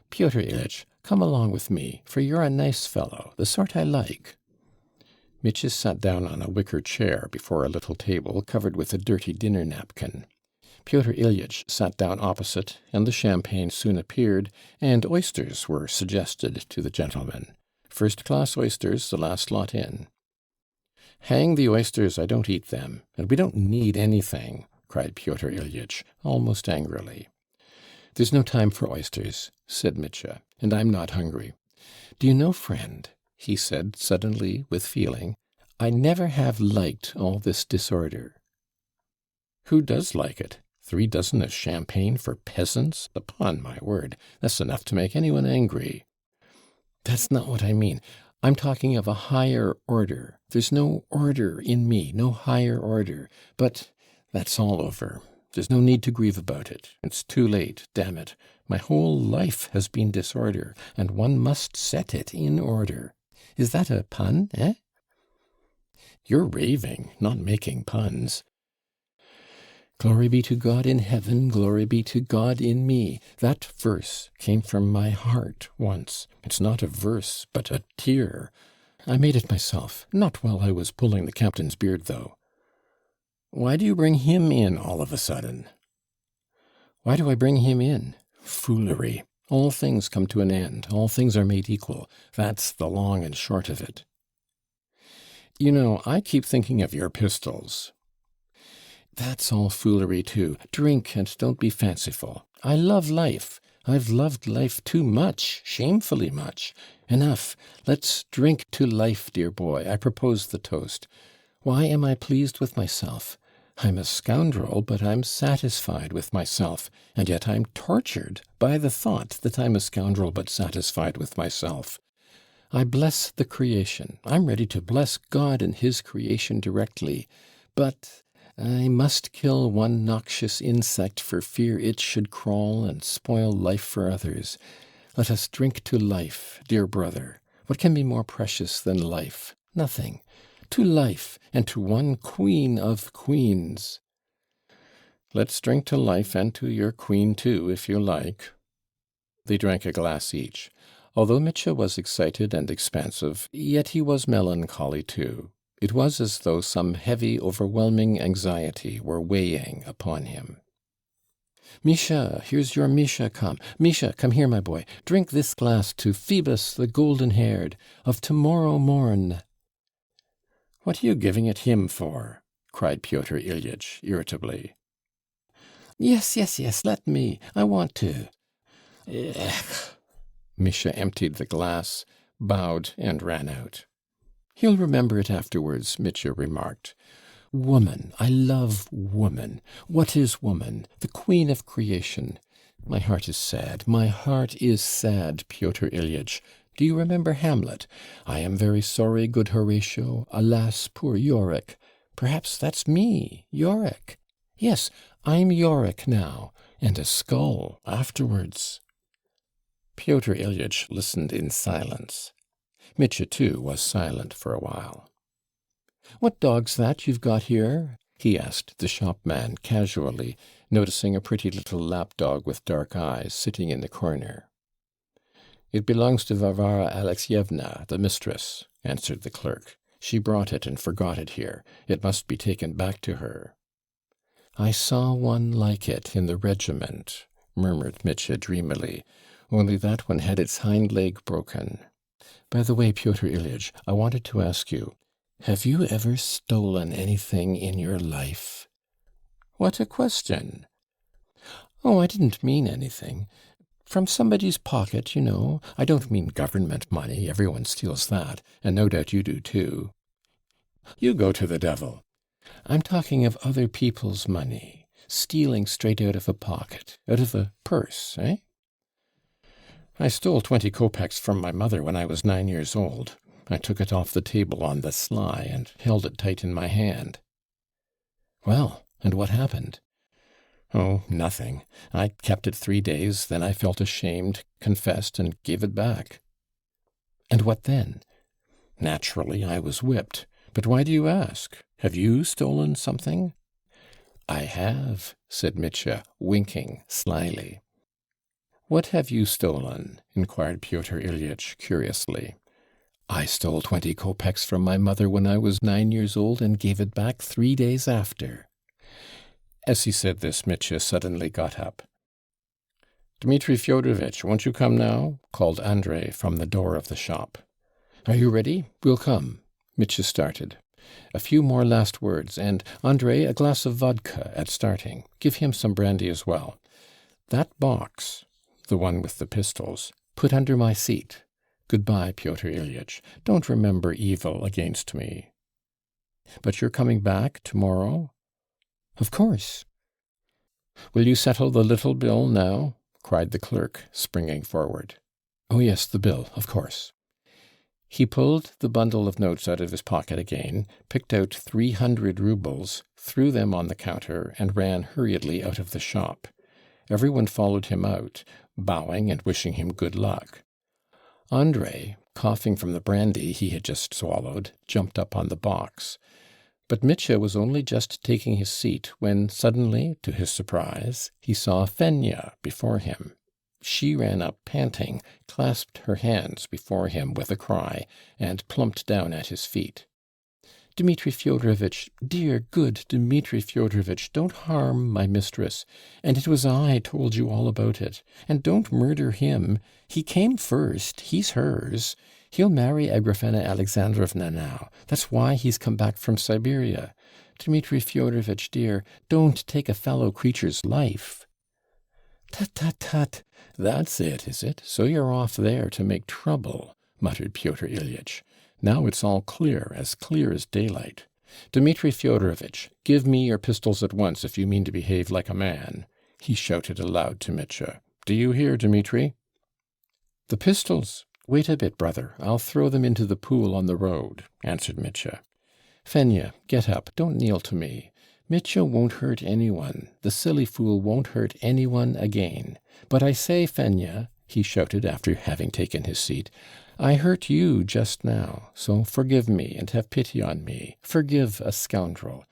Pyotr Ilyitch, come along with me, for you're a nice fellow, the sort I like." Mitya sat down on a wicker chair before a little table covered with a dirty dinner napkin. Pyotr Ilyitch sat down opposite, and the champagne soon appeared, and oysters were suggested to the gentlemen. First-class oysters, the last lot in. "Hang the oysters, I don't eat them, and we don't need anything," cried Pyotr Ilyitch, almost angrily. "There's no time for oysters," said Mitya, "and I'm not hungry. Do you know, friend," he said suddenly with feeling, "I never have liked all this disorder." "Who does like it? 3 dozen of champagne for peasants? Upon my word, that's enough to make anyone angry." "That's not what I mean. I'm talking of a higher order. There's no order in me, no higher order. But that's all over. There's no need to grieve about it. It's too late, damn it. My whole life has been disorder, and one must set it in order. Is that a pun, eh?" "You're raving, not making puns." "Glory be to God in heaven, glory be to God in me. That verse came from my heart once. It's not a verse, but a tear. I made it myself, not while I was pulling the captain's beard, though." "Why do you bring him in all of a sudden?" "Why do I bring him in? Foolery. All things come to an end. All things are made equal. That's the long and short of it." "You know, I keep thinking of your pistols." "That's all foolery, too. Drink, and don't be fanciful. I love life. I've loved life too much, shamefully much. Enough. Let's drink to life, dear boy. I propose the toast. Why am I pleased with myself? I'm a scoundrel, but I'm satisfied with myself, and yet I'm tortured by the thought that I'm a scoundrel but satisfied with myself. I bless the creation. I'm ready to bless God and his creation directly, but I must kill one noxious insect for fear it should crawl and spoil life for others. Let us drink to life, dear brother. What can be more precious than life? Nothing. To life, and to one queen of queens." "Let's drink to life and to your queen too, if you like." They drank a glass each. Although Mitya was excited and expansive, yet he was melancholy too. It was as though some heavy, overwhelming anxiety were weighing upon him. "Misha, here's your Misha come. Misha, come here, my boy. Drink this glass to Phoebus the golden-haired, of tomorrow morn." "What are you giving it him for?" cried Pyotr Ilyitch irritably. Yes, let me. I want to." Ech. Misha emptied the glass, bowed, and ran out. "He'll remember it afterwards," Mitya remarked. "Woman, I love woman. What is woman? The queen of creation. My heart is sad, my heart is sad, Pyotr Ilyitch. Do you remember Hamlet? I am very sorry, good Horatio. Alas, poor Yorick. Perhaps that's me, Yorick. Yes, I'm Yorick now, and a skull afterwards." Pyotr Ilyitch listened in silence. Mitya, too, was silent for a while. "What dog's that you've got here?" he asked the shopman casually, noticing a pretty little lapdog with dark eyes sitting in the corner. "It belongs to Varvara Alexievna, the mistress," answered the clerk. "She brought it and forgot it here. It must be taken back to her." "I saw one like it in the regiment," murmured Mitya dreamily, "only that one had its hind leg broken. By the way, Pyotr Ilyitch, I wanted to ask you, have you ever stolen anything in your life?" "What a question!" "Oh, I didn't mean anything. From somebody's pocket, you know. I don't mean government money. Everyone steals that, and no doubt you do too." "You go to the devil." "I'm talking of other people's money. Stealing straight out of a pocket, out of a purse, eh?" "I stole 20 kopecks from my mother when I was 9 years old. I took it off the table on the sly and held it tight in my hand." "Well, and what happened?" "Oh, nothing. I kept it 3 days, then I felt ashamed, confessed, and gave it back." "And what then?" "Naturally, I was whipped. But why do you ask? Have you stolen something?" "I have," said Mitya, winking slyly. "What have you stolen?" inquired Pyotr Ilyitch curiously. "I stole 20 kopecks from my mother when I was 9 years old and gave it back 3 days after." As he said this, Mitya suddenly got up. "Dmitri Fyodorovitch, won't you come now?" called Andrei from the door of the shop. "Are you ready? We'll come." Mitya started. "A few more last words, and, Andrei, a glass of vodka at starting. Give him some brandy as well. That box, the one with the pistols, put under my seat. Goodbye, Pyotr Ilyitch. Don't remember evil against me." "But you're coming back tomorrow?" "Of course." "Will you settle the little bill now?" cried the clerk, springing forward. "Oh yes, the bill, of course." He pulled the bundle of notes out of his pocket again, picked out 300 roubles, threw them on the counter, and ran hurriedly out of the shop. Everyone followed him out, bowing and wishing him good luck. Andrei, coughing from the brandy he had just swallowed, jumped up on the box. But Mitya was only just taking his seat when suddenly, to his surprise, he saw Fenya before him. She ran up panting, clasped her hands before him with a cry, and plumped down at his feet. "Dmitri Fyodorovitch, dear, good Dmitri Fyodorovitch, don't harm my mistress. And it was I told you all about it. And don't murder him. He came first. He's hers. He'll marry Agrafena Alexandrovna now. That's why he's come back from Siberia. Dmitri Fyodorovitch, dear, don't take a fellow creature's life." "Tut, tut, tut! That's it, is it? So you're off there to make trouble," muttered Pyotr Ilyitch. "Now it's all clear as daylight. Dmitri Fyodorovitch, give me your pistols at once if you mean to behave like a man," he shouted aloud to Mitya. "Do you hear, Dmitri?" "The pistols? Wait a bit, brother. I'll throw them into the pool on the road," answered Mitya. "Fenya, get up. Don't kneel to me. Mitya won't hurt anyone. The silly fool won't hurt anyone again. But I say, Fenya," he shouted after having taken his seat, "I hurt you just now, so forgive me and have pity on me. Forgive a scoundrel.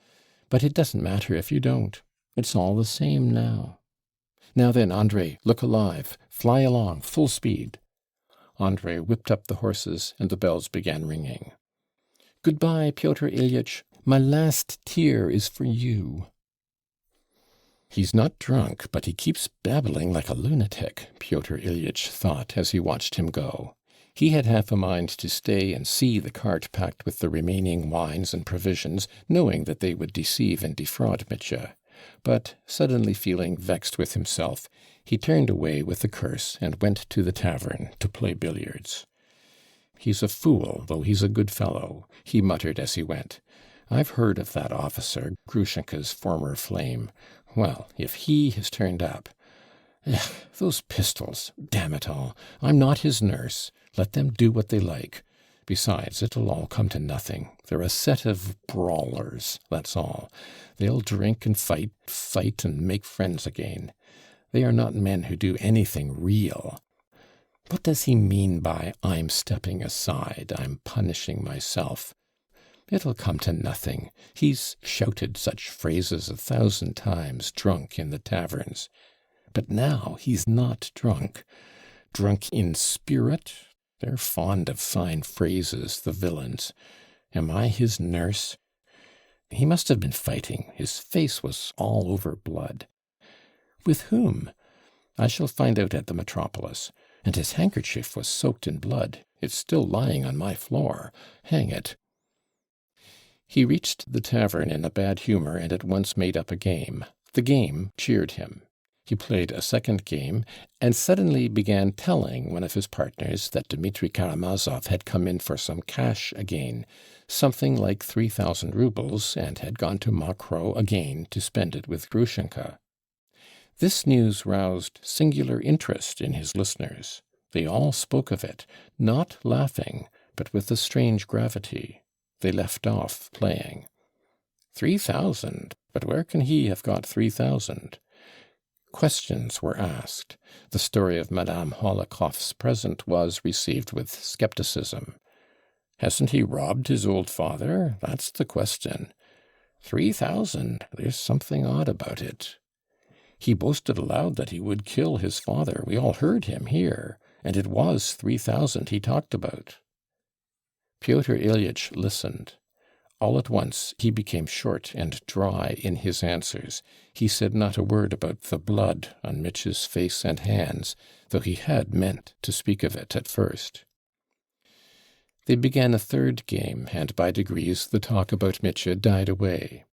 But it doesn't matter if you don't. It's all the same now. Now then, Andrei, look alive. Fly along, full speed." Andrei whipped up the horses, and the bells began ringing. "Goodbye, Pyotr Ilyitch. My last tear is for you." "He's not drunk, but he keeps babbling like a lunatic," Pyotr Ilyitch thought as he watched him go. He had half a mind to stay and see the cart packed with the remaining wines and provisions, knowing that they would deceive and defraud Mitya. But, suddenly feeling vexed with himself, he turned away with a curse and went to the tavern to play billiards. "He's a fool, though he's a good fellow," he muttered as he went. "I've heard of that officer, Grushenka's former flame. Well, if he has turned up... Ugh, those pistols! Damn it all! I'm not his nurse. Let them do what they like. Besides, it'll all come to nothing. They're a set of brawlers, that's all. They'll drink and fight and make friends again. They are not men who do anything real. What does he mean by 'I'm stepping aside, I'm punishing myself'? It'll come to nothing. He's shouted such phrases 1,000 times, drunk in the taverns. But now he's not drunk. Drunk in spirit? They're fond of fine phrases, the villains. Am I his nurse? He must have been fighting. His face was all over blood. With whom? I shall find out at the metropolis. And his handkerchief was soaked in blood. It's still lying on my floor. Hang it. He reached the tavern in a bad humour and at once made up a game. The game cheered him. He played a second game, and suddenly began telling one of his partners that Dmitri Karamazov had come in for some cash again, something like 3,000 roubles, and had gone to Mokroe again to spend it with Grushenka. This news roused singular interest in his listeners. They all spoke of it, not laughing, but with a strange gravity. They left off playing. 3,000? But where can he have got 3,000? Questions were asked. The story of Madame Holikoff's present was received with skepticism. Hasn't he robbed his old father? That's the question. 3,000? There's something odd about it. He boasted aloud that he would kill his father. We all heard him here, and it was 3,000 he talked about. Pyotr Ilyitch listened. All at once he became short and dry in his answers. He said not a word about the blood on Mitya's face and hands, though he had meant to speak of it at first. They began a third game, and by degrees the talk about Mitya died away.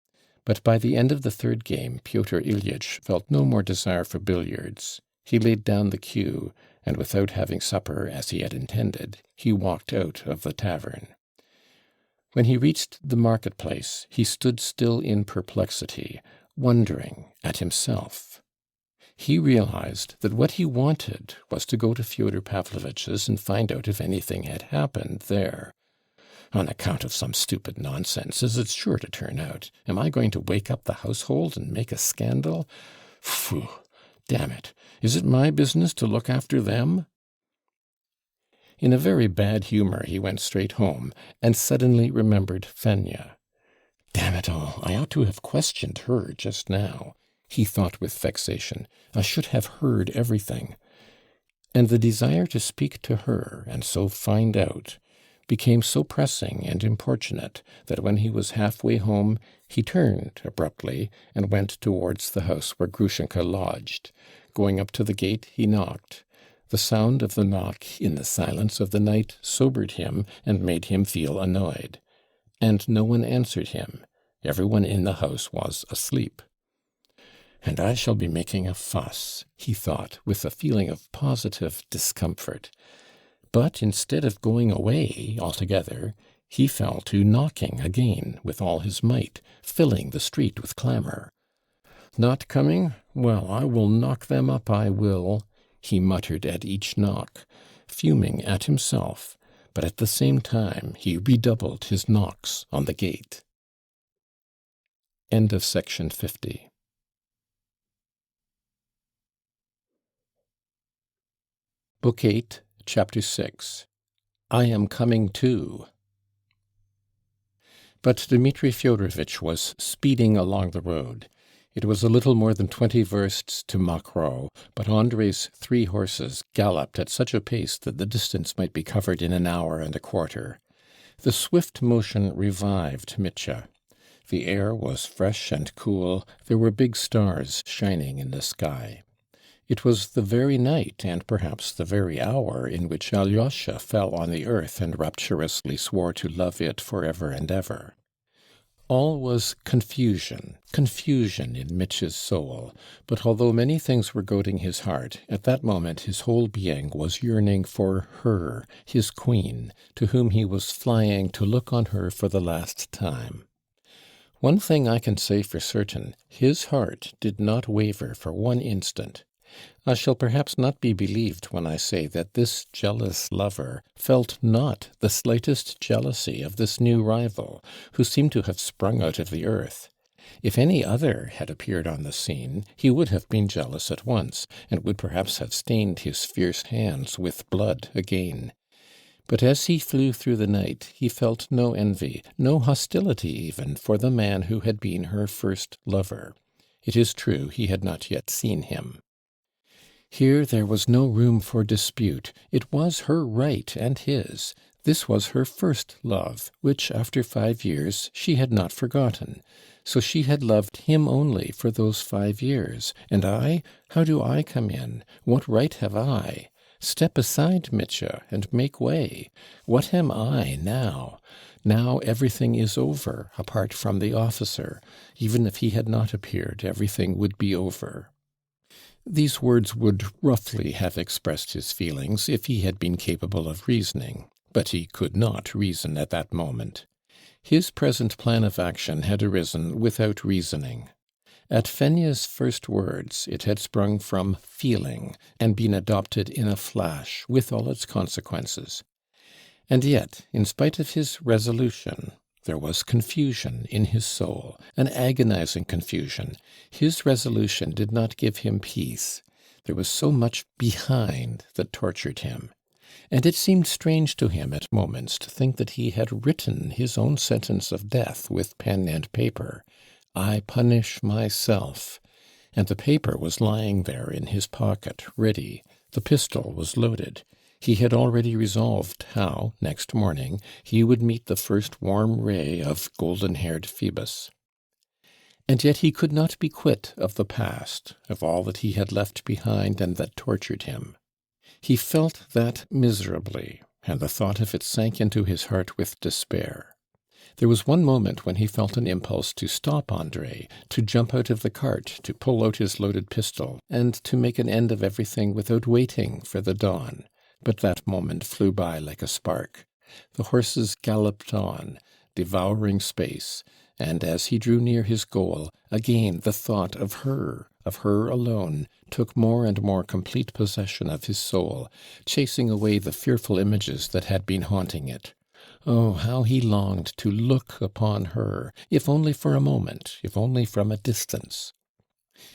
But by the end of the third game Pyotr Ilyitch felt no more desire for billiards. He laid down the cue, and without having supper as he had intended, he walked out of the tavern. When he reached the market-place, he stood still in perplexity, wondering at himself. He realized that what he wanted was to go to Fyodor Pavlovitch's and find out if anything had happened there. On account of some stupid nonsense, as it's sure to turn out. Am I going to wake up the household and make a scandal? Phew! Damn it! Is it my business to look after them? In a very bad humour he went straight home, and suddenly remembered Fenya. Damn it all! I ought to have questioned her just now, he thought with vexation. I should have heard everything. And the desire to speak to her, and so find out, became so pressing and importunate that when he was halfway home he turned abruptly and went towards the house where Grushenka lodged. Going up to the gate he knocked. The sound of the knock in the silence of the night sobered him and made him feel annoyed. And no one answered him. Everyone in the house was asleep. And I shall be making a fuss, he thought, with a feeling of positive discomfort. But instead of going away altogether, he fell to knocking again with all his might, filling the street with clamour. Not coming? Well, I will knock them up, I will, he muttered at each knock, fuming at himself, but at the same time he redoubled his knocks on the gate. End of section 50. Book 8, Chapter 6. I am coming too. But Dmitri Fyodorovitch was speeding along the road. It was a little more than 20 versts to Mokroe, but Andrei's 3 horses galloped at such a pace that the distance might be covered in an hour and a quarter. The swift motion revived Mitya. The air was fresh and cool. There were big stars shining in the sky. It was the very night, and perhaps the very hour, in which Alyosha fell on the earth and rapturously swore to love it for ever and ever. All was confusion in Mitya's soul, but although many things were goading his heart, at that moment his whole being was yearning for her, his queen, to whom he was flying to look on her for the last time. One thing I can say for certain, his heart did not waver for one instant. I shall perhaps not be believed when I say that this jealous lover felt not the slightest jealousy of this new rival, who seemed to have sprung out of the earth. If any other had appeared on the scene, he would have been jealous at once, and would perhaps have stained his fierce hands with blood again. But as he flew through the night, he felt no envy, no hostility even, for the man who had been her first lover. It is true, he had not yet seen him. Here there was no room for dispute. It was her right and his. This was her first love, which, after 5 years, she had not forgotten. So she had loved him only for those 5 years. And I? How do I come in? What right have I? Step aside, Mitya, and make way. What am I now? Now everything is over, apart from the officer. Even if he had not appeared, everything would be over. These words would roughly have expressed his feelings if he had been capable of reasoning, but he could not reason at that moment. His present plan of action had arisen without reasoning. At Fenya's first words it had sprung from feeling, and been adopted in a flash, with all its consequences. And yet, in spite of his resolution, there was confusion in his soul, an agonizing confusion. His resolution did not give him peace. There was so much behind that tortured him. And it seemed strange to him at moments to think that he had written his own sentence of death with pen and paper. I punish myself. And the paper was lying there in his pocket, ready. The pistol was loaded. He had already resolved how, next morning, he would meet the first warm ray of golden-haired Phoebus. And yet he could not be quit of the past, of all that he had left behind and that tortured him. He felt that miserably, and the thought of it sank into his heart with despair. There was one moment when he felt an impulse to stop André, to jump out of the cart, to pull out his loaded pistol, and to make an end of everything without waiting for the dawn. But that moment flew by like a spark. The horses galloped on, devouring space, and as he drew near his goal, again the thought of her alone, took more and more complete possession of his soul, chasing away the fearful images that had been haunting it. Oh, how he longed to look upon her, if only for a moment, if only from a distance.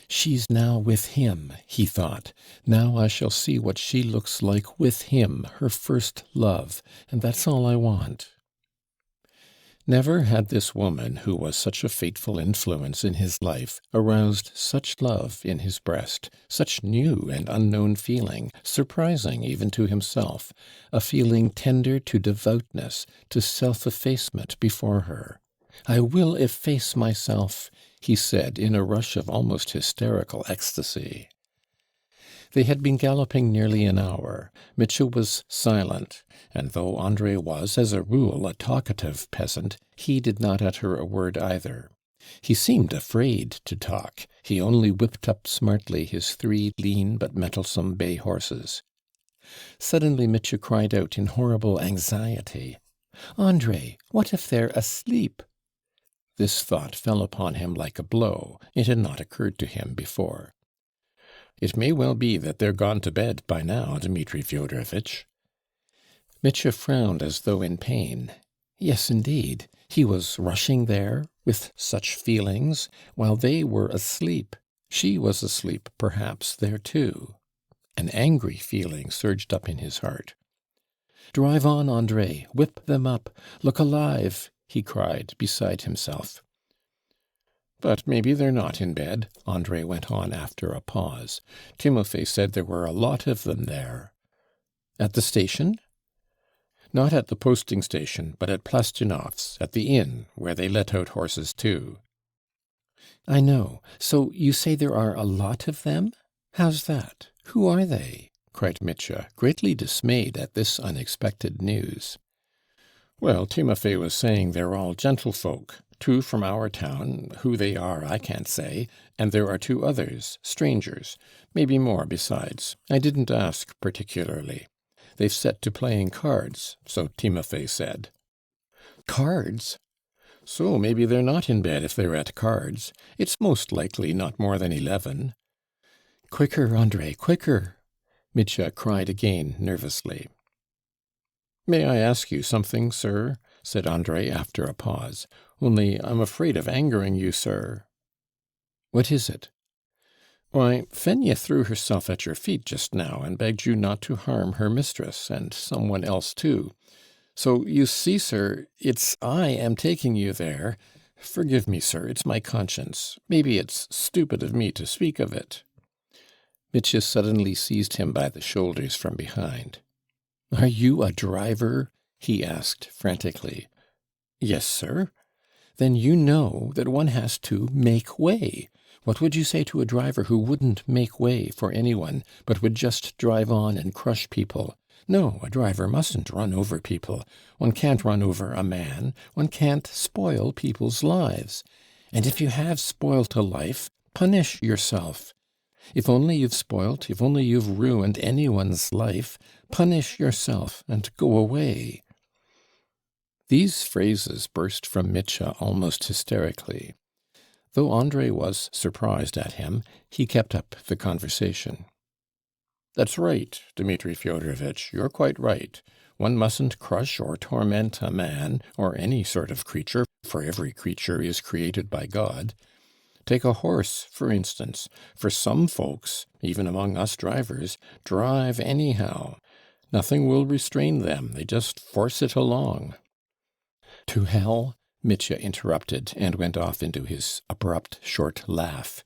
She's now with him, he thought. Now I shall see what she looks like with him, her first love, and that's all I want. Never had this woman, who was such a fateful influence in his life, aroused such love in his breast, such new and unknown feeling, surprising even to himself, a feeling tender to devoutness, to self-effacement before her. I will efface myself, he said in a rush of almost hysterical ecstasy. They had been galloping nearly an hour. Mitchell was silent, and though André was, as a rule, a talkative peasant, he did not utter a word either. He seemed afraid to talk. He only whipped up smartly his 3 lean but mettlesome bay horses. Suddenly Mitchell cried out in horrible anxiety, "André, what if they're asleep?" This thought fell upon him like a blow. It had not occurred to him before. "It may well be that they're gone to bed by now, Dmitri Fyodorovitch." Mitya frowned as though in pain. Yes, indeed, he was rushing there with such feelings, while they were asleep. She was asleep, perhaps, there too. An angry feeling surged up in his heart. "Drive on, André, whip them up, look alive!" he cried, beside himself. "But maybe they're not in bed," André went on after a pause. "Timofey said there were a lot of them there." "At the station?" "Not at the posting station, but at Plastunov's, at the inn, where they let out horses too." "I know. So you say there are a lot of them? How's that? Who are they?" cried Mitya, greatly dismayed at this unexpected news. "Well, Timofey was saying they're all gentlefolk. 2 from our town, who they are I can't say, and there are 2 others, strangers, maybe more besides. I didn't ask particularly. They've set to playing cards, so Timofey said." "Cards?" "So maybe they're not in bed if they're at cards. It's most likely not more than 11. "Quicker, André, quicker!" Mitya cried again nervously. "May I ask you something, sir?" said André after a pause. "Only I'm afraid of angering you, sir." "What is it?" Why, Fenya threw herself at your feet just now and begged you not to harm her mistress, and someone else too. So you see, sir, it's I am taking you there. Forgive me, sir, it's my conscience. Maybe it's stupid of me to speak of it. Mitya suddenly seized him by the shoulders from behind. Are you a driver? He asked frantically. Yes, sir. Then you know that one has to make way. What would you say to a driver who wouldn't make way for anyone, but would just drive on and crush people? No, a driver mustn't run over people. One can't run over a man. One can't spoil people's lives. And if you have spoilt a life, punish yourself. If only you've ruined anyone's life, punish yourself and go away. These phrases burst from Mitya almost hysterically. Though Andrei was surprised at him, he kept up the conversation. That's right, Dmitri Fyodorovitch, you're quite right. One mustn't crush or torment a man or any sort of creature, for every creature is created by God. Take a horse, for instance. For some folks, even among us drivers, drive anyhow. Nothing will restrain them. They just force it along. To hell? Mitya interrupted and went off into his abrupt, short laugh.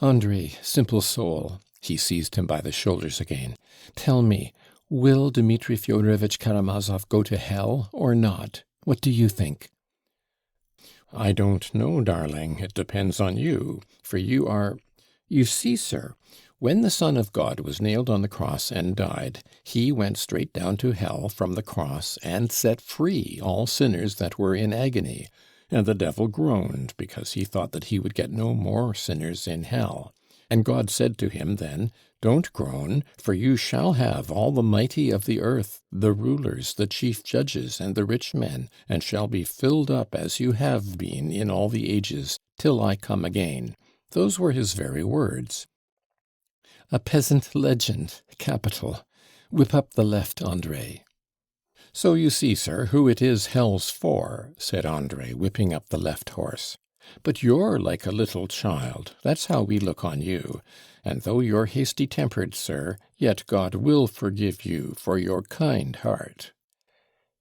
Andrei, simple soul, he seized him by the shoulders again. Tell me, will Dmitri Fyodorovitch Karamazov go to hell or not? What do you think? I don't know, darling. It depends on you, for you are... You see, sir, when the Son of God was nailed on the cross and died, he went straight down to hell from the cross and set free all sinners that were in agony. And the devil groaned because he thought that he would get no more sinners in hell. And God said to him then, Don't groan, for you shall have all the mighty of the earth, the rulers, the chief judges, and the rich men, and shall be filled up as you have been in all the ages, till I come again. Those were his very words. A peasant legend, capital. Whip up the left, Andrei. So you see, sir, who it is hell's for, said Andrei, whipping up the left horse. But you're like a little child, that's how we look on you. And though you're hasty-tempered, sir, yet God will forgive you for your kind heart.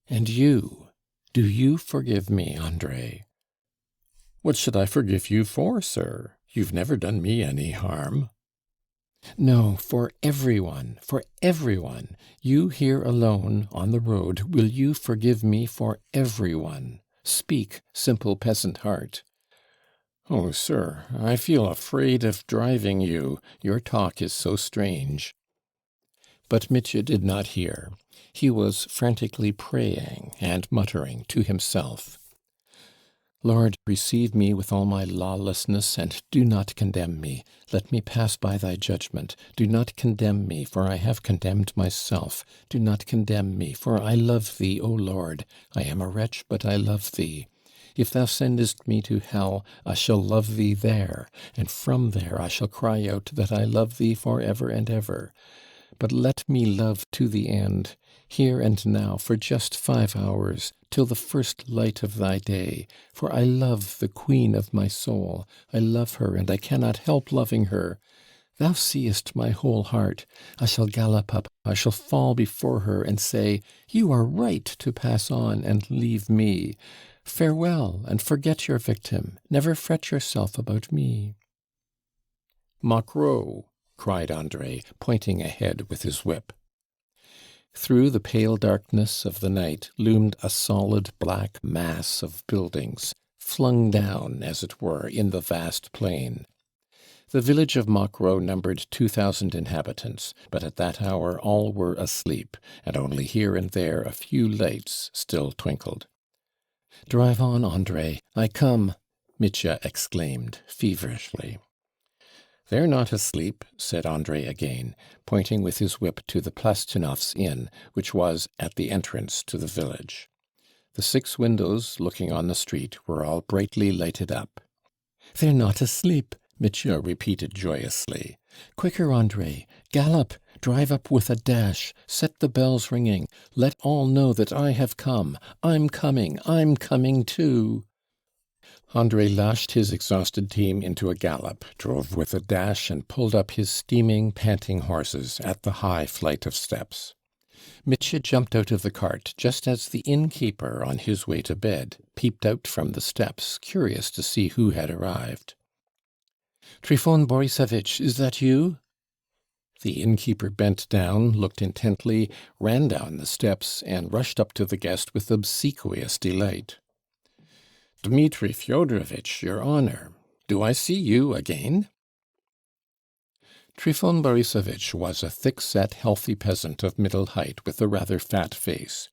And you, do you forgive me, Andrei? What should I forgive you for, sir? You've never done me any harm. No, for everyone, for everyone. You here alone, on the road, will you forgive me for everyone? Speak, simple peasant heart. Oh, sir, I feel afraid of driving you. Your talk is so strange. But Mitya did not hear. He was frantically praying and muttering to himself. Lord, receive me with all my lawlessness, and do not condemn me. Let me pass by thy judgment. Do not condemn me, for I have condemned myself. Do not condemn me, for I love thee, O Lord. I am a wretch, but I love thee. If thou sendest me to hell, I shall love thee there, and from there I shall cry out that I love thee for ever and ever. But let me love to the end, here and now, for just 5 hours, till the first light of thy day. For I love the queen of my soul. I love her, and I cannot help loving her. Thou seest my whole heart. I shall gallop up, I shall fall before her, and say, You are right to pass on and leave me. Farewell, and forget your victim. Never fret yourself about me. Macro, cried Andrei, pointing ahead with his whip. Through the pale darkness of the night loomed a solid black mass of buildings, flung down, as it were, in the vast plain. The village of Macro numbered 2,000 inhabitants, but at that hour all were asleep, and only here and there a few lights still twinkled. Drive on, Andrei, I come, Mitya exclaimed feverishly. They're not asleep, said Andrei again, pointing with his whip to the Plastinov's inn, which was at the entrance to the village. The 6 windows looking on the street were all brightly lighted up. They're not asleep, Mitya repeated joyously. Quicker, Andrei, gallop, drive up with a dash, set the bells ringing, let all know that I have come. I'm coming too. Andrei lashed his exhausted team into a gallop, drove with a dash, and pulled up his steaming, panting horses at the high flight of steps. Mitya jumped out of the cart just as the innkeeper, on his way to bed, peeped out from the steps, curious to see who had arrived. "Trifon Borissovitch, is that you?" The innkeeper bent down, looked intently, ran down the steps, and rushed up to the guest with obsequious delight. "Dmitri Fyodorovitch, your honor, do I see you again?" Trifon Borissovitch was a thick-set, healthy peasant of middle height with a rather fat face.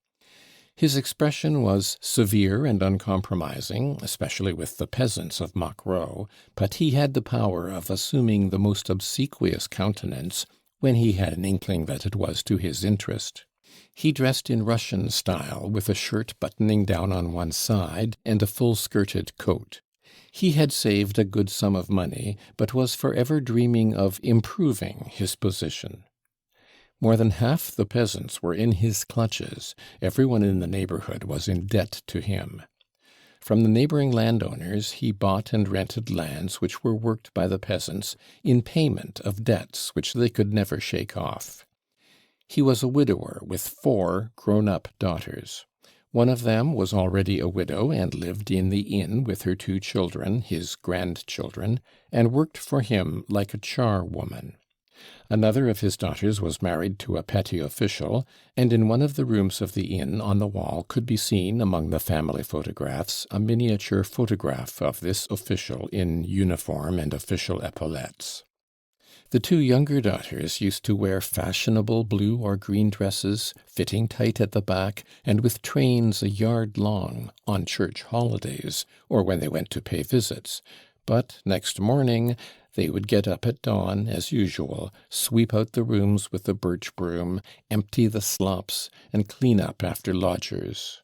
His expression was severe and uncompromising, especially with the peasants of Mokroe, but he had the power of assuming the most obsequious countenance when he had an inkling that it was to his interest. He dressed in Russian style, with a shirt buttoning down on one side and a full-skirted coat. He had saved a good sum of money, but was forever dreaming of improving his position. More than half the peasants were in his clutches. Everyone in the neighborhood was in debt to him. From the neighboring landowners he bought and rented lands which were worked by the peasants in payment of debts which they could never shake off. He was a widower with 4 grown-up daughters. One of them was already a widow and lived in the inn with her 2 children, his grandchildren, and worked for him like a charwoman. Another of his daughters was married to a petty official, and in one of the rooms of the inn on the wall could be seen, among the family photographs, a miniature photograph of this official in uniform and official epaulettes. The 2 younger daughters used to wear fashionable blue or green dresses, fitting tight at the back, and with trains a yard long, on church holidays, or when they went to pay visits. But next morning they would get up at dawn, as usual, sweep out the rooms with a birch broom, empty the slops, and clean up after lodgers.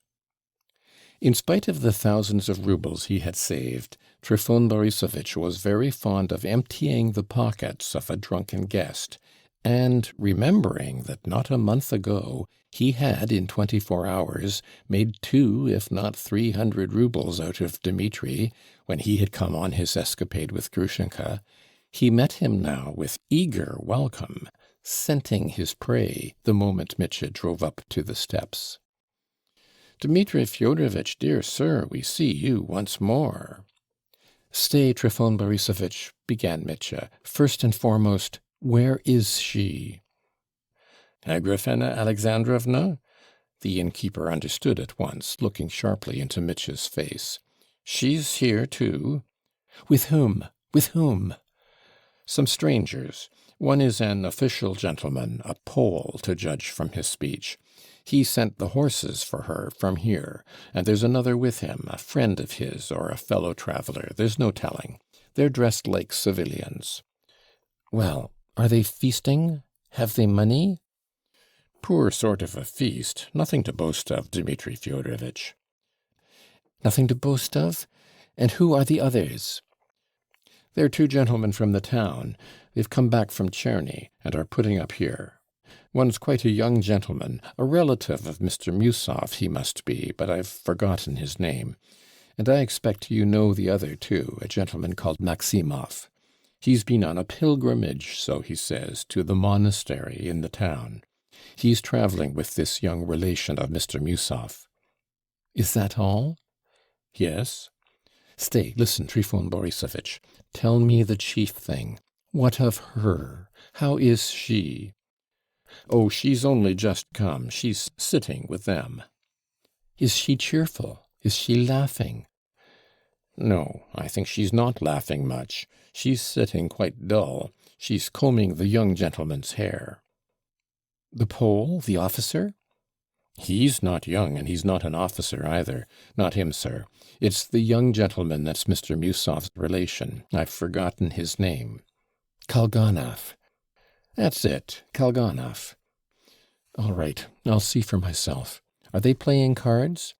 In spite of the thousands of roubles he had saved, Trifon Borissovitch was very fond of emptying the pockets of a drunken guest, and remembering that not a month ago he had in 24 hours made 2, if not 300 roubles out of Dmitri, when he had come on his escapade with Grushenka, he met him now with eager welcome, scenting his prey the moment Mitya drove up to the steps. "Dmitri Fyodorovitch, dear sir, we see you once more." "Stay, Trifon Borissovitch," began Mitya. "First and foremost, where is she?" "Agrafena Alexandrovna?" The innkeeper understood at once, looking sharply into Mitya's face. "She's here too." "With whom? With whom?" "Some strangers. One is an official gentleman, a Pole, to judge from his speech. He sent the horses for her from here, and there's another with him, a friend of his or a fellow traveller, there's no telling. They're dressed like civilians." "Well, are they feasting? Have they money?" "Poor sort of a feast. Nothing to boast of, Dmitri Fyodorovitch." "Nothing to boast of? And who are the others?" "They're 2 gentlemen from the town. They've come back from Cherny, and are putting up here. One's quite a young gentleman, a relative of Mr. Musov he must be, but I've forgotten his name. And I expect you know the other too, a gentleman called Maximov. He's been on a pilgrimage, so he says, to the monastery in the town. He's travelling with this young relation of Mr. Musov." "Is that all?" "Yes." "Stay, listen, Trifon Borissovitch. Tell me the chief thing. What of her? How is she?" "Oh, she's only just come. She's sitting with them." "Is she cheerful? Is she laughing?" "No, I think she's not laughing much. She's sitting quite dull. She's combing the young gentleman's hair." "The Pole, the officer?" "He's not young, and he's not an officer either. Not him, sir. It's the young gentleman that's Mr. Musov's relation. I've forgotten his name." "Kalganov." "That's it, Kalganov." "All right, I'll see for myself. Are they playing cards?"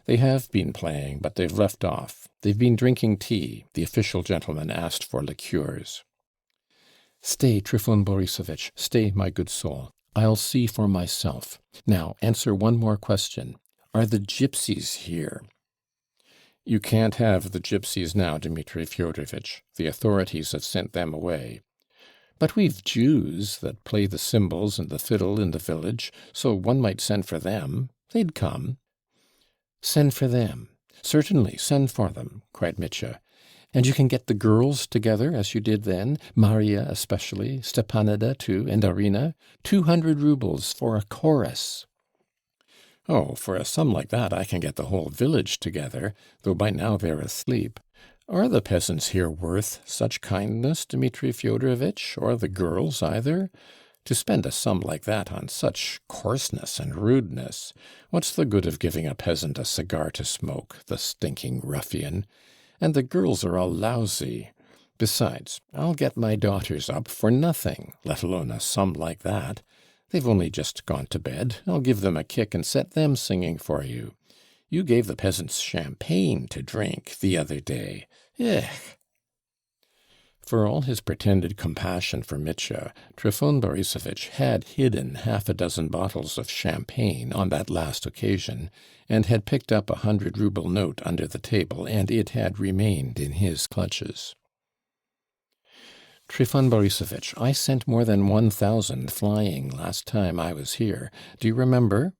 "They have been playing, but they've left off. They've been drinking tea. The official gentleman asked for liqueurs." "Stay, Trifon Borissovitch, stay, my good soul. I'll see for myself. Now, answer one more question. Are the gypsies here?" You can't have the gypsies now, Dmitri Fyodorovitch. The authorities have sent them away. But we've Jews that play the cymbals and the fiddle in the village, so one might send for them. They'd come. Send for them. Certainly, send for them, cried Mitya. And you can get the girls together, as you did then, Maria especially, Stepanida too, and Arina. 200 rubles for a chorus. Oh, for a sum like that I can get the whole village together, though by now they're asleep. Are the peasants here worth such kindness, Dmitri Fyodorovitch, or the girls either? To spend a sum like that on such coarseness and rudeness, what's the good of giving a peasant a cigar to smoke, the stinking ruffian? And the girls are all lousy. Besides, I'll get my daughters up for nothing, let alone a sum like that. They've only just gone to bed. I'll give them a kick and set them singing for you. You gave the peasants champagne to drink the other day. Ech!" For all his pretended compassion for Mitya, Trifon Borissovitch had hidden 6 bottles of champagne on that last occasion, and had picked up 100-ruble note under the table, and it had remained in his clutches. "Trifon Borissovitch, I sent more than 1,000 flying last time I was here. Do you remember?"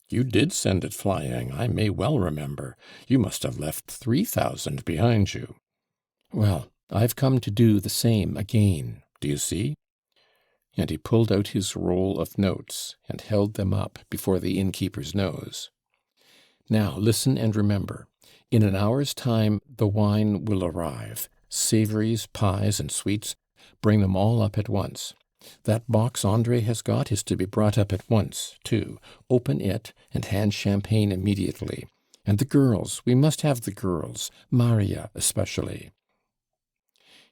"You did send it flying, I may well remember. You must have left 3,000 behind you." "Well, I've come to do the same again. Do you see?" And he pulled out his roll of notes and held them up before the innkeeper's nose. "Now listen and remember. In an hour's time the wine will arrive. Savories, pies, and sweets, bring them all up at once. That box Andre has got is to be brought up at once, too. Open it and hand champagne immediately. And the girls, we must have the girls, Maria especially."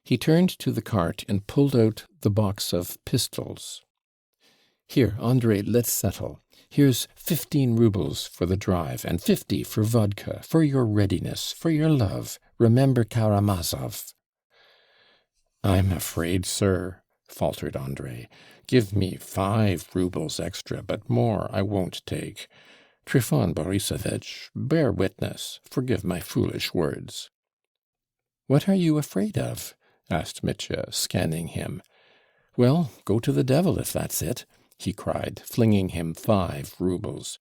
He turned to the cart and pulled out the box of pistols. "Here, Andre, let's settle. Here's 15 rubles for the drive, and 50 for vodka, for your readiness, for your love. Remember Karamazov." "I'm afraid, sir," faltered Andre. "Give me 5 rubles extra, but more I won't take. Trifon Borissovitch, bear witness. Forgive my foolish words." "What are you afraid of?" asked Mitya, scanning him. "Well, go to the devil if that's it," he cried, flinging him 5 rubles.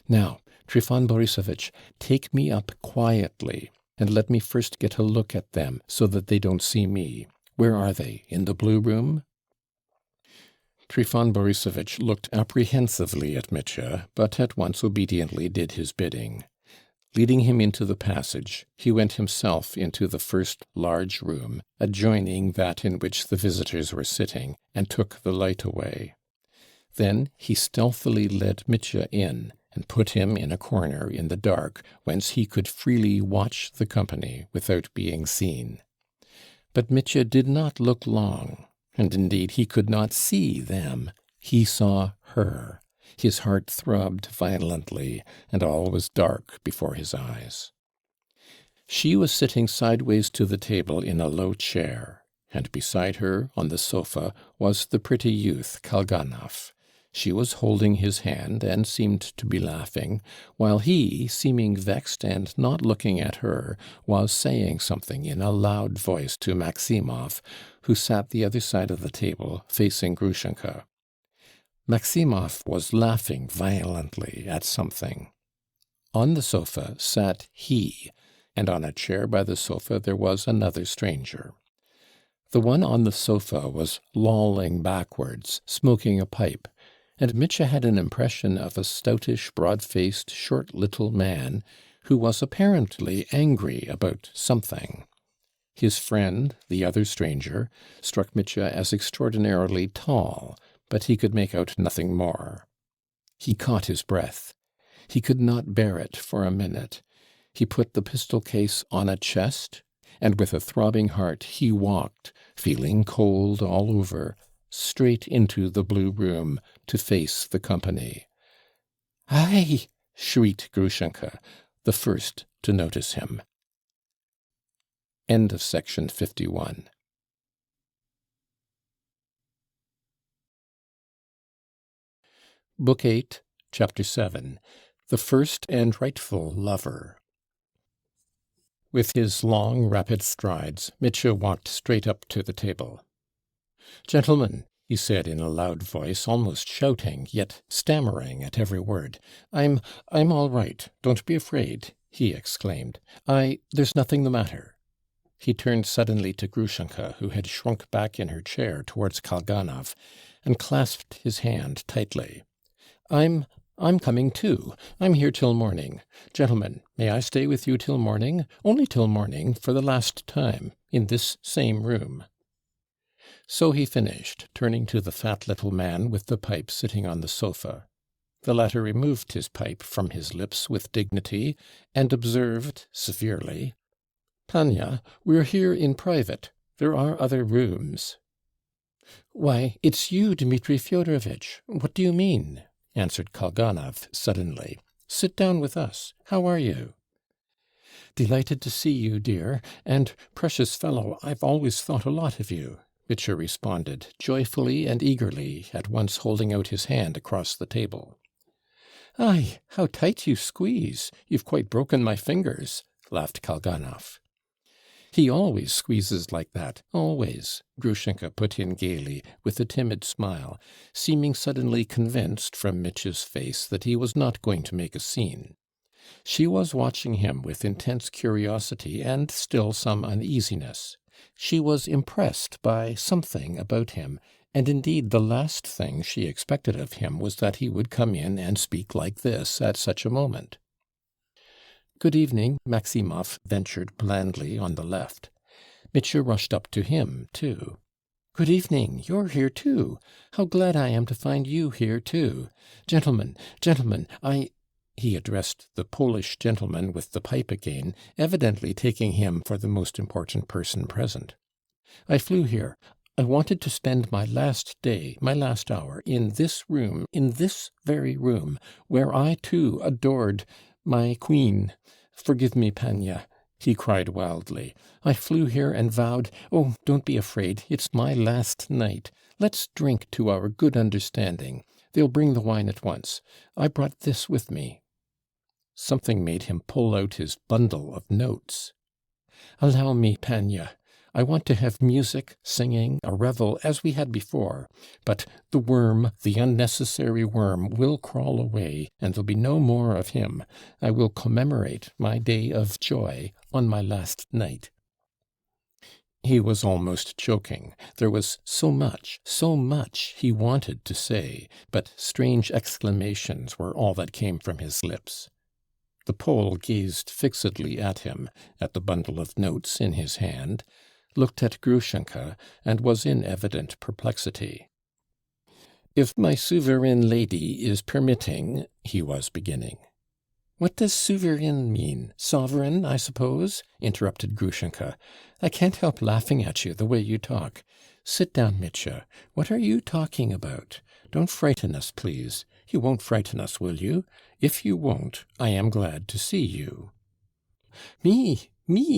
"Now, Trifon Borissovitch, take me up quietly, and let me first get a look at them, so that they don't see me. Where are they? In the blue room?" Trifon Borissovitch looked apprehensively at Mitya, but at once obediently did his bidding. Leading him into the passage, he went himself into the first large room, adjoining that in which the visitors were sitting, and took the light away. Then he stealthily led Mitya in, and put him in a corner in the dark, whence he could freely watch the company without being seen. But Mitya did not look long, and indeed he could not see them. He saw her. His heart throbbed violently, and all was dark before his eyes. She was sitting sideways to the table in a low chair, and beside her, on the sofa, was the pretty youth Kalganov. She was holding his hand, and seemed to be laughing, while he, seeming vexed and not looking at her, was saying something in a loud voice to Maximov, who sat the other side of the table, facing Grushenka. Maximov was laughing violently at something. On the sofa sat he, and on a chair by the sofa there was another stranger. The one on the sofa was lolling backwards, smoking a pipe, and Mitya had an impression of a stoutish, broad-faced, short little man, who was apparently angry about something. His friend, the other stranger, struck Mitya as extraordinarily tall, but he could make out nothing more. He caught his breath. He could not bear it for a minute. He put the pistol case on a chest, and with a throbbing heart he walked, feeling cold all over, straight into the blue room to face the company. "Ai!" shrieked Grushenka, the first to notice him. End of section 51. Book 8, Chapter 7. The First and Rightful Lover. With his long, rapid strides, Mitya walked straight up to the table. "Gentlemen," he said in a loud voice, almost shouting, yet stammering at every word. I'm all right. Don't be afraid," he exclaimed. There's nothing the matter." He turned suddenly to Grushenka, who had shrunk back in her chair towards Kalganov, and clasped his hand tightly. I'm coming too. I'm here till morning. Gentlemen, may I stay with you till morning? Only till morning, for the last time, in this same room." So he finished, turning to the fat little man with the pipe sitting on the sofa. The latter removed his pipe from his lips with dignity, and observed severely, "Tanya, we're here in private. There are other rooms." "Why, it's you, Dmitri Fyodorovitch. What do you mean?" answered Kalganov suddenly. "Sit down with us. How are you?" "Delighted to see you, dear, and, precious fellow, I've always thought a lot of you," Mitya responded, joyfully and eagerly, at once holding out his hand across the table. "Ay, how tight you squeeze! You've quite broken my fingers," laughed Kalganov. "He always squeezes like that, always," Grushenka put in gaily, with a timid smile, seeming suddenly convinced from Mitya's face that he was not going to make a scene. She was watching him with intense curiosity and still some uneasiness. She was impressed by something about him, and indeed the last thing she expected of him was that he would come in and speak like this at such a moment. "Good evening," Maximov ventured blandly on the left. Mitya rushed up to him, too. "Good evening, you're here too. How glad I am to find you here too. Gentlemen, he addressed the Polish gentleman with the pipe again, evidently taking him for the most important person present. "I flew here. I wanted to spend my last day, my last hour, in this room, in this very room, where I too adored my queen. Forgive me, Panya," he cried wildly. "I flew here and vowed, oh, don't be afraid, it's my last night. Let's drink to our good understanding. They'll bring the wine at once. I brought this with me." Something made him pull out his bundle of notes. "Allow me, Panya. I want to have music, singing, a revel, as we had before. But the worm, the unnecessary worm, will crawl away, and there'll be no more of him. I will commemorate my day of joy on my last night." He was almost choking. There was so much he wanted to say, but strange exclamations were all that came from his lips. The Pole gazed fixedly at him, at the bundle of notes in his hand, looked at Grushenka, and was in evident perplexity. "If my sovereign lady is permitting," he was beginning. "What does sovereign mean? Sovereign, I suppose?" interrupted Grushenka. "I can't help laughing at you, the way you talk. Sit down, Mitya. What are you talking about? Don't frighten us, please. You won't frighten us, will you? If you won't, I am glad to see you." Me,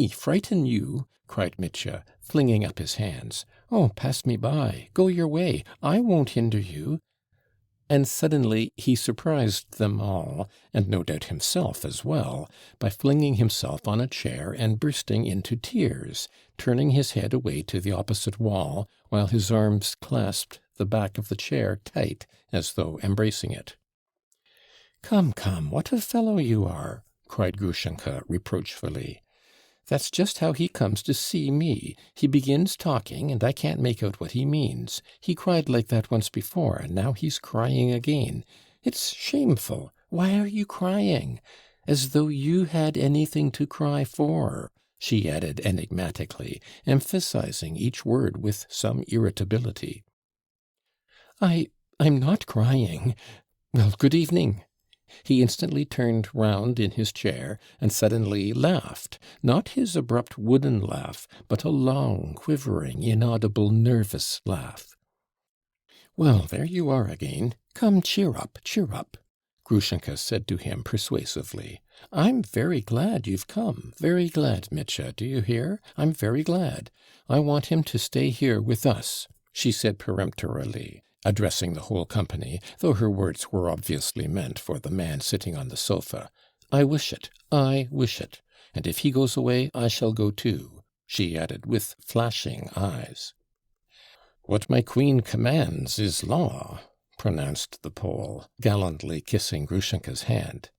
frighten you?" cried Mitya, flinging up his hands. "Oh, pass me by. Go your way. I won't hinder you." And suddenly he surprised them all, and no doubt himself as well, by flinging himself on a chair and bursting into tears, turning his head away to the opposite wall, while his arms clasped the back of the chair tight, as though embracing it. Come, what a fellow you are!" cried Grushenka reproachfully. "That's just how he comes to see me. He begins talking, and I can't make out what he means. He cried like that once before, and now he's crying again. It's shameful. Why are you crying? As though you had anything to cry for," she added enigmatically, emphasizing each word with some irritability. I'm not crying. Well, good evening." He instantly turned round in his chair and suddenly laughed, not his abrupt wooden laugh, but a long, quivering, inaudible, nervous laugh. "Well, there you are again. Come, cheer up, Grushenka said to him persuasively. "I'm very glad you've come, very glad, Mitya, do you hear? I'm very glad. I want him to stay here with us," she said peremptorily, addressing the whole company, though her words were obviously meant for the man sitting on the sofa. I wish it. and if he goes away, I shall go too," she added with flashing eyes. "What my queen commands is law," pronounced the Pole, gallantly kissing Grushenka's hand.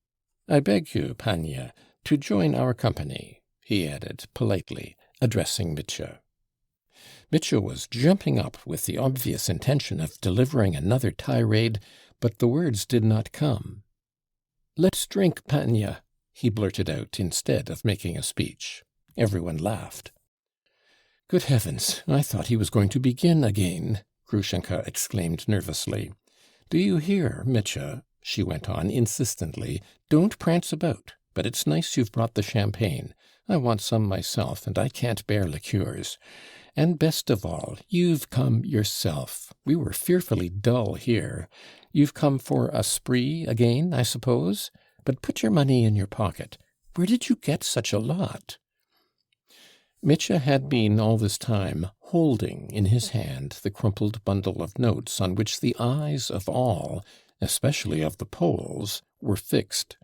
"I beg you, Pania, to join our company," he added politely, addressing Mitya. Mitya was jumping up with the obvious intention of delivering another tirade, but the words did not come. "Let's drink, Pania," he blurted out instead of making a speech. Everyone laughed. "Good heavens, I thought he was going to begin again," Grushenka exclaimed nervously. "Do you hear, Mitya?" she went on insistently. "Don't prance about, but it's nice you've brought the champagne. I want some myself, and I can't bear liqueurs. And best of all, you've come yourself. We were fearfully dull here. You've come for a spree again, I suppose? But put your money in your pocket. Where did you get such a lot?" Mitya had been all this time holding in his hand the crumpled bundle of notes on which the eyes of all, especially of the Poles, were fixed.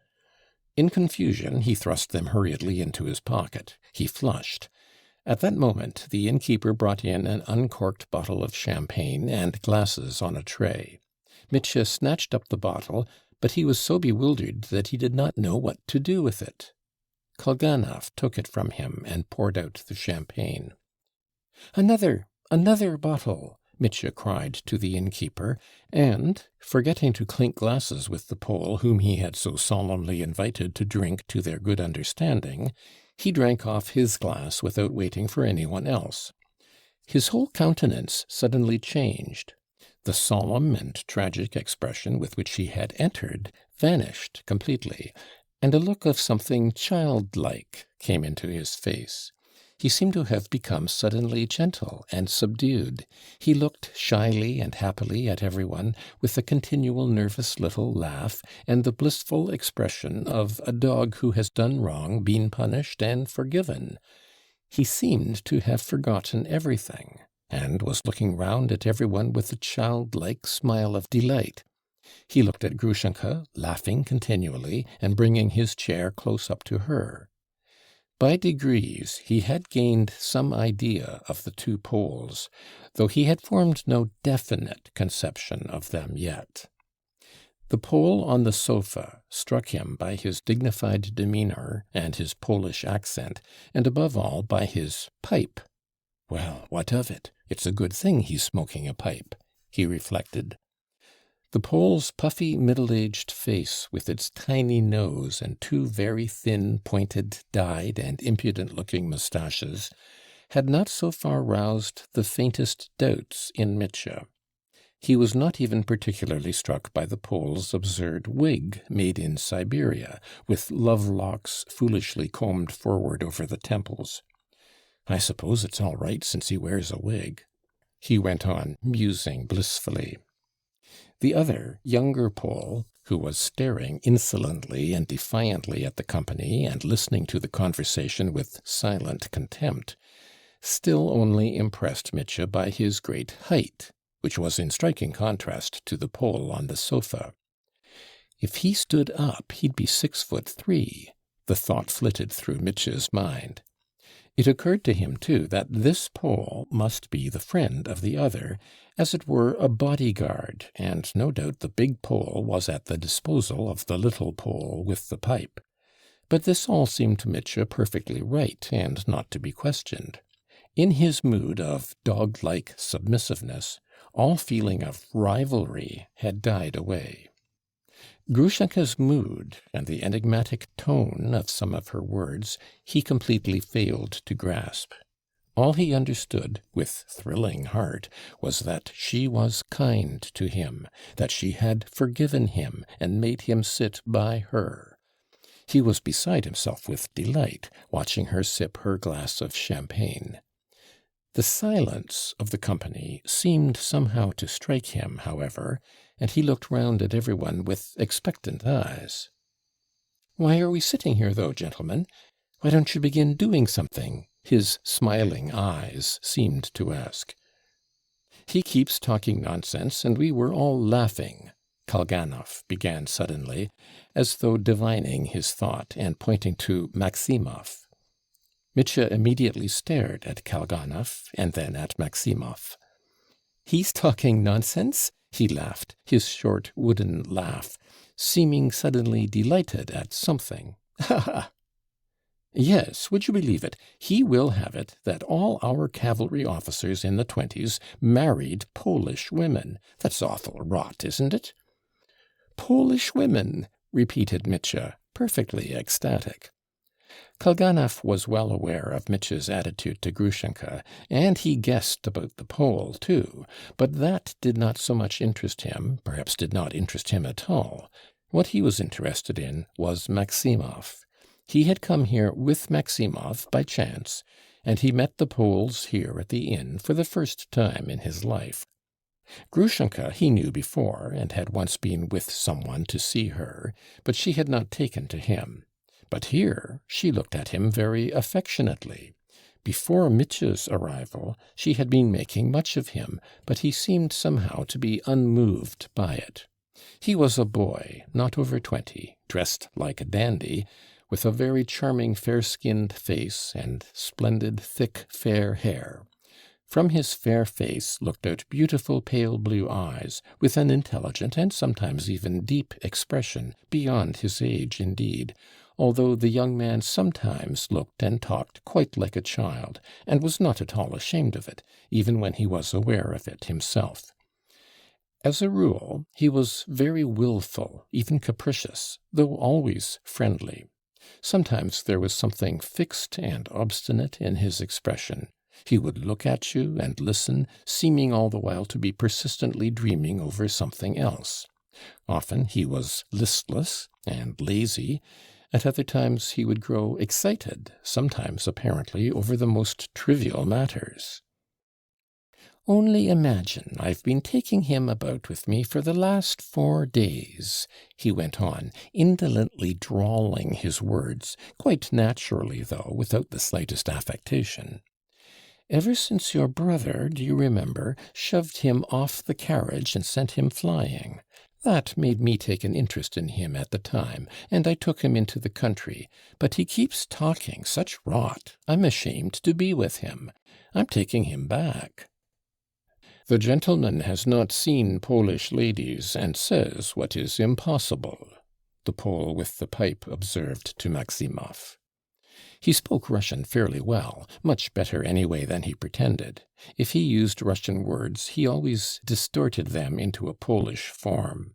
In confusion he thrust them hurriedly into his pocket. He flushed. At that moment the innkeeper brought in an uncorked bottle of champagne and glasses on a tray. Mitya snatched up the bottle, but he was so bewildered that he did not know what to do with it. Kolganov took it from him and poured out the champagne. Another bottle!" Mitya cried to the innkeeper, and, forgetting to clink glasses with the Pole whom he had so solemnly invited to drink to their good understanding, he drank off his glass without waiting for anyone else. His whole countenance suddenly changed. The solemn and tragic expression with which he had entered vanished completely, and a look of something childlike came into his face. He seemed to have become suddenly gentle and subdued. He looked shyly and happily at everyone, with a continual nervous little laugh, and the blissful expression of a dog who has done wrong, been punished, and forgiven. He seemed to have forgotten everything, and was looking round at everyone with a childlike smile of delight. He looked at Grushenka, laughing continually, and bringing his chair close up to her. By degrees he had gained some idea of the two Poles, though he had formed no definite conception of them yet. The Pole on the sofa struck him by his dignified demeanour and his Polish accent, and above all by his pipe. "Well, what of it? It's a good thing he's smoking a pipe," he reflected. The Pole's puffy, middle-aged face, with its tiny nose and two very thin, pointed, dyed, and impudent-looking moustaches, had not so far roused the faintest doubts in Mitya. He was not even particularly struck by the Pole's absurd wig made in Siberia, with love-locks foolishly combed forward over the temples. "I suppose it's all right since he wears a wig," he went on, musing blissfully. The other, younger Pole, who was staring insolently and defiantly at the company and listening to the conversation with silent contempt, still only impressed Mitya by his great height, which was in striking contrast to the Pole on the sofa. If he stood up, he'd be 6'3", the thought flitted through Mitya's mind. It occurred to him, too, that this Pole must be the friend of the other, as it were a bodyguard, and no doubt the big Pole was at the disposal of the little Pole with the pipe. But this all seemed to Mitya perfectly right, and not to be questioned. In his mood of dog-like submissiveness, all feeling of rivalry had died away. Grushenka's mood and the enigmatic tone of some of her words he completely failed to grasp. All he understood, with thrilling heart, was that she was kind to him, that she had forgiven him and made him sit by her. He was beside himself with delight, watching her sip her glass of champagne. The silence of the company seemed somehow to strike him, however, and he looked round at everyone with expectant eyes. "Why are we sitting here, though, gentlemen? Why don't you begin doing something?" his smiling eyes seemed to ask. "He keeps talking nonsense, and we were all laughing," Kalganov began suddenly, as though divining his thought, and pointing to Maximov. Mitya immediately stared at Kalganov and then at Maximov. "He's talking nonsense?" he laughed, his short wooden laugh, seeming suddenly delighted at something. "Ha ha! Yes, would you believe it? He will have it that all our cavalry officers in the 20s married Polish women. That's awful rot, isn't it?" "Polish women!" repeated Mitya, perfectly ecstatic. Kalganov was well aware of Mitya's attitude to Grushenka, and he guessed about the Pole too, but that did not so much interest him, perhaps did not interest him at all. What he was interested in was Maximov. He had come here with Maximov by chance, and he met the Poles here at the inn for the first time in his life. Grushenka he knew before, and had once been with someone to see her, but she had not taken to him. But here she looked at him very affectionately. Before Mitya's arrival she had been making much of him, but he seemed somehow to be unmoved by it. He was a boy, not over 20, dressed like a dandy, with a very charming fair-skinned face and splendid thick fair hair. From his fair face looked out beautiful pale blue eyes, with an intelligent and sometimes even deep expression, beyond his age indeed, although the young man sometimes looked and talked quite like a child, and was not at all ashamed of it, even when he was aware of it himself. As a rule, he was very willful, even capricious, though always friendly. Sometimes there was something fixed and obstinate in his expression. He would look at you and listen, seeming all the while to be persistently dreaming over something else. Often he was listless and lazy. At other times he would grow excited, sometimes apparently over the most trivial matters. "Only imagine, I've been taking him about with me for the last 4 days," he went on, indolently drawling his words, quite naturally, though, without the slightest affectation. "Ever since your brother, do you remember, shoved him off the carriage and sent him flying. That made me take an interest in him at the time, and I took him into the country. But he keeps talking such rot, I'm ashamed to be with him. I'm taking him back." "The gentleman has not seen Polish ladies, and says what is impossible," the Pole with the pipe observed to Maximov. He spoke Russian fairly well, much better anyway than he pretended. If he used Russian words, he always distorted them into a Polish form.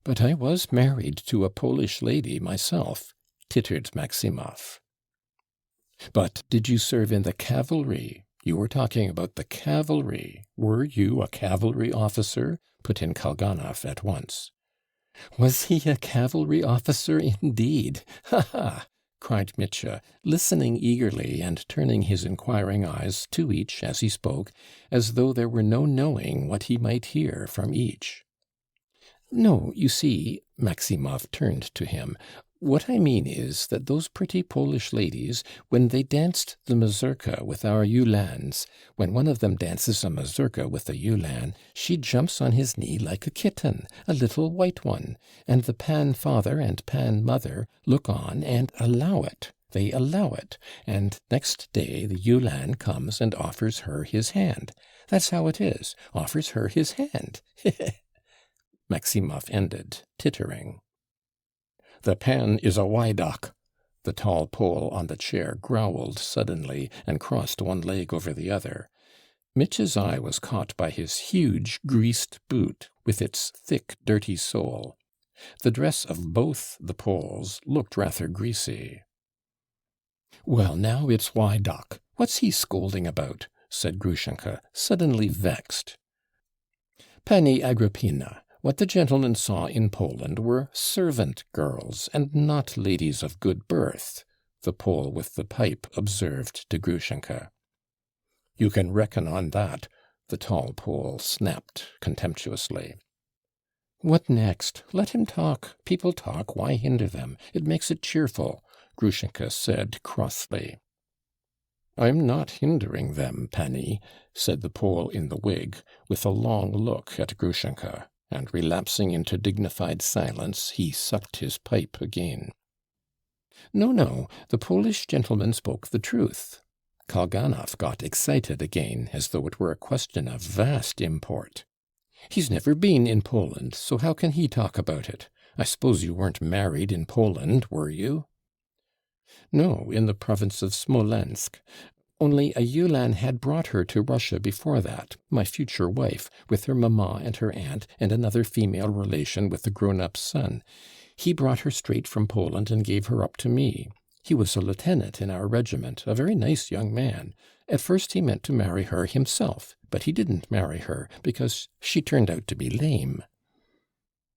"But I was married to a Polish lady myself," tittered Maximov. "But did you serve in the cavalry? You were talking about the cavalry. Were you a cavalry officer?" put in Kalganov at once. "Was he a cavalry officer indeed? Ha ha!" cried Mitya, listening eagerly and turning his inquiring eyes to each as he spoke, as though there were no knowing what he might hear from each. "No, you see," Maximov turned to him, "what I mean is that those pretty Polish ladies, when they danced the mazurka with our Uhlans, when one of them dances a mazurka with a Uhlan, she jumps on his knee like a kitten, a little white one, and the Pan father and Pan mother look on and allow it. They allow it, and next day the Uhlan comes and offers her his hand. That's how it is, offers her his hand." Maximov ended, tittering. "The Pan is a Wydok," the tall Pole on the chair growled suddenly, and crossed one leg over the other. Mitya's eye was caught by his huge greased boot, with its thick dirty sole. The dress of both the Poles looked rather greasy. "Well, now it's Wydok. What's he scolding about?" said Grushenka, suddenly vexed. "Pani Agrippina, what the gentleman saw in Poland were servant girls, and not ladies of good birth," the Pole with the pipe observed to Grushenka. "You can reckon on that," the tall Pole snapped contemptuously. "What next? Let him talk. People talk. Why hinder them? It makes it cheerful," Grushenka said crossly. "I'm not hindering them, Pani," said the Pole in the wig, with a long look at Grushenka, and relapsing into dignified silence, he sucked his pipe again. No, no, the Polish gentleman spoke the truth. Kalganov got excited again, as though it were a question of vast import. He's never been in Poland, so how can he talk about it? I suppose you weren't married in Poland, were you? No, in the province of Smolensk. Only a Ulan had brought her to Russia before that, my future wife, with her mamma and her aunt, and another female relation with a grown-up son. He brought her straight from Poland and gave her up to me. He was a lieutenant in our regiment, a very nice young man. At first he meant to marry her himself, but he didn't marry her, because she turned out to be lame.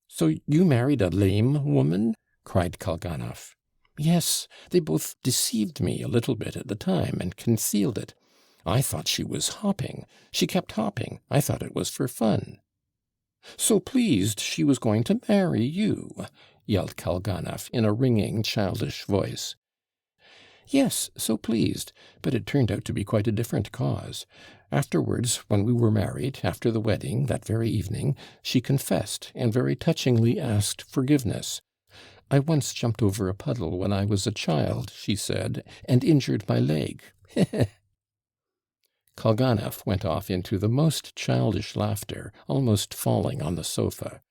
So you married a lame woman? Cried Kalganov. Yes, they both deceived me a little bit at the time and concealed it. I thought she was hopping. She kept hopping. I thought it was for fun. So pleased she was going to marry you, yelled Kalganov in a ringing, childish voice. Yes, so pleased, but it turned out to be quite a different cause. Afterwards, when we were married, after the wedding, that very evening, she confessed and very touchingly asked forgiveness. I once jumped over a puddle when I was a child, she said, and injured my leg. Kalganov went off into the most childish laughter, almost falling on the sofa.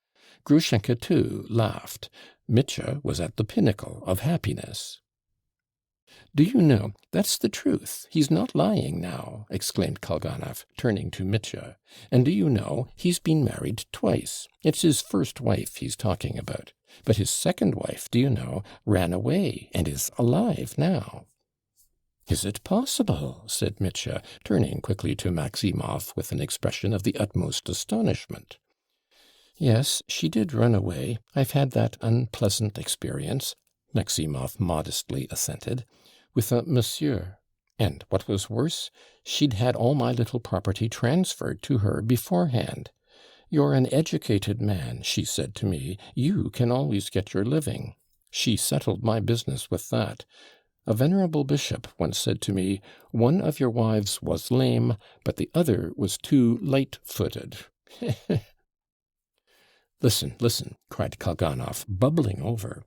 Grushenka, too, laughed. Mitya was at the pinnacle of happiness. Do you know, that's the truth. He's not lying now, exclaimed Kalganov, turning to Mitya. And do you know, he's been married twice. It's his first wife he's talking about. But his second wife, do you know, ran away and is alive now. Is it possible? Said Mitya, turning quickly to Maximov with an expression of the utmost astonishment. Yes, she did run away. I've had that unpleasant experience, Maximov modestly assented, with a monsieur. And what was worse, she'd had all my little property transferred to her beforehand. You're an educated man, she said to me. You can always get your living. She settled my business with that. A venerable bishop once said to me, one of your wives was lame, but the other was too light-footed. Listen, listen, cried Kalganov, bubbling over.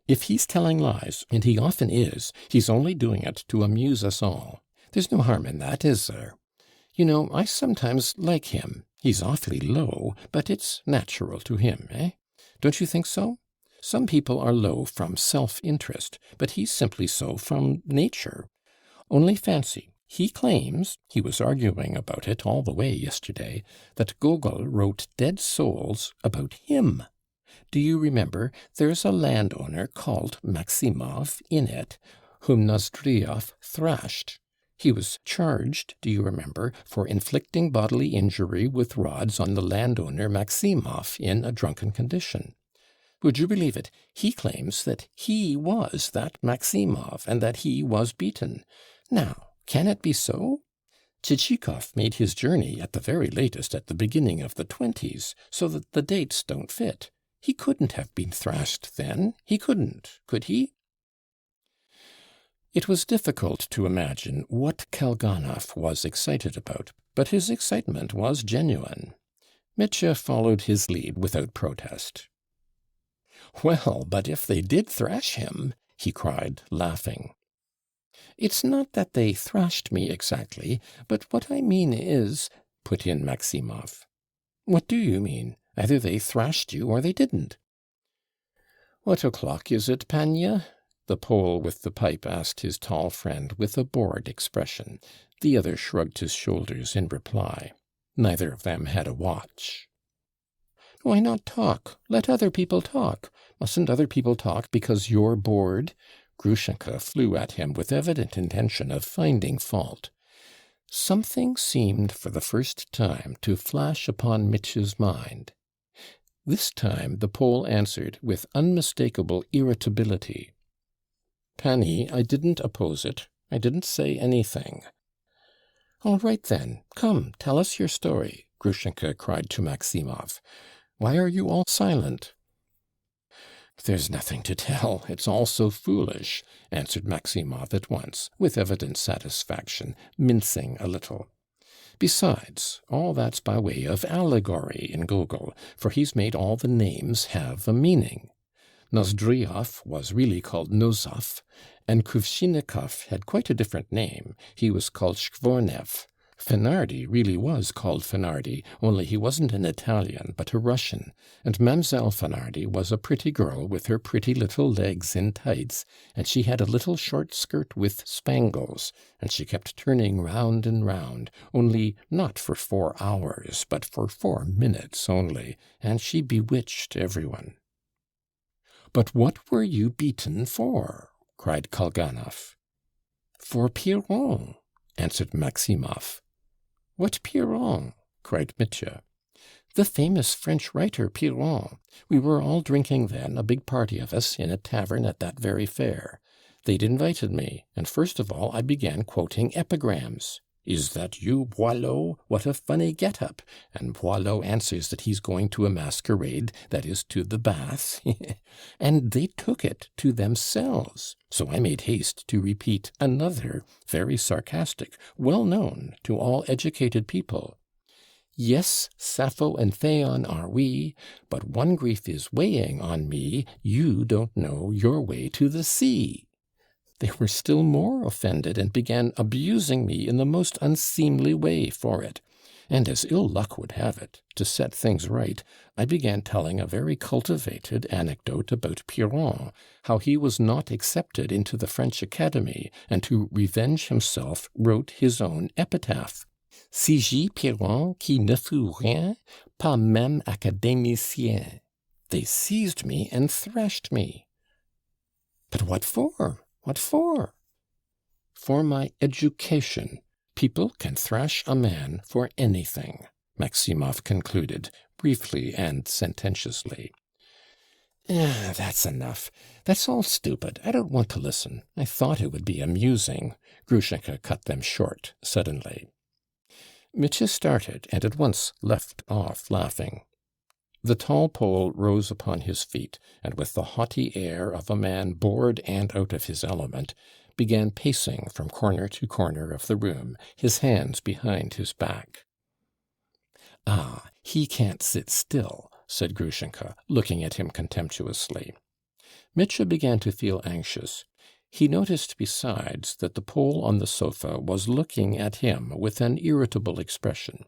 If he's telling lies, and he often is, he's only doing it to amuse us all. There's no harm in that, is there? You know, I sometimes like him. He's awfully low, but it's natural to him, eh? Don't you think so? Some people are low from self-interest, but he's simply so from nature. Only fancy, he claims, he was arguing about it all the way yesterday, that Gogol wrote Dead Souls about him. Do you remember, there's a landowner called Maximov in it, whom Nozdryov thrashed. He was charged, do you remember, for inflicting bodily injury with rods on the landowner Maximov in a drunken condition. Would you believe it? He claims that he was that Maximov and that he was beaten. Now, can it be so? Tchitchikov made his journey at the very latest at the beginning of the 20s, so that the dates don't fit. He couldn't have been thrashed then. He couldn't, could he? It was difficult to imagine what Kalganov was excited about, but his excitement was genuine. Mitya followed his lead without protest. Well, but if they did thrash him, he cried, laughing. It's not that they thrashed me exactly, but what I mean is, put in Maximov. What do you mean? Either they thrashed you or they didn't. What o'clock is it, Panya? The Pole with the pipe asked his tall friend with a bored expression. The other shrugged his shoulders in reply. Neither of them had a watch. Why not talk? Let other people talk. Mustn't other people talk because you're bored? Grushenka flew at him with evident intention of finding fault. Something seemed for the first time to flash upon Mitya's mind. This time the Pole answered with unmistakable irritability. Pani, I didn't oppose it. I didn't say anything. All right, then. Come, tell us your story, Grushenka cried to Maximov. Why are you all silent? There's nothing to tell. It's all so foolish, answered Maximov at once, with evident satisfaction, mincing a little. Besides, all that's by way of allegory in Gogol, for he's made all the names have a meaning. Nozdryov was really called Nozov, and Kuvshinikov had quite a different name. He was called Shkvornev. Fenardi really was called Fenardi, only he wasn't an Italian, but a Russian, and Mamselle Fenardi was a pretty girl with her pretty little legs in tights, and she had a little short skirt with spangles, and she kept turning round and round, only not for 4 hours, but for 4 minutes only, and she bewitched everyone. "But what were you beaten for?" cried Kalganov. "For Piron," answered Maximov. "What Piron?" cried Mitya. "The famous French writer Piron. We were all drinking then, a big party of us, in a tavern at that very fair. They'd invited me, and first of all I began quoting epigrams. 'Is that you, Boileau? What a funny get-up!' And Boileau answers that he's going to a masquerade, that is, to the bath. And they took it to themselves. So I made haste to repeat another, very sarcastic, well known to all educated people. 'Yes, Sappho and Phaon are we, but one grief is weighing on me, you don't know your way to the sea.' They were still more offended and began abusing me in the most unseemly way for it. And as ill luck would have it, to set things right, I began telling a very cultivated anecdote about Piron, how he was not accepted into the French Academy, and to revenge himself wrote his own epitaph. Si j'y Piron qui ne fut rien, pas même académicien. They seized me and thrashed me." "But what for? What for?" "For my education. People can thrash a man for anything," Maximov concluded, briefly and sententiously. "That's enough. That's all stupid. I don't want to listen. I thought it would be amusing." Grushenka cut them short suddenly. Mitya started and at once left off laughing. The tall Pole rose upon his feet, and with the haughty air of a man bored and out of his element, began pacing from corner to corner of the room, his hands behind his back. "Ah, he can't sit still," said Grushenka, looking at him contemptuously. Mitya began to feel anxious. He noticed besides that the Pole on the sofa was looking at him with an irritable expression.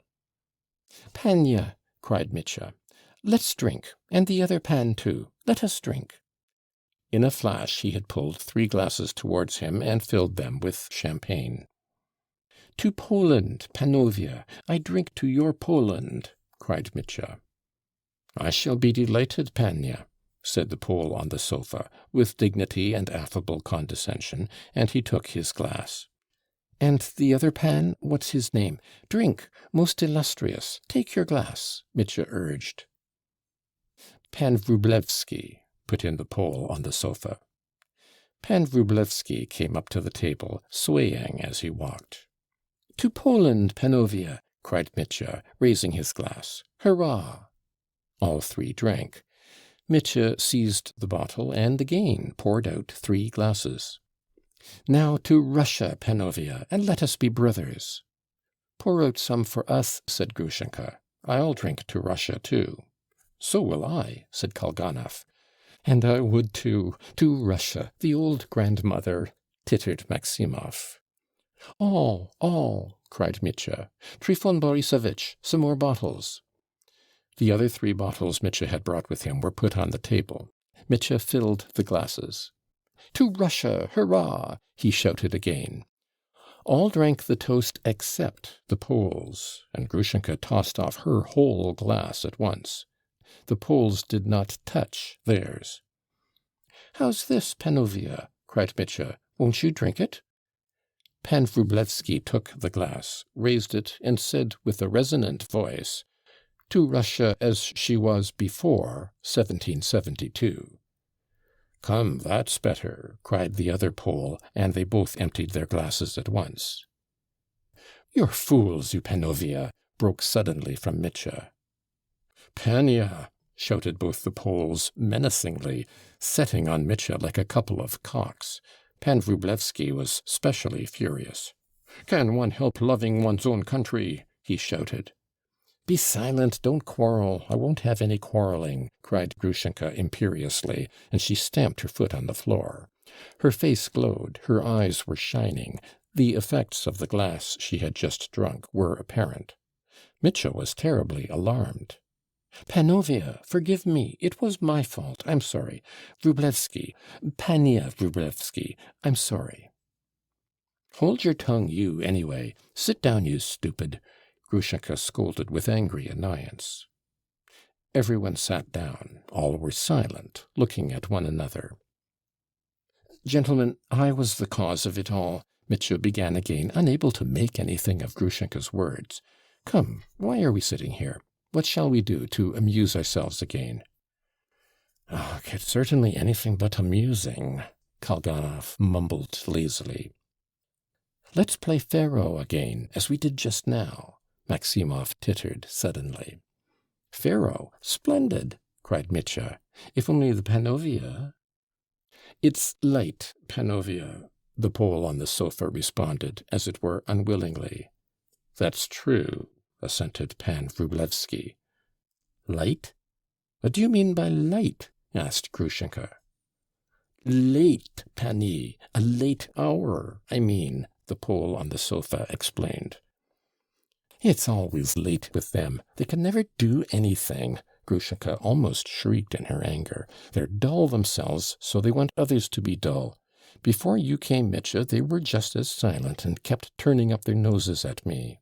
"Panya," cried Mitya, "let's drink, and the other pan too. Let us drink." In a flash he had pulled 3 glasses towards him and filled them with champagne. "To Poland, Panovia! I drink to your Poland!" cried Mitya. "I shall be delighted, Panya," said the Pole on the sofa, with dignity and affable condescension, and he took his glass. "And the other pan, what's his name? Drink, most illustrious, take your glass," Mitya urged. "Pan Wrublewsky," put in the Pole on the sofa. Pan Wrublewsky came up to the table, swaying as he walked. "To Poland, Panovia!" cried Mitya, raising his glass. "Hurrah!" All 3 drank. Mitya seized the bottle and again poured out 3 glasses. "Now to Russia, Panovia, and let us be brothers." "Pour out some for us," said Grushenka. "I'll drink to Russia too." "So will I," said Kalganov. "And I would too, to Russia, the old grandmother," tittered Maximov. All," cried Mitya. "Trifon Borisovitch, some more bottles." The other 3 bottles Mitya had brought with him were put on the table. Mitya filled the glasses. "To Russia, hurrah!" he shouted again. All drank the toast except the Poles, and Grushenka tossed off her whole glass at once. The Poles did not touch theirs. "How's this, Panovia?" cried Mitya. "Won't you drink it?" Pan Wrublewsky took the glass, raised it, and said with a resonant voice, "To Russia as she was before 1772. "Come, that's better," cried the other Pole, and they both emptied their glasses at once. "You're fools, you Panovia!" broke suddenly from Mitya. "Pania!" shouted both the Poles menacingly, setting on Mitya like a couple of cocks. Pan Wrublewsky was specially furious. "Can one help loving one's own country?" he shouted. "Be silent, don't quarrel. I won't have any quarreling," cried Grushenka imperiously, and she stamped her foot on the floor. Her face glowed, her eyes were shining. The effects of the glass she had just drunk were apparent. Mitya was terribly alarmed. "Panovia, forgive me. It was my fault. I'm sorry. Wrublewsky, Pania Wrublewsky, I'm sorry." "Hold your tongue, you, anyway. Sit down, you stupid," Grushenka scolded with angry annoyance. Everyone sat down. All were silent, looking at one another. "Gentlemen, I was the cause of it all," Mitya began again, unable to make anything of Grushenka's words. "Come, why are we sitting here? What shall we do to amuse ourselves again?" "Oh, it's certainly anything but amusing," Kalganov mumbled lazily. "Let's play faro again, as we did just now," Maximov tittered suddenly. "Faro? Splendid!" cried Mitya. "If only the Panovia—" "It's light, Panovia," the Pole on the sofa responded, as it were unwillingly. "That's true," assented Pan Wrublewsky. "Light? What do you mean by light?" asked Grushenka. "Late, Pani, a late hour, I mean," the Pole on the sofa explained. "It's always late with them. They can never do anything," Grushenka almost shrieked in her anger. "They're dull themselves, so they want others to be dull. Before you came, Mitya, they were just as silent and kept turning up their noses at me."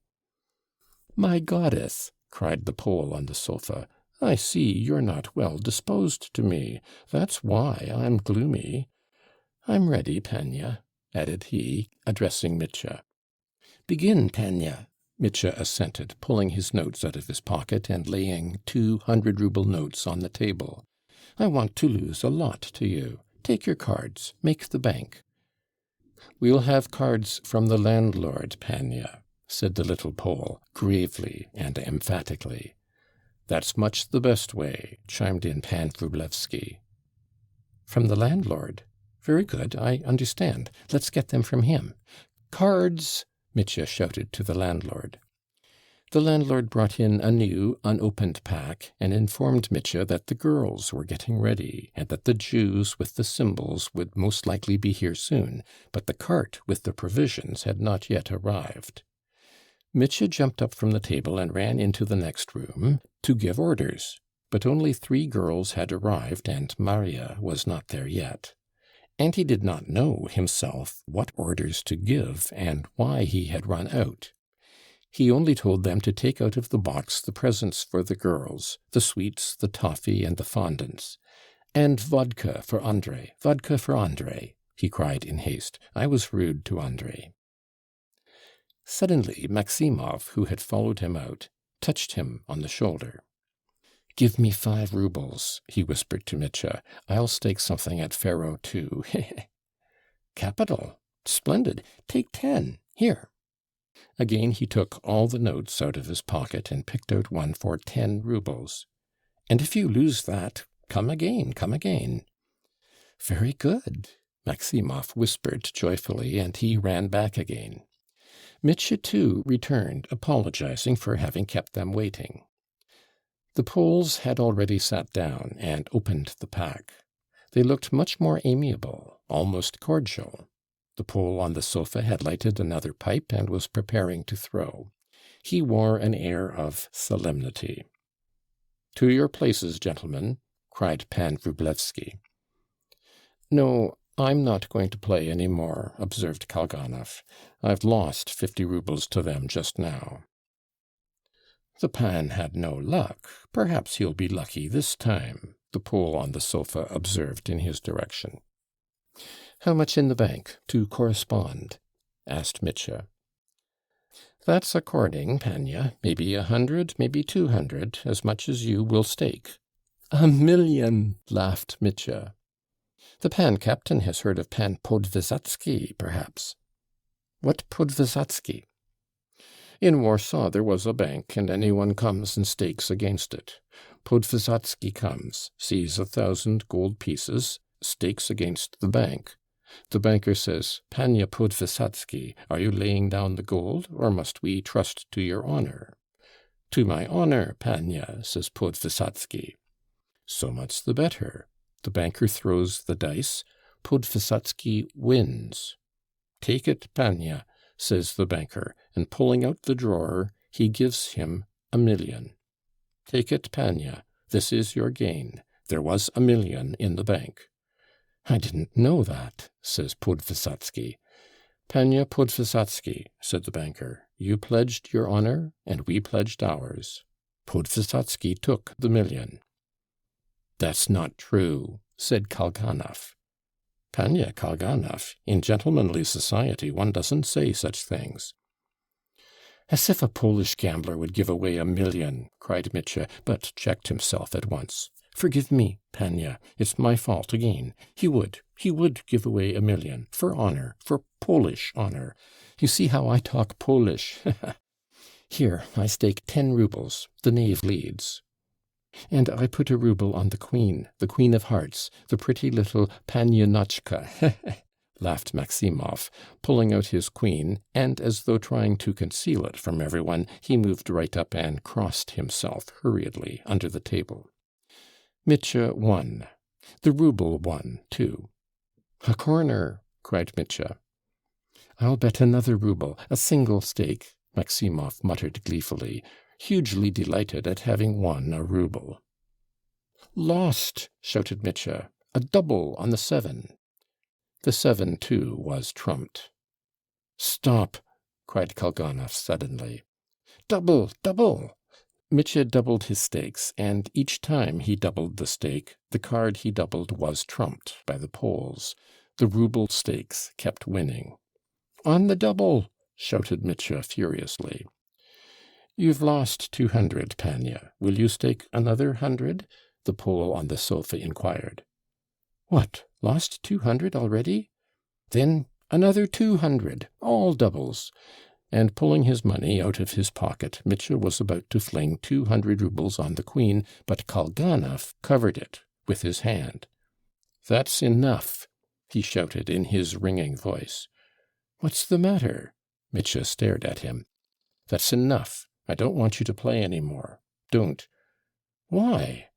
"My goddess!" cried the Pole on the sofa. "I see you're not well disposed to me. That's why I'm gloomy. I'm ready, Panya," added he, addressing Mitya. "Begin, Panya," Mitya assented, pulling his notes out of his pocket and laying 200-ruble notes on the table. "I want to lose a lot to you. Take your cards. Make the bank." "We'll have cards from the landlord, Panya," said the little Pole, gravely and emphatically. "That's much the best way," chimed in Pan Wrublewsky. "From the landlord? Very good, I understand. Let's get them from him. Cards!" Mitya shouted to the landlord. The landlord brought in a new, unopened pack, and informed Mitya that the girls were getting ready, and that the Jews with the cymbals would most likely be here soon, but the cart with the provisions had not yet arrived. Mitya jumped up from the table and ran into the next room to give orders, but only 3 girls had arrived, and Maria was not there yet. And he did not know himself what orders to give and why he had run out. He only told them to take out of the box the presents for the girls, the sweets, the toffee, and the fondants. "And vodka for Andrei, vodka for Andrei," he cried in haste. "I was rude to Andrei." Suddenly Maximov, who had followed him out, touched him on the shoulder. "Give me 5 rubles," he whispered to Mitya. "I'll stake something at faro too." "Capital! Splendid! Take 10. Here." Again he took all the notes out of his pocket and picked out one for 10 rubles. "And if you lose that, come again, come again." "Very good," Maximov whispered joyfully, and he ran back again. Mitya too returned, apologizing for having kept them waiting. The Poles had already sat down and opened the pack. They looked much more amiable, almost cordial. The Pole on the sofa had lighted another pipe and was preparing to throw. He wore an air of solemnity. "To your places, gentlemen," cried Pan Wrublewsky. "No, I'm not going to play any more," observed Kalganov. "I've lost 50 rubles to them just now." "The Pan had no luck. Perhaps he'll be lucky this time," the Pole on the sofa observed in his direction. "How much in the bank, to correspond?" asked Mitya. "That's according, Panya. Maybe 100, maybe 200, as much as you will stake." "1,000,000!" laughed Mitya. "The Pan captain has heard of Pan Podvysotsky, perhaps." "What Podvysotsky?" "In Warsaw there was a bank, and anyone comes and stakes against it. Podvysotsky comes, sees 1,000 gold pieces, stakes against the bank. The banker says, "Pania Podvysotsky, are you laying down the gold, or must we trust to your honor?" "To my honor, Pania," says Podvysotsky. "So much the better." The banker throws the dice. Podvysotsky wins. "Take it, Pania," says the banker, and pulling out the drawer, he gives him 1,000,000. "Take it, Pania. This is your gain. There was 1,000,000 in the bank." "I didn't know that," says Podvysotsky. "Pania Podvysotsky," said the banker, "you pledged your honor, and we pledged ours." Podvysotsky took the 1,000,000. "That's not true," said Kalganov. "Pania Kalganov, in gentlemanly society one doesn't say such things." "As if a Polish gambler would give away 1,000,000, cried Mitya, but checked himself at once. "Forgive me, Pania, it's my fault again. He would give away 1,000,000, for honor, for Polish honor. You see how I talk Polish. Here, I stake 10 roubles. The knave leads. And I put a rouble on the Queen of Hearts, the pretty little Panienotchka," laughed Maximov, pulling out his queen, and as though trying to conceal it from everyone, he moved right up and crossed himself hurriedly under the table. Mitya won. The rouble won, too. "A corner!" cried Mitya. "I'll bet another rouble, a single stake," Maximov muttered gleefully, hugely delighted at having won a rouble. "Lost!" shouted Mitya. "A double on the 7." The 7, too, was trumped. "Stop!" cried Kalganov suddenly. "Double! Double!" Mitya doubled his stakes, and each time he doubled the stake, the card he doubled was trumped by the Poles. The rouble stakes kept winning. "On the double!" shouted Mitya furiously. "You've lost 200, Pania. Will you stake another 100?" the Pole on the sofa inquired. "What, lost 200 already? Then another 200, all doubles." And pulling his money out of his pocket, Mitya was about to fling 200 roubles on the Queen, but Kalganov covered it with his hand. "That's enough," he shouted in his ringing voice. "What's the matter?" Mitya stared at him. "That's enough. I don't want you to play any more. Don't." "Why?"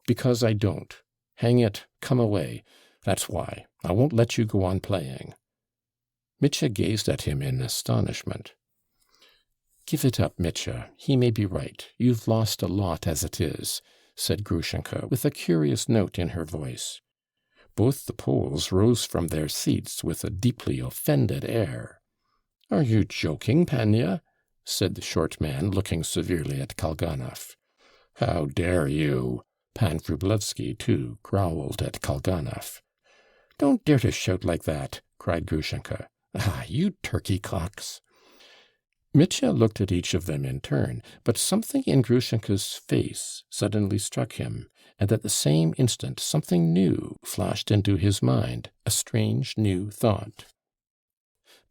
"Because I don't. Hang it, come away. That's why. I won't let you go on playing." Mitya gazed at him in astonishment. "Give it up, Mitya. He may be right. You've lost a lot as it is," said Grushenka, with a curious note in her voice. Both the Poles rose from their seats with a deeply offended air. "Are you joking, Pania?" said the short man, looking severely at Kalganov. "How dare you?" Pan Vrublevsky, too, growled at Kalganov. "Don't dare to shout like that," cried Grushenka. "Ah, you turkey cocks!" Mitya looked at each of them in turn, but something in Grushenka's face suddenly struck him, and at the same instant something new flashed into his mind, a strange new thought.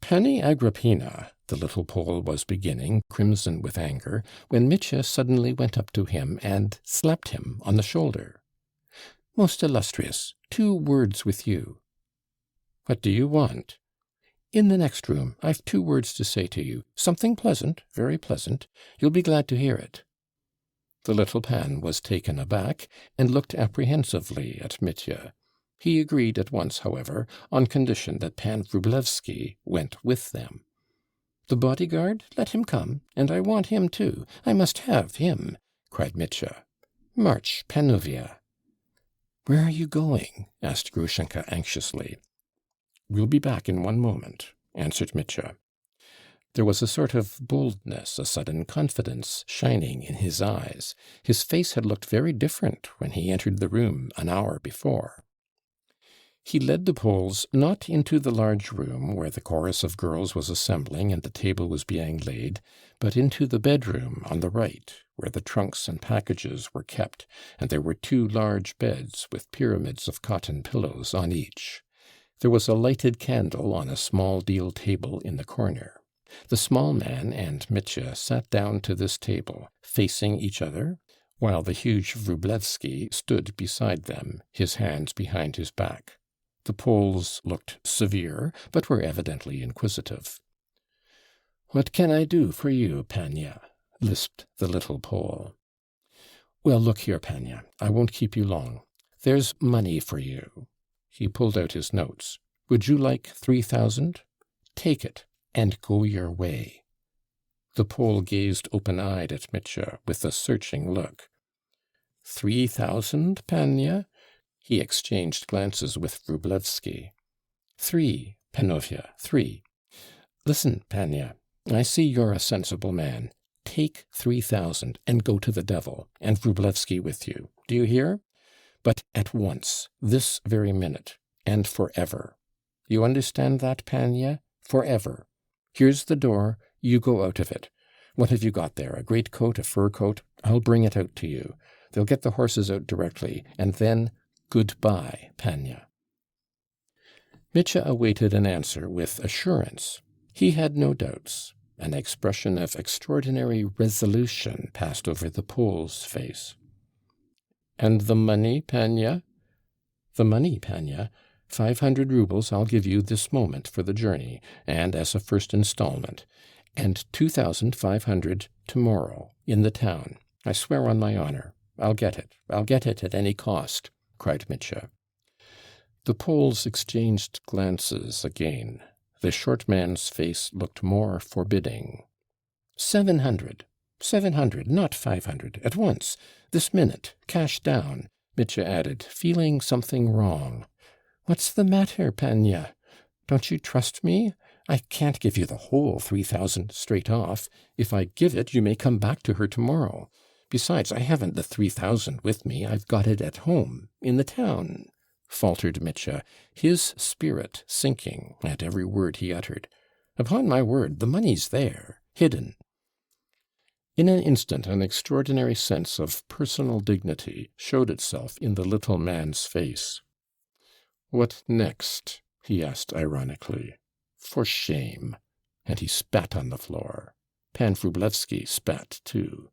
"Pani Agrippina," the little Pole was beginning, crimson with anger, when Mitya suddenly went up to him and slapped him on the shoulder. "Most illustrious, 2 words with you." "What do you want?" "In the next room. I've 2 words to say to you. Something pleasant, very pleasant. You'll be glad to hear it." The little Pan was taken aback, and looked apprehensively at Mitya. He agreed at once, however, on condition that Pan Vrublevsky went with them. "The bodyguard? Let him come. And I want him too. I must have him," cried Mitya. "March, Panuvia." "Where are you going?" asked Grushenka anxiously. "We'll be back in 1 moment," answered Mitya. There was a sort of boldness, a sudden confidence shining in his eyes. His face had looked very different when he entered the room an hour before. He led the Poles not into the large room where the chorus of girls was assembling and the table was being laid, but into the bedroom on the right, where the trunks and packages were kept, and there were 2 large beds with pyramids of cotton pillows on each. There was a lighted candle on a small deal table in the corner. The small man and Mitya sat down to this table, facing each other, while the huge Vrublevsky stood beside them, his hands behind his back. The Poles looked severe, but were evidently inquisitive. "What can I do for you, Panya?" lisped the little Pole. "Well, look here, Panya, I won't keep you long. There's money for you." He pulled out his notes. "Would you like 3,000? Take it, and go your way." The Pole gazed open-eyed at Mitya with a searching look. 3,000, Panya?" He exchanged glances with Wróblewski. 3, Panovia, 3. "Listen, Panya, I see you're a sensible man. Take 3,000 and go to the devil, and Wróblewski with you. Do you hear? But at once, this very minute, and forever. You understand that, Panya? Forever. Here's the door. You go out of it. What have you got there? A greatcoat, a fur coat? I'll bring it out to you. They'll get the horses out directly, and then goodbye, Panya." Mitya awaited an answer with assurance. He had no doubts. An expression of extraordinary resolution passed over the Pole's face. "And the money, Panya?" "The money, Panya? 500 roubles I'll give you this moment for the journey, and as a first installment, and 2,500 tomorrow, in the town. I swear on my honor. I'll get it. I'll get it at any cost," cried Mitya. The Poles exchanged glances again. The short man's face looked more forbidding. 700, not 500, at once, this minute, cash down," Mitya added, feeling something wrong. "What's the matter, Panya? Don't you trust me? I can't give you the whole 3,000 straight off. If I give it, you may come back to her tomorrow. Besides, I haven't the 3,000 with me. I've got it at home, in the town," faltered Mitya, his spirit sinking at every word he uttered. "Upon my word, the money's there, hidden." In an instant an extraordinary sense of personal dignity showed itself in the little man's face. "What next?" he asked ironically. "For shame!" And he spat on the floor. Pan Wróblewski spat too.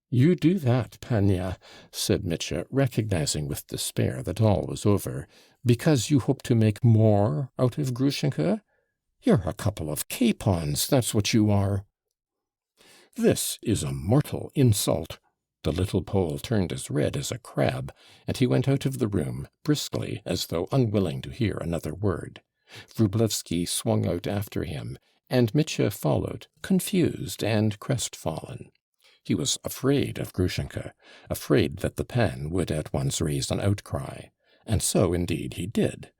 "You do that, Panya," said Mitya, recognizing with despair that all was over, "because you hope to make more out of Grushenka? You're a couple of capons, that's what you are." "This is a mortal insult." The little Pole turned as red as a crab, and he went out of the room, briskly, as though unwilling to hear another word. Wróblewski swung out after him, and Mitya followed, confused and crestfallen. He was afraid of Grushenka, afraid that the Pan would at once raise an outcry. And so, indeed, he did.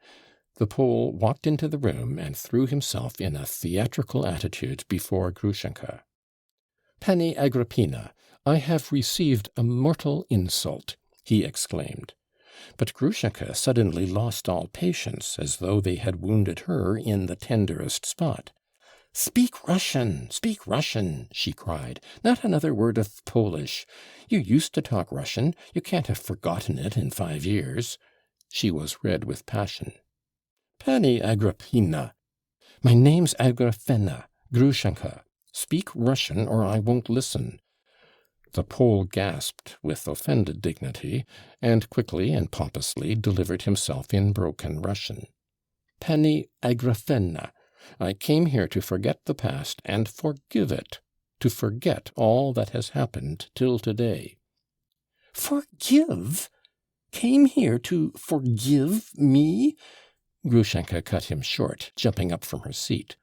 The Pole walked into the room and threw himself in a theatrical attitude before Grushenka. "Pani Agrippina, I have received a mortal insult," he exclaimed. But Grushenka suddenly lost all patience, as though they had wounded her in the tenderest spot. Speak Russian, she cried. "Not another word of Polish. You used to talk Russian. You can't have forgotten it in 5 years." She was red with passion. "Pani Agrippina." "My name's Agrafena, Grushenka. Speak Russian, or I won't listen." The Pole gasped with offended dignity, and quickly and pompously delivered himself in broken Russian. "Pani Agrafena, I came here to forget the past and forgive it, to forget all that has happened till today." "Forgive? Came here to forgive me?" Grushenka cut him short, jumping up from her seat.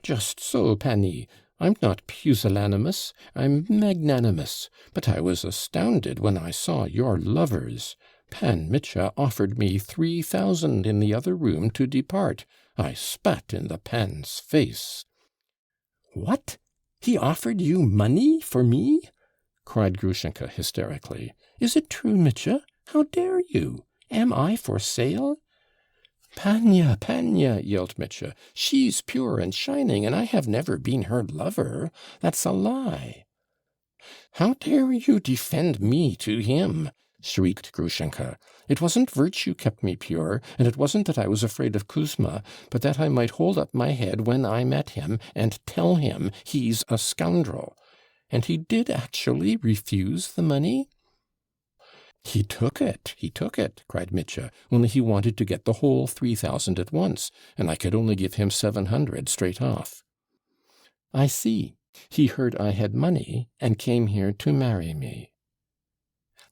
"Just so, Pani. I'm not pusillanimous, I'm magnanimous, but I was astounded when I saw your lovers. Pan Mitya offered me 3,000 in the other room to depart. I spat in the Pan's face." "What? He offered you money for me?" cried Grushenka hysterically. "Is it true, Mitya? How dare you? Am I for sale?" "Panya, Panya," yelled Mitya, "she's pure and shining, and I have never been her lover. That's a lie." "How dare you defend me to him?" shrieked Grushenka. "It wasn't virtue kept me pure, and it wasn't that I was afraid of Kuzma, but that I might hold up my head when I met him and tell him he's a scoundrel. And he did actually refuse the money?" He took it," cried Mitya, "only he wanted to get the whole 3,000 at once, and I could only give him 700 straight off." "I see. He heard I had money, and came here to marry me."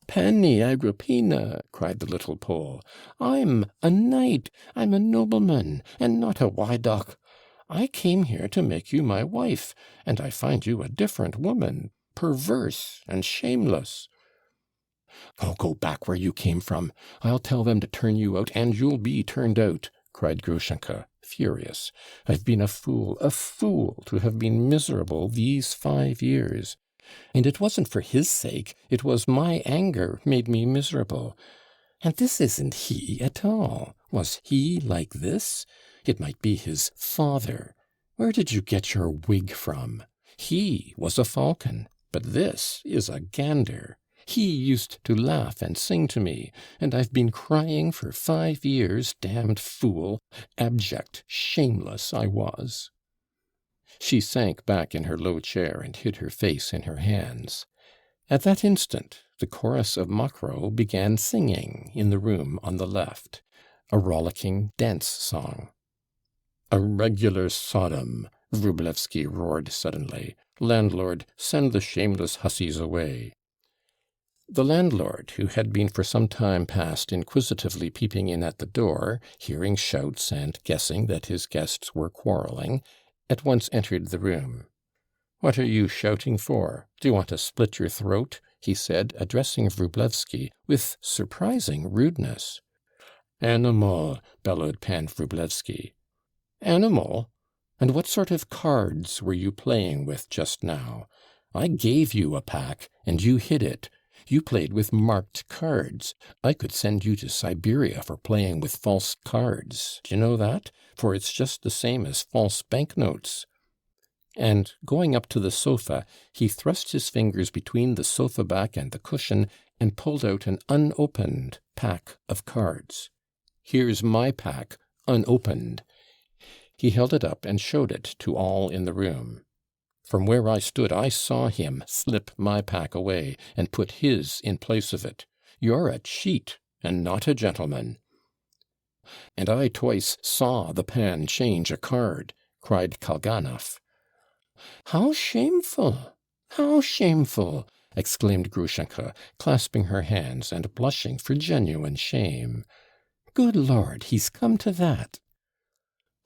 "Panny Agrippina," cried the little Pole, "I'm a knight, I'm a nobleman, and not a wydoch. I came here to make you my wife, and I find you a different woman, perverse and shameless." "Oh, go back where you came from. I'll tell them to turn you out, and you'll be turned out," cried Grushenka, furious. "I've been a fool to have been miserable these 5 years. And it wasn't for his sake, it was my anger made me miserable. And this isn't he at all. Was he like this? It might be his father. Where did you get your wig from? He was a falcon, but this is a gander. He used to laugh and sing to me, and I've been crying for 5 years, damned fool, abject, shameless I was." She sank back in her low chair and hid her face in her hands. At that instant the chorus of Makro began singing in the room on the left, a rollicking dance song. "A regular Sodom!" Wróblewski roared suddenly. "Landlord, send the shameless hussies away." The landlord, who had been for some time past inquisitively peeping in at the door, hearing shouts and guessing that his guests were quarrelling, at once entered the room. "What are you shouting for? Do you want to split your throat?" he said, addressing Wróblewski with surprising rudeness. "Animal!" bellowed Pan Wróblewski. "Animal? And what sort of cards were you playing with just now? I gave you a pack, and you hid it. You played with marked cards. I could send you to Siberia for playing with false cards. Do you know that? For it's just the same as false banknotes." And going up to the sofa, he thrust his fingers between the sofa back and the cushion and pulled out an unopened pack of cards. "Here's my pack, unopened." He held it up and showed it to all in the room. From where I stood, I saw him slip my pack away and put his in place of it. You're a cheat and not a gentleman. "And I twice saw the pan change a card," cried Kalganov. "How shameful! How shameful!" exclaimed Grushenka, clasping her hands and blushing for genuine shame. "Good Lord, he's come to that!"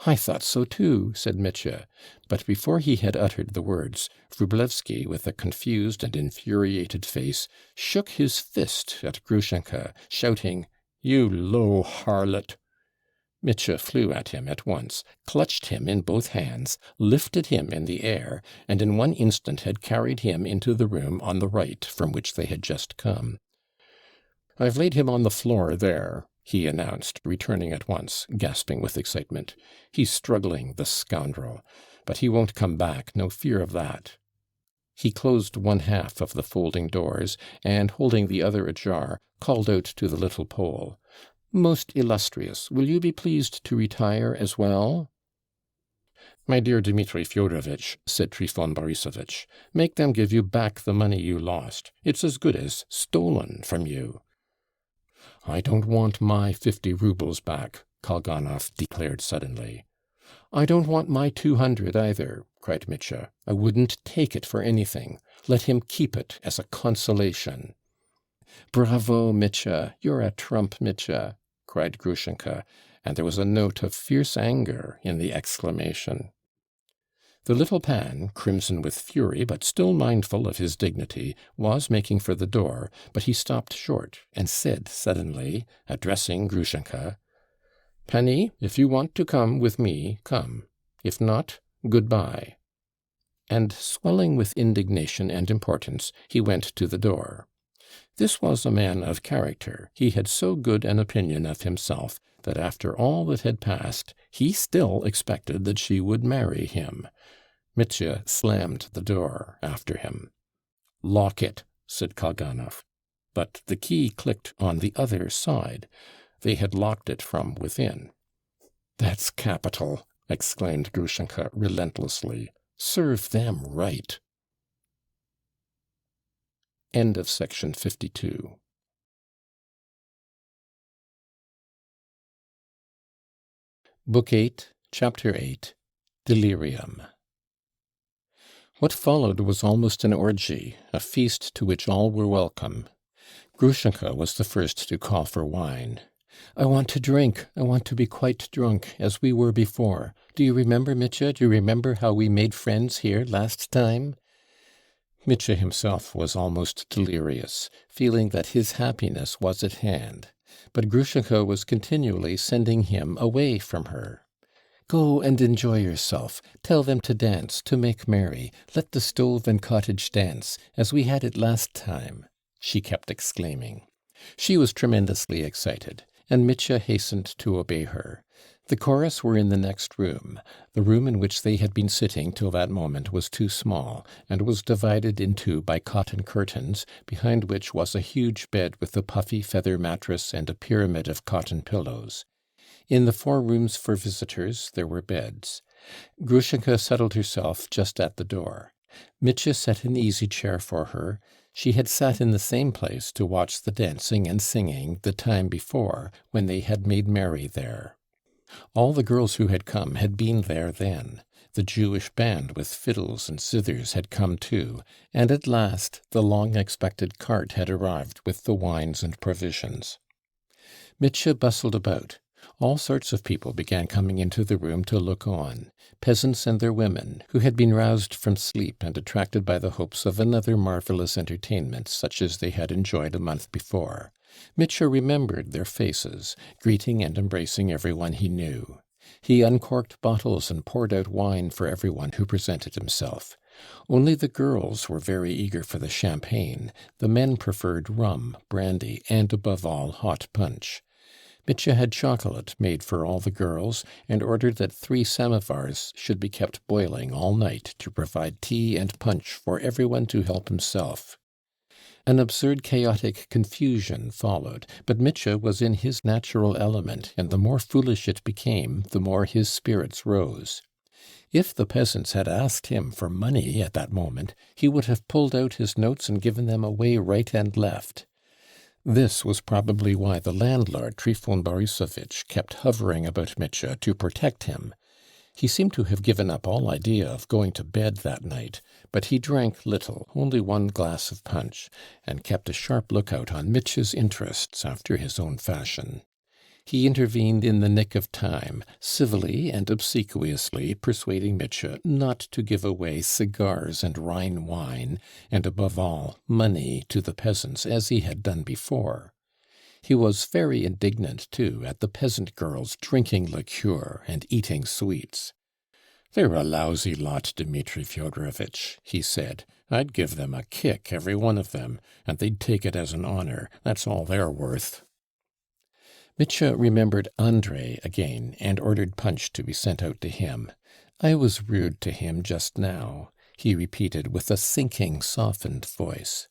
"I thought so too," said Mitya, but before he had uttered the words, Wróblewski, with a confused and infuriated face, shook his fist at Grushenka, shouting, "You low harlot!" Mitya flew at him at once, clutched him in both hands, lifted him in the air, and in one instant had carried him into the room on the right from which they had just come. "I've laid him on the floor there," he announced, returning at once, gasping with excitement. "He's struggling, the scoundrel. But he won't come back, no fear of that." He closed one half of the folding doors, and, holding the other ajar, called out to the little Pole, "Most illustrious, will you be pleased to retire as well?" "My dear Dmitri Fyodorovitch," said Trifon Borissovitch, "make them give you back the money you lost. It's as good as stolen from you." "I don't want my 50 roubles back," Kalganov declared suddenly. "I don't want my 200 either," cried Mitya. "I wouldn't take it for anything. Let him keep it as a consolation." "Bravo, Mitya! You're a trump, Mitya!" cried Grushenka, and there was a note of fierce anger in the exclamation. The little Pan, crimson with fury, but still mindful of his dignity, was making for the door, but he stopped short and said suddenly, addressing Grushenka, "Panny, if you want to come with me, come. If not, good-bye." And swelling with indignation and importance, he went to the door. This was a man of character. He had so good an opinion of himself that after all that had passed, he still expected that she would marry him. Mitya slammed the door after him. "Lock it," said Kalganov. But the key clicked on the other side. They had locked it from within. "That's capital!" exclaimed Grushenka relentlessly. "Serve them right." End of section 52. Book 8, Chapter 8, Delirium. What followed was almost an orgy, a feast to which all were welcome. Grushenka was the first to call for wine. "I want to drink. I want to be quite drunk, as we were before. Do you remember, Mitya? Do you remember how we made friends here last time?" Mitya himself was almost delirious, feeling that his happiness was at hand. But Grushenka was continually sending him away from her. "Go and enjoy yourself. Tell them to dance, to make merry. Let the stove and cottage dance, as we had it last time," she kept exclaiming. She was tremendously excited, and Mitya hastened to obey her. The chorus were in the next room. The room in which they had been sitting till that moment was too small, and was divided in two by cotton curtains, behind which was a huge bed with a puffy feather mattress and a pyramid of cotton pillows. In the 4 rooms for visitors there were beds. Grushenka settled herself just at the door. Mitya set an easy chair for her. She had sat in the same place to watch the dancing and singing the time before, when they had made merry there. All the girls who had come had been there then. The Jewish band with fiddles and zithers had come too, and at last the long-expected cart had arrived with the wines and provisions. Mitya bustled about. All sorts of people began coming into the room to look on. Peasants and their women, who had been roused from sleep and attracted by the hopes of another marvellous entertainment such as they had enjoyed a month before. Mitya remembered their faces, greeting and embracing everyone he knew. He uncorked bottles and poured out wine for everyone who presented himself. Only the girls were very eager for the champagne. The men preferred rum, brandy, and above all hot punch. Mitya had chocolate made for all the girls, and ordered that 3 samovars should be kept boiling all night to provide tea and punch for everyone to help himself. An absurd chaotic confusion followed, but Mitya was in his natural element, and the more foolish it became, the more his spirits rose. If the peasants had asked him for money at that moment, he would have pulled out his notes and given them away right and left. This was probably why the landlord, Trifon Borisovitch, kept hovering about Mitya to protect him. He seemed to have given up all idea of going to bed that night, but he drank little, only 1 glass of punch, and kept a sharp lookout on Mitya's interests after his own fashion. He intervened in the nick of time, civilly and obsequiously persuading Mitya not to give away cigars and Rhine wine, and above all, money to the peasants as he had done before. He was very indignant, too, at the peasant girls drinking liqueur and eating sweets. "They're a lousy lot, Dmitri Fyodorovitch," he said. "I'd give them a kick, every one of them, and they'd take it as an honor. That's all they're worth." Mitya remembered Andrei again, and ordered punch to be sent out to him. "I was rude to him just now," he repeated with a sinking, softened voice.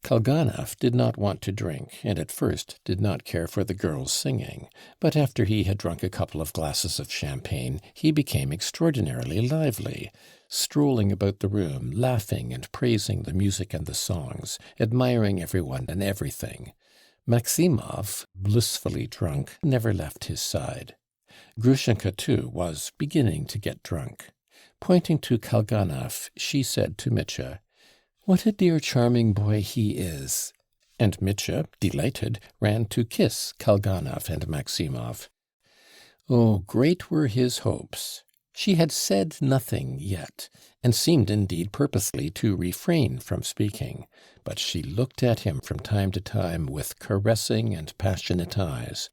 Kalganov did not want to drink, and at first did not care for the girls' singing, but after he had drunk a couple of glasses of champagne, he became extraordinarily lively, strolling about the room, laughing and praising the music and the songs, admiring everyone and everything. Maximov, blissfully drunk, never left his side. Grushenka, too, was beginning to get drunk. Pointing to Kalganov, she said to Mitya, "What a dear charming boy he is!" And Mitya, delighted, ran to kiss Kalganov and Maximov. Oh, great were his hopes! She had said nothing yet, and seemed indeed purposely to refrain from speaking, but she looked at him from time to time with caressing and passionate eyes.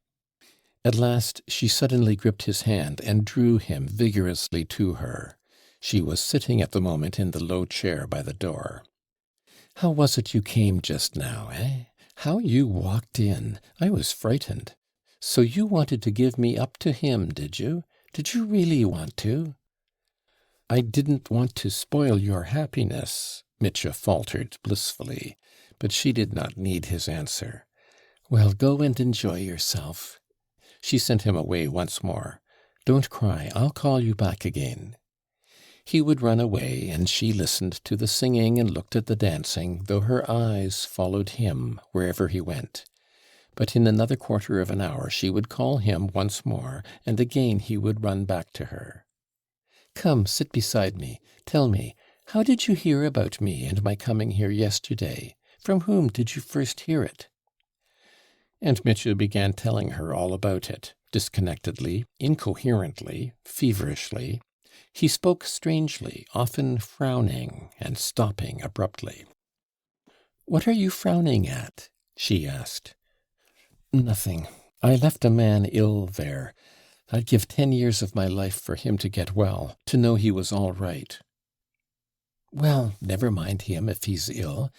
At last she suddenly gripped his hand and drew him vigorously to her. She was sitting at the moment in the low chair by the door. "How was it you came just now, eh? How you walked in! I was frightened. So you wanted to give me up to him, did you? Did you really want to?" "I didn't want to spoil your happiness," Mitya faltered blissfully, but she did not need his answer. "Well, go and enjoy yourself." She sent him away once more. "Don't cry, I'll call you back again." He would run away, and she listened to the singing and looked at the dancing, though her eyes followed him wherever he went. But in another quarter of an hour she would call him once more, and again he would run back to her. "Come, sit beside me. Tell me, how did you hear about me and my coming here yesterday? From whom did you first hear it?" And Mitya began telling her all about it, disconnectedly, incoherently, feverishly. He spoke strangely, often frowning and stopping abruptly. "What are you frowning at?" she asked. "Nothing. I left a man ill there. I'd give 10 years of my life for him to get well, to know he was all right." "Well, never mind him if he's ill.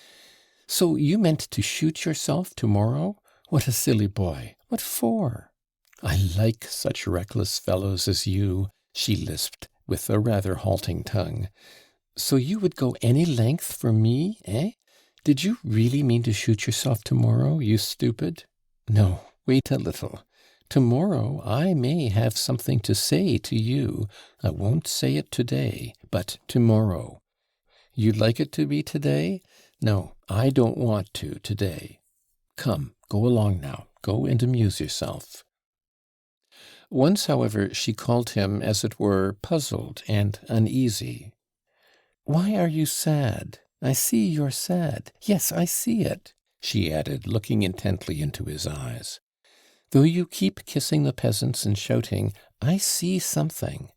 So you meant to shoot yourself tomorrow? What a silly boy. What for?" "I like such reckless fellows as you," she lisped, with a rather halting tongue. "So you would go any length for me, eh? Did you really mean to shoot yourself tomorrow, you stupid? No, wait a little. Tomorrow I may have something to say to you. I won't say it today, but tomorrow. You'd like it to be today? No, I don't want to today. Come, go along now. Go and amuse yourself." Once, however, she called him, as it were, puzzled and uneasy. "Why are you sad? I see you're sad. Yes, I see it," she added, looking intently into his eyes. "Though you keep kissing the peasants and shouting, I see something.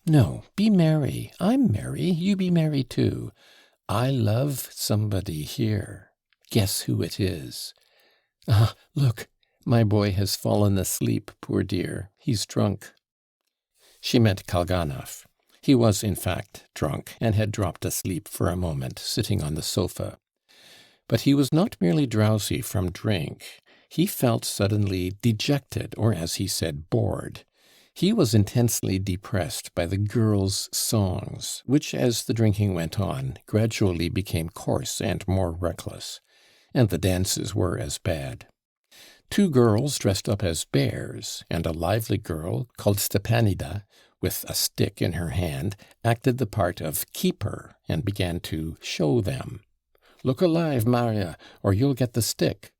No, be merry. I'm merry. You be merry too. I love somebody here. Guess who it is. Ah, look, my boy has fallen asleep, poor dear. He's drunk." She meant Kalganov. He was, in fact, drunk, and had dropped asleep for a moment, sitting on the sofa. But he was not merely drowsy from drink. He felt suddenly dejected, or, as he said, bored. He was intensely depressed by the girls' songs, which, as the drinking went on, gradually became coarse and more reckless. And the dances were as bad. 2 girls dressed up as bears, and a lively girl called Stepanida, with a stick in her hand, acted the part of keeper and began to show them. "Look alive, Marya, or you'll get the stick."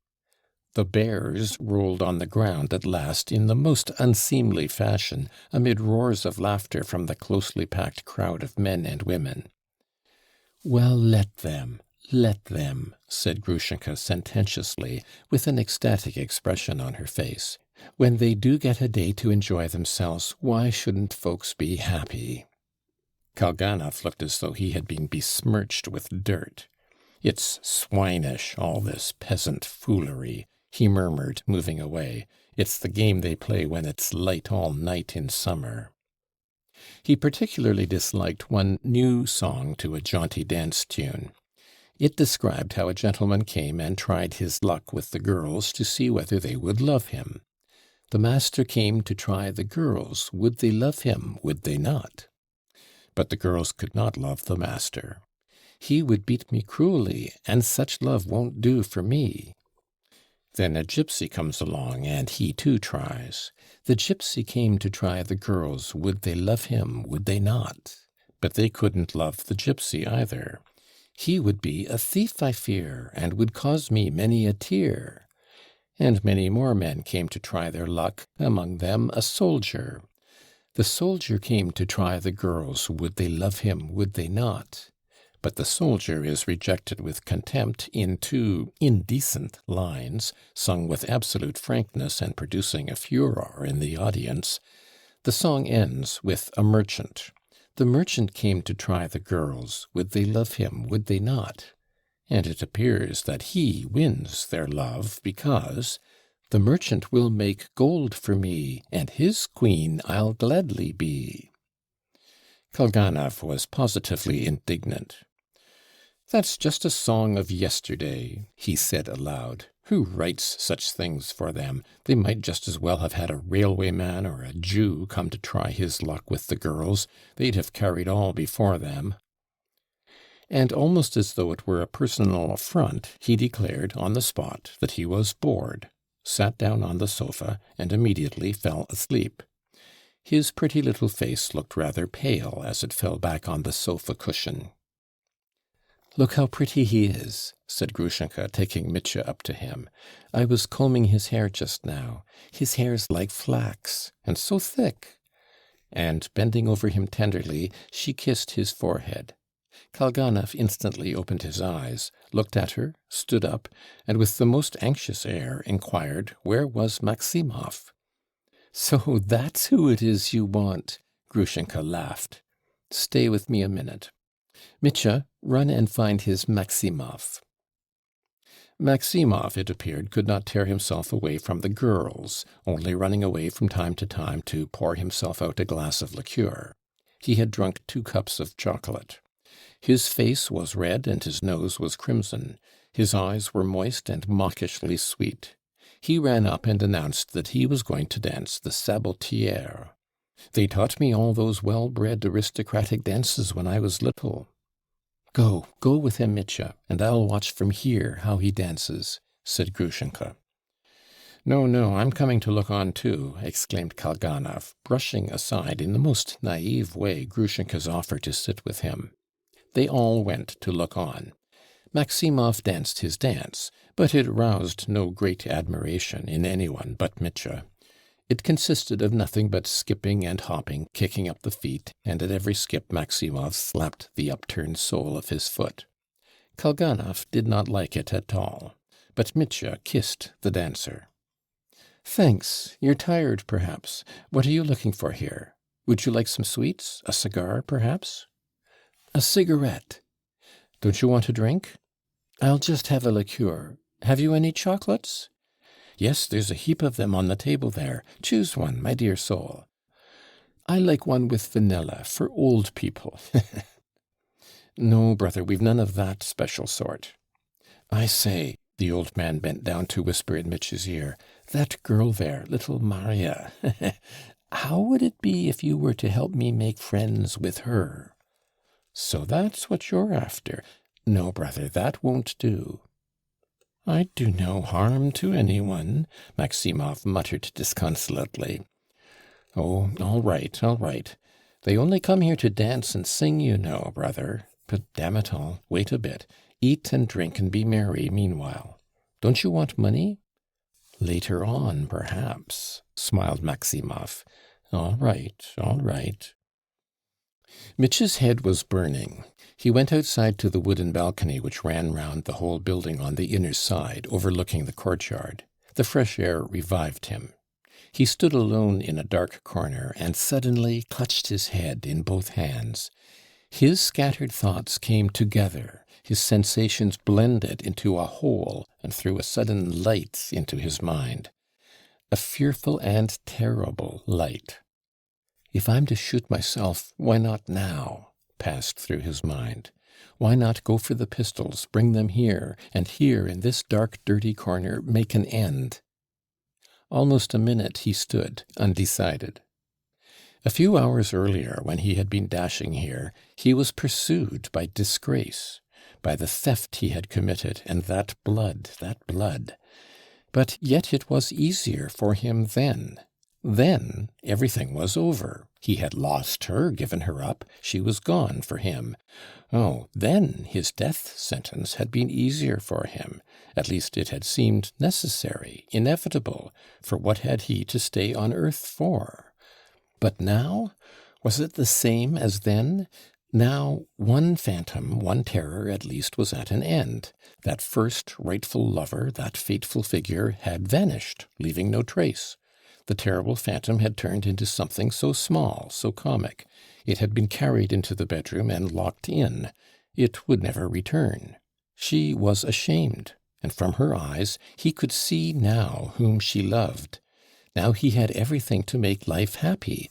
The bears rolled on the ground at last in the most unseemly fashion, amid roars of laughter from the closely packed crowd of men and women. "Well, let them, said Grushenka sententiously, with an ecstatic expression on her face. "When they do get a day to enjoy themselves, why shouldn't folks be happy?" Kalganov looked as though he had been besmirched with dirt. "It's swinish, all this peasant foolery," he murmured, moving away. "It's the game they play when it's light all night in summer." He particularly disliked one new song to a jaunty dance tune. It described how a gentleman came and tried his luck with the girls to see whether they would love him. The master came to try the girls. Would they love him? Would they not? But the girls could not love the master. "He would beat me cruelly, and such love won't do for me." Then a gypsy comes along, and he too tries. The gypsy came to try the girls. Would they love him? Would they not? But they couldn't love the gypsy either. "He would be a thief, I fear, and would cause me many a tear." And many more men came to try their luck, among them a soldier. The soldier came to try the girls. Would they love him? Would they not? But the soldier is rejected with contempt in 2 indecent lines, sung with absolute frankness and producing a furor in the audience. The song ends with a merchant. The merchant came to try the girls. Would they love him? Would they not? And it appears that he wins their love because "the merchant will make gold for me, and his queen I'll gladly be." Kalganov was positively indignant. "That's just a song of yesterday," he said aloud. "Who writes such things for them? They might just as well have had a railwayman or a Jew come to try his luck with the girls. They'd have carried all before them." And almost as though it were a personal affront, he declared on the spot that he was bored, sat down on the sofa, and immediately fell asleep. His pretty little face looked rather pale as it fell back on the sofa cushion. "Look how pretty he is," said Grushenka, taking Mitya up to him. "I was combing his hair just now. His hair's like flax, and so thick." And, bending over him tenderly, she kissed his forehead. Kalganov instantly opened his eyes, looked at her, stood up, and with the most anxious air inquired where was Maximov. "So that's who it is you want," Grushenka laughed. "Stay with me a minute. Mitya, run and find his Maximov." Maximov, it appeared, could not tear himself away from the girls, only running away from time to time to pour himself out a glass of liqueur. He had drunk 2 cups of chocolate. His face was red and his nose was crimson. His eyes were moist and mawkishly sweet. He ran up and announced that he was going to dance the sabotiere. "They taught me all those well-bred aristocratic dances when I was little." Go with him, Mitya, and I'll watch from here how he dances," said Grushenka. No, I'm coming to look on too," exclaimed Kalganov, brushing aside in the most naive way Grushenka's offer to sit with him. They all went to look on. Maximov danced his dance, but it roused no great admiration in anyone but Mitya. It consisted of nothing but skipping and hopping, kicking up the feet, and at every skip Maximov slapped the upturned sole of his foot. Kalganov did not like it at all, but Mitya kissed the dancer. "Thanks. You're tired, perhaps. What are you looking for here? Would you like some sweets? A cigar, perhaps?" "A cigarette." "Don't you want a drink?" "I'll just have a liqueur. Have you any chocolates?" "Yes, there's a heap of them on the table there. Choose one, my dear soul." "I like one with vanilla, for old people." "No, brother, we've none of that special sort." "I say," the old man bent down to whisper in Mitch's ear, "that girl there, little Marya, how would it be if you were to help me make friends with her?" "So that's what you're after." "No, brother, that won't do." "I'd do no harm to anyone," Maximov muttered disconsolately. "Oh, all right. They only come here to dance and sing, you know, brother. But damn it all, wait a bit. Eat and drink and be merry meanwhile. Don't you want money?" "Later on, perhaps," smiled Maximov. All right. Mitch's head was burning. He went outside to the wooden balcony which ran round the whole building on the inner side, overlooking the courtyard. The fresh air revived him. He stood alone in a dark corner and suddenly clutched his head in both hands. His scattered thoughts came together, his sensations blended into a whole and threw a sudden light into his mind. A fearful and terrible light. "If I'm to shoot myself, why not now?" passed through his mind. "Why not go for the pistols, bring them here, and here in this dark, dirty corner make an end?" Almost a minute he stood, undecided. A few hours earlier, when he had been dashing here, he was pursued by disgrace, by the theft he had committed, and that blood. But yet it was easier for him then. Then everything was over. He had lost her, given her up, she was gone for him. Oh, then his death sentence had been easier for him. At least it had seemed necessary, inevitable, for what had he to stay on earth for? But now? Was it the same as then? Now one phantom, one terror at least was at an end. That first rightful lover, that fateful figure, had vanished, leaving no trace. The terrible phantom had turned into something so small, so comic. It had been carried into the bedroom and locked in. It would never return. She was ashamed, and from her eyes he could see now whom she loved. Now he had everything to make life happy.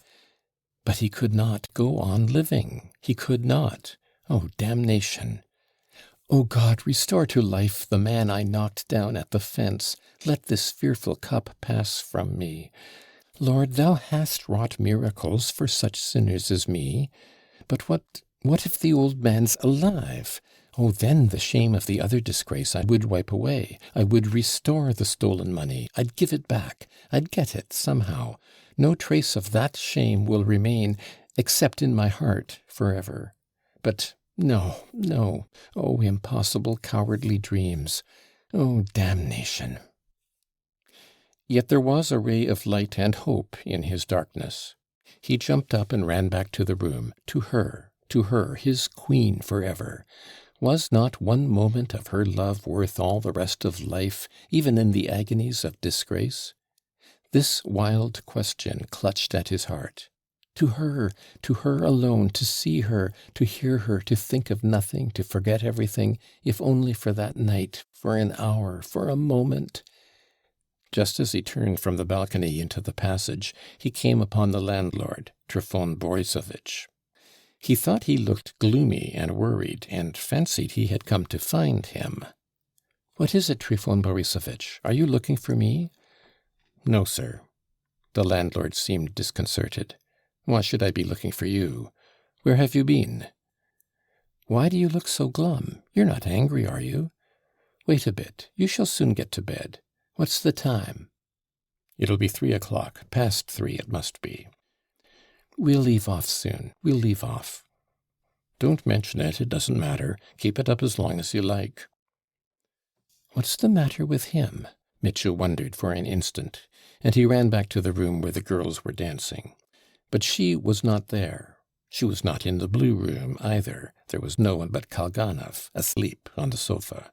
But he could not go on living. He could not. Oh, damnation! "O God, restore to life the man I knocked down at the fence. Let this fearful cup pass from me. Lord, thou hast wrought miracles for such sinners as me. But what if the old man's alive? Oh, then the shame of the other disgrace I would wipe away. I would restore the stolen money. I'd give it back. I'd get it somehow. No trace of that shame will remain, except in my heart forever. But No, no. Oh, impossible, cowardly dreams. Oh, damnation. Yet there was a ray of light and hope in his darkness. He jumped up and ran back to the room, to her, his queen forever. Was not one moment of her love worth all the rest of life, even in the agonies of disgrace? This wild question clutched at his heart. To her alone, to see her, to hear her, to think of nothing, to forget everything, if only for that night, for an hour, for a moment. Just as he turned from the balcony into the passage, he came upon the landlord, Trifon Borisovitch. He thought he looked gloomy and worried, and fancied he had come to find him. "What is it, Trifon Borisovitch? Are you looking for me?" "No, sir." The landlord seemed disconcerted. "Why should I be looking for you? Where have you been?" "Why do you look so glum? You're not angry, are you? Wait a bit. You shall soon get to bed. What's the time?" "It'll be 3 o'clock. Past 3 it must be." "We'll leave off soon. We'll leave off." "Don't mention it. It doesn't matter. Keep it up as long as you like." What's the matter with him? Mitchell wondered for an instant, and he ran back to the room where the girls were dancing. But she was not there. She was not in the blue room either. There was no one but Kalganov, asleep on the sofa.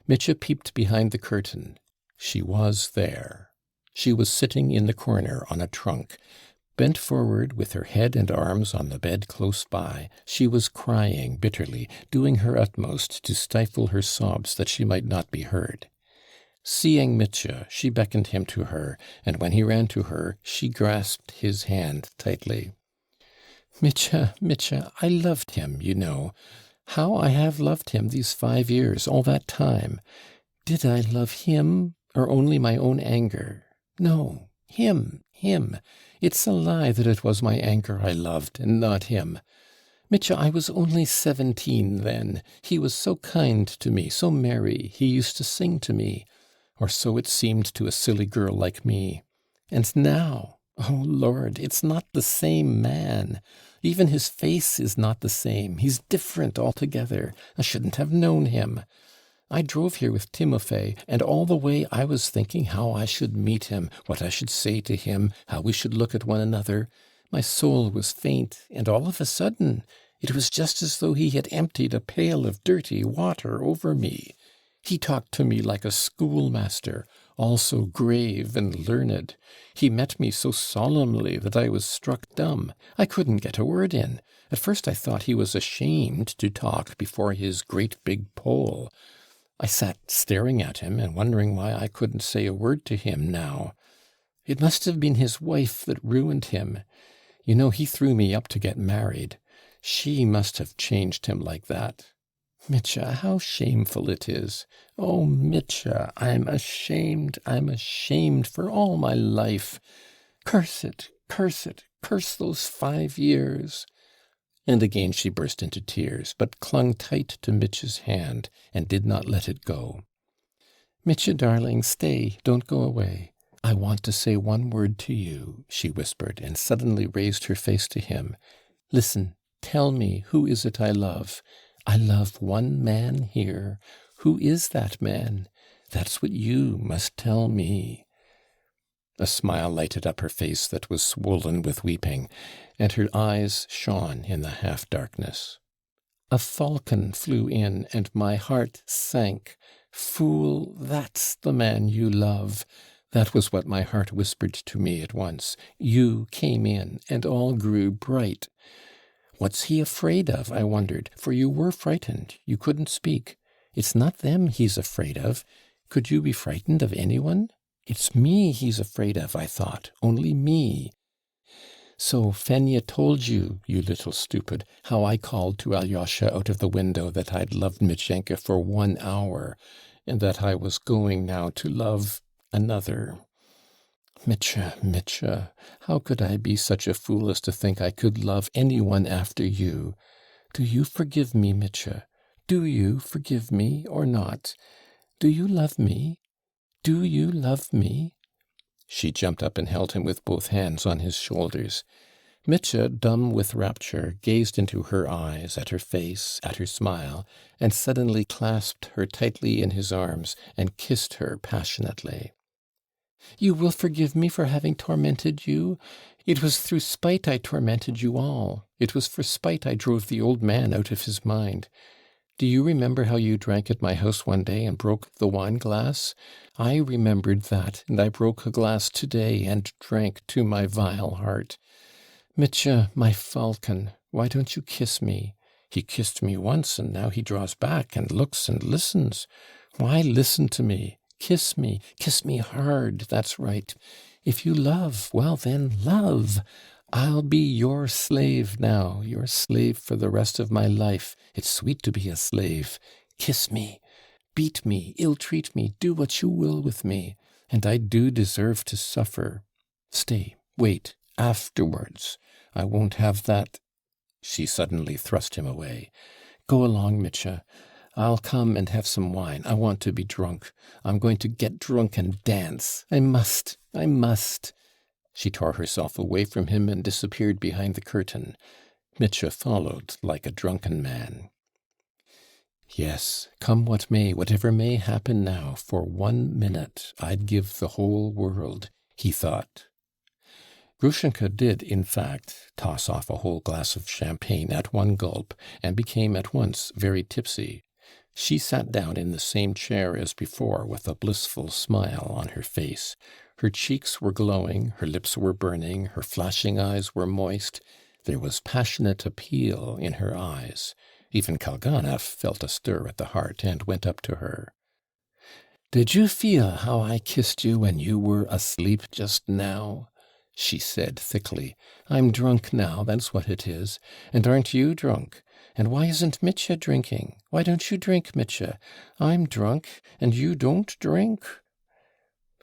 Mitya peeped behind the curtain. She was there. She was sitting in the corner on a trunk. Bent forward, with her head and arms on the bed close by, she was crying bitterly, doing her utmost to stifle her sobs that she might not be heard. Seeing Mitya, she beckoned him to her, and when he ran to her, she grasped his hand tightly. "Mitya, Mitya, I loved him, you know. How I have loved him these 5 years, all that time. Did I love him, or only my own anger? No, him. It's a lie that it was my anger I loved, and not him. Mitya, I was only 17 then. He was so kind to me, so merry, he used to sing to me. Or so it seemed to a silly girl like me. And now, oh Lord, it's not the same man. Even his face is not the same. He's different altogether. I shouldn't have known him. I drove here with Timofey, and all the way I was thinking how I should meet him, what I should say to him, how we should look at one another. My soul was faint, and all of a sudden it was just as though he had emptied a pail of dirty water over me. He talked to me like a schoolmaster, all so grave and learned. He met me so solemnly that I was struck dumb. I couldn't get a word in. At first I thought he was ashamed to talk before his great big Pole. I sat staring at him and wondering why I couldn't say a word to him now. It must have been his wife that ruined him. You know, he threw me up to get married. She must have changed him like that. Mitya, how shameful it is. Oh, Mitya, I'm ashamed for all my life. Curse it, curse those 5 years. And again she burst into tears, but clung tight to Mitya's hand and did not let it go. "Mitya, darling, stay, don't go away. I want to say one word to you," she whispered, and suddenly raised her face to him. "Listen, tell me, who is it I love? I love one man here. Who is that man? That's what you must tell me." A smile lighted up her face that was swollen with weeping, and her eyes shone in the half-darkness. "A falcon flew in, and my heart sank. Fool, that's the man you love. That was what my heart whispered to me at once. You came in, and all grew bright. What's he afraid of, I wondered, for you were frightened. You couldn't speak. It's not them he's afraid of. Could you be frightened of anyone? It's me he's afraid of, I thought, only me. So Fenya told you, you little stupid, how I called to Alyosha out of the window that I'd loved Mitchenka for 1 hour, and that I was going now to love another. Mitya, how could I be such a fool as to think I could love anyone after you? Do you forgive me, Mitya? Do you forgive me or not? Do you love me? Do you love me?" She jumped up and held him with both hands on his shoulders. Mitya, dumb with rapture, gazed into her eyes, at her face, at her smile, and suddenly clasped her tightly in his arms and kissed her passionately. "You will forgive me for having tormented you? It was through spite I tormented you all. It was for spite I drove the old man out of his mind. Do you remember how you drank at my house one day and broke the wine glass? I remembered that, and I broke a glass today and drank to my vile heart. Mitya, my falcon, why don't you kiss me? He kissed me once, and now he draws back and looks and listens. Why listen to me? Kiss me hard, that's right. If you love, well then, love. I'll be your slave now, your slave for the rest of my life. It's sweet to be a slave. Kiss me, beat me, ill-treat me, do what you will with me. And I do deserve to suffer. Stay, wait, afterwards. I won't have that." She suddenly thrust him away. "Go along, Mitya. I'll come and have some wine. I want to be drunk. I'm going to get drunk and dance. I must. She tore herself away from him and disappeared behind the curtain. Mitya followed like a drunken man. "Yes, come what may, whatever may happen now, for 1 minute I'd give the whole world," he thought. Grushenka did, in fact, toss off a whole glass of champagne at one gulp, and became at once very tipsy. She sat down in the same chair as before, with a blissful smile on her face. Her cheeks were glowing, her lips were burning, her flashing eyes were moist. There was passionate appeal in her eyes. Even Kalganov felt a stir at the heart, and went up to her. "Did you feel how I kissed you when you were asleep just now?" she said thickly. "I'm drunk now, that's what it is. And aren't you drunk? And why isn't Mitya drinking? Why don't you drink, Mitya? I'm drunk, and you don't drink?"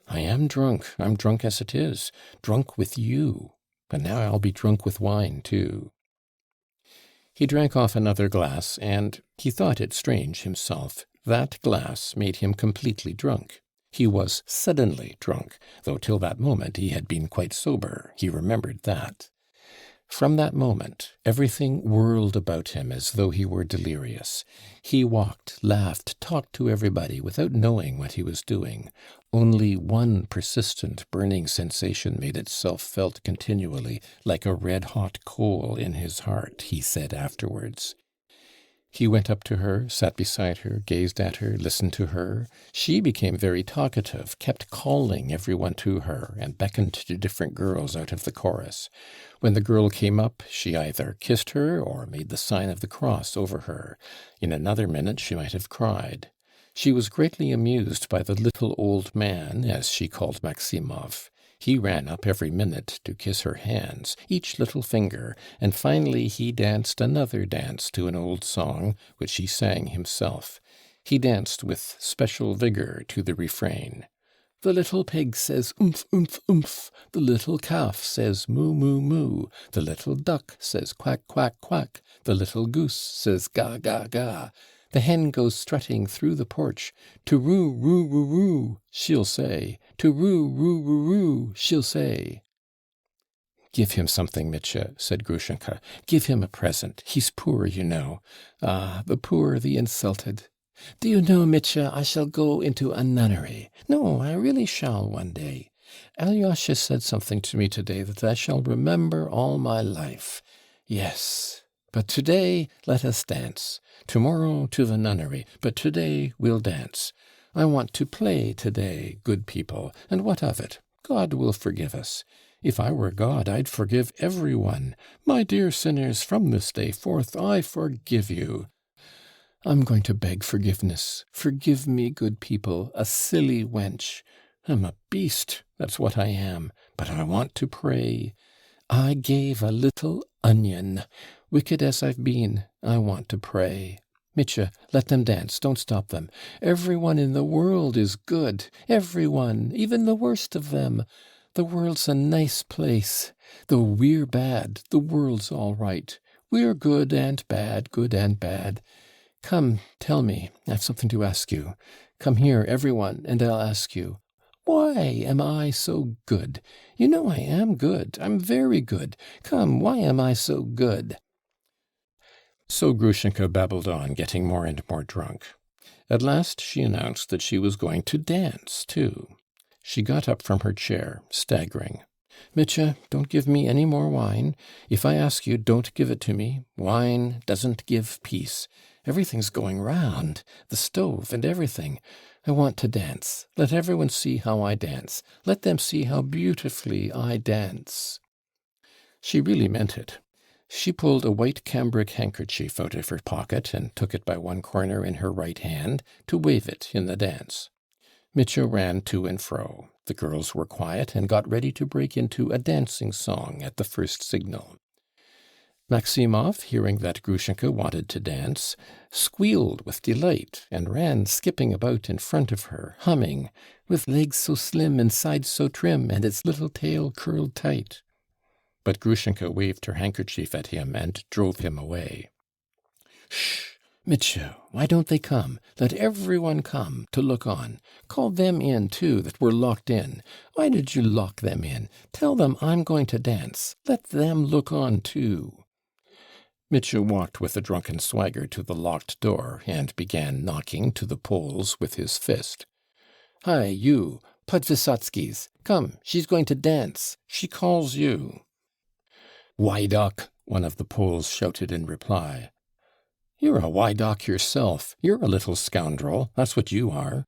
"I am drunk. I'm drunk as it is. Drunk with you. And now I'll be drunk with wine, too." He drank off another glass, and he thought it strange himself. That glass made him completely drunk. He was suddenly drunk, though till that moment he had been quite sober. He remembered that. From that moment, everything whirled about him as though he were delirious. He walked, laughed, talked to everybody without knowing what he was doing. Only one persistent burning sensation made itself felt continually, like a red-hot coal in his heart, he said afterwards. He went up to her, sat beside her, gazed at her, listened to her. She became very talkative, kept calling everyone to her, and beckoned to different girls out of the chorus. When the girl came up, she either kissed her or made the sign of the cross over her. In another minute she might have cried. She was greatly amused by the little old man, as she called Maximov. He ran up every minute to kiss her hands, each little finger, and finally he danced another dance to an old song, which he sang himself. He danced with special vigor to the refrain. "The little pig says oomph, oomph, oomph. The little calf says moo, moo, moo. The little duck says quack, quack, quack. The little goose says ga, ga, ga. The hen goes strutting through the porch. To-roo, roo, roo, roo, she'll say. To-roo, roo, roo, roo, she'll say." "Give him something, Mitya," said Grushenka. "Give him a present. He's poor, you know. Ah, the poor, the insulted. Do you know, Mitya, I shall go into a nunnery. No, I really shall one day. Alyosha said something to me today that I shall remember all my life. Yes. But today let us dance. Tomorrow to the nunnery, but today we'll dance. I want to play today, good people, and what of it? God will forgive us. If I were God, I'd forgive everyone. My dear sinners, from this day forth I forgive you. I'm going to beg forgiveness. Forgive me, good people, a silly wench. I'm a beast, that's what I am, but I want to pray. I gave a little onion. Wicked as I've been, I want to pray. Mitya, let them dance, don't stop them. Everyone in the world is good. Everyone, even the worst of them. The world's a nice place. Though we're bad, the world's all right. We're good and bad, good and bad. Come, tell me, I've something to ask you. Come here, everyone, and I'll ask you. Why am I so good? You know I am good. I'm very good. Come, why am I so good?" So Grushenka babbled on, getting more and more drunk. At last she announced that she was going to dance, too. She got up from her chair, staggering. "Mitya, don't give me any more wine. If I ask you, don't give it to me. Wine doesn't give peace. Everything's going round, the stove and everything. I want to dance. Let everyone see how I dance. Let them see how beautifully I dance." She really meant it. She pulled a white cambric handkerchief out of her pocket and took it by one corner in her right hand to wave it in the dance. Mitya ran to and fro. The girls were quiet and got ready to break into a dancing song at the first signal. Maximov, hearing that Grushenka wanted to dance, squealed with delight and ran skipping about in front of her, humming, "With legs so slim and sides so trim, and its little tail curled tight." But Grushenka waved her handkerchief at him and drove him away. "Shh! Mitya, why don't they come? Let everyone come to look on. Call them in, too, that were locked in. Why did you lock them in? Tell them I'm going to dance. Let them look on, too." Mitya walked with a drunken swagger to the locked door and began knocking to the Poles with his fist. "Hi, you, Podvysotskis, come, she's going to dance. She calls you." "Wydok," one of the Poles shouted in reply. "You're a wydok yourself. You're a little scoundrel. That's what you are."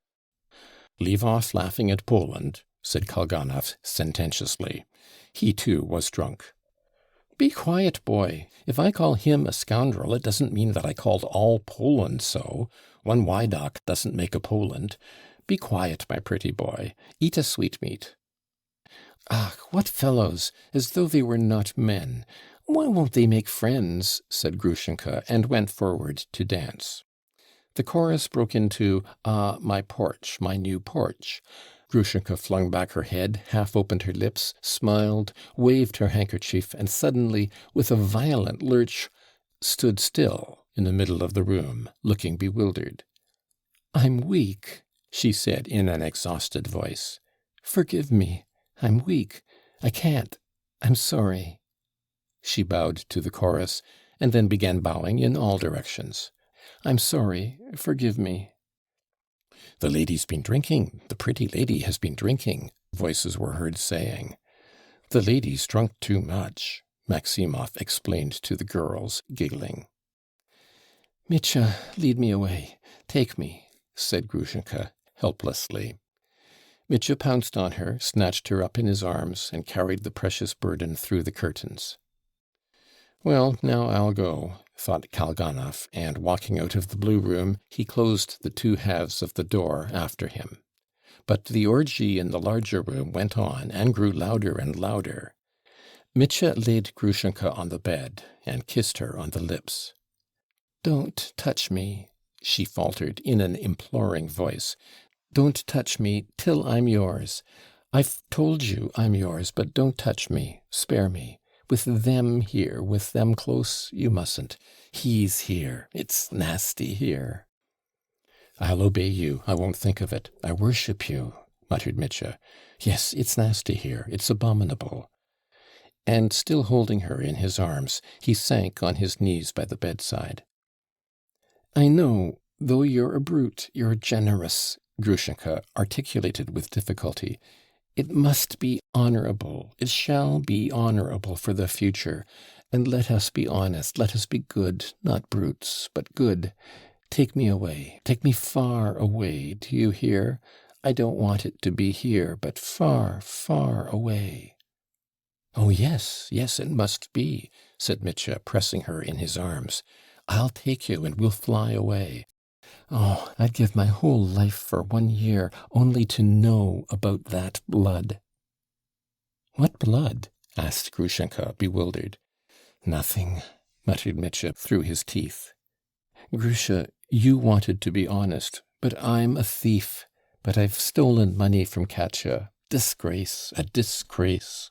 "Leave off laughing at Poland," said Kalganov sententiously. He, too, was drunk. "Be quiet, boy. If I call him a scoundrel, it doesn't mean that I called all Poland so. One wydok doesn't make a Poland. Be quiet, my pretty boy. Eat a sweetmeat." "Ah, what fellows! As though they were not men. Why won't they make friends?" said Grushenka, and went forward to dance. The chorus broke into "Ah, my porch, my new porch." Grushenka flung back her head, half opened her lips, smiled, waved her handkerchief, and suddenly, with a violent lurch, stood still in the middle of the room, looking bewildered. "I'm weak," she said in an exhausted voice. "Forgive me. I'm weak. I can't. I'm sorry." She bowed to the chorus, and then began bowing in all directions. "I'm sorry. Forgive me." "The lady's been drinking. The pretty lady has been drinking," voices were heard saying. "The lady's drunk too much," Maximov explained to the girls, giggling. "Mitya, lead me away. Take me," said Grushenka helplessly. Mitya pounced on her, snatched her up in his arms, and carried the precious burden through the curtains. "Well, now I'll go," thought Kalganov, and walking out of the blue room, he closed the two halves of the door after him. But the orgy in the larger room went on and grew louder and louder. Mitya laid Grushenka on the bed and kissed her on the lips. "Don't touch me," she faltered in an imploring voice. "Don't touch me till I'm yours. I've told you I'm yours, but don't touch me. Spare me. With them here, with them close, you mustn't. He's here. It's nasty here." "I'll obey you. I won't think of it. I worship you," muttered Mitya. "Yes, it's nasty here. It's abominable." And still holding her in his arms, he sank on his knees by the bedside. "I know, though you're a brute, you're generous," Grushenka articulated with difficulty. "It must be honorable. It shall be honorable for the future. And let us be honest. Let us be good, not brutes, but good. Take me away. Take me far away. Do you hear? I don't want it to be here, but far, far away." "Oh, yes, yes, it must be," said Mitya, pressing her in his arms. "I'll take you, and we'll fly away. Oh, I'd give my whole life for 1 year only to know about that blood." "What blood?" asked Grushenka, bewildered. "Nothing," muttered Mitya through his teeth. "Grusha, you wanted to be honest, but I'm a thief. But I've stolen money from Katya. Disgrace, a disgrace."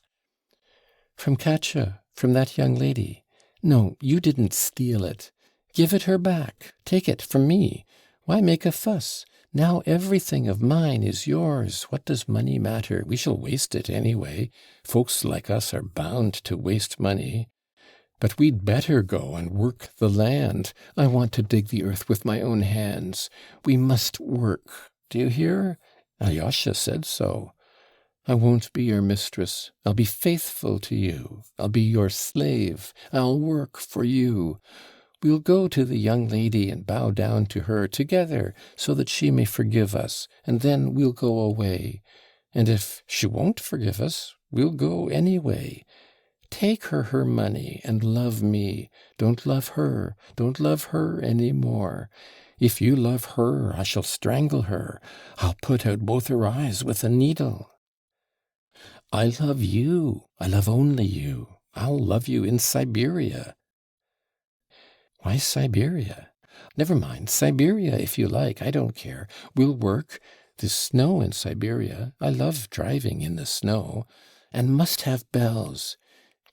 "From Katya, from that young lady. No, you didn't steal it. Give it her back. Take it from me. Why make a fuss? Now everything of mine is yours. What does money matter? We shall waste it anyway. Folks like us are bound to waste money. But we'd better go and work the land. I want to dig the earth with my own hands. We must work. Do you hear? Alyosha said so. I won't be your mistress. I'll be faithful to you. I'll be your slave. I'll work for you. We'll go to the young lady and bow down to her together so that she may forgive us, and then we'll go away. And if she won't forgive us, we'll go anyway. Take her money and love me. Don't love her. Don't love her any more. If you love her, I shall strangle her. I'll put out both her eyes with a needle. I love you. I love only you. I'll love you in Siberia. Why Siberia? Never mind, Siberia if you like, I don't care. We'll work. There's snow in Siberia. I love driving in the snow. And must have bells.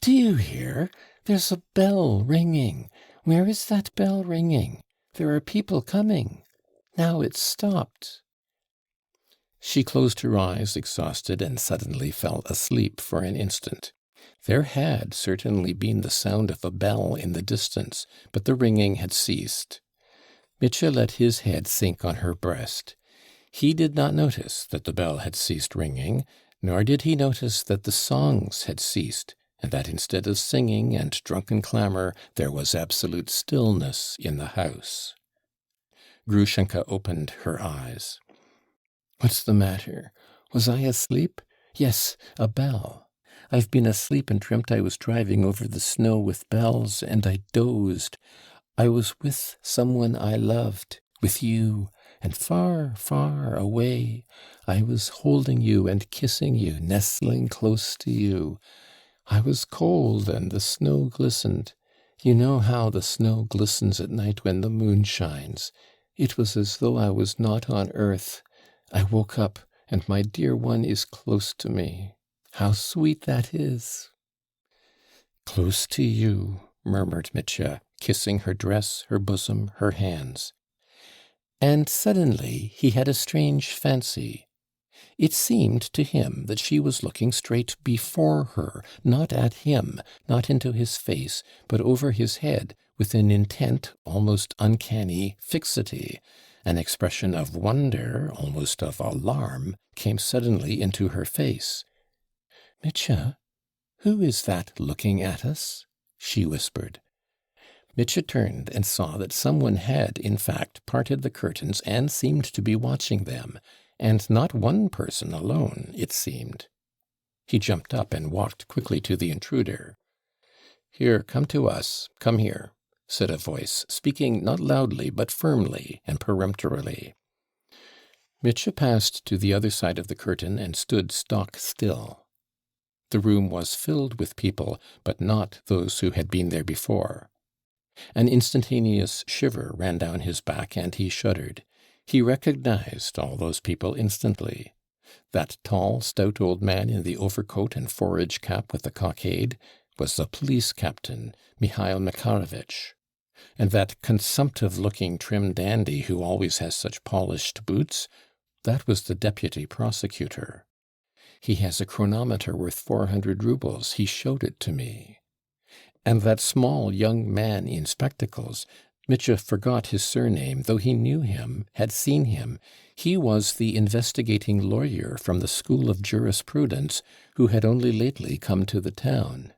Do you hear? There's a bell ringing. Where is that bell ringing? There are people coming. Now it's stopped. She closed her eyes, exhausted, and suddenly fell asleep for an instant. There had certainly been the sound of a bell in the distance, but the ringing had ceased. Mitya let his head sink on her breast. He did not notice that the bell had ceased ringing, nor did he notice that the songs had ceased, and that instead of singing and drunken clamor, there was absolute stillness in the house. Grushenka opened her eyes. What's the matter? Was I asleep? Yes, a bell. I've been asleep and dreamt I was driving over the snow with bells, and I dozed. I was with someone I loved, with you, and far, far away. I was holding you and kissing you, nestling close to you. I was cold and the snow glistened. You know how the snow glistens at night when the moon shines. It was as though I was not on earth. I woke up, and my dear one is close to me. How sweet that is! Close to you, murmured Mitya, kissing her dress, her bosom, her hands. And suddenly he had a strange fancy. It seemed to him that she was looking straight before her, not at him, not into his face, but over his head, with an intent, almost uncanny fixity. An expression of wonder, almost of alarm, came suddenly into her face. Mitya, who is that looking at us? She whispered. Mitya turned and saw that someone had, in fact, parted the curtains and seemed to be watching them, and not one person alone, it seemed. He jumped up and walked quickly to the intruder. Here, come to us, come here, said a voice, speaking not loudly but firmly and peremptorily. Mitya passed to the other side of the curtain and stood stock still. The room was filled with people, but not those who had been there before. An instantaneous shiver ran down his back, and he shuddered. He recognized all those people instantly. That tall, stout old man in the overcoat and forage cap with the cockade was the police captain, Mihail Makarovitch. And that consumptive-looking trim dandy who always has such polished boots, that was the deputy prosecutor. He has a chronometer worth 400 rubles. He showed it to me. And that small young man in spectacles, Mitya forgot his surname, though he knew him, had seen him. He was the investigating lawyer from the School of Jurisprudence who had only lately come to the town.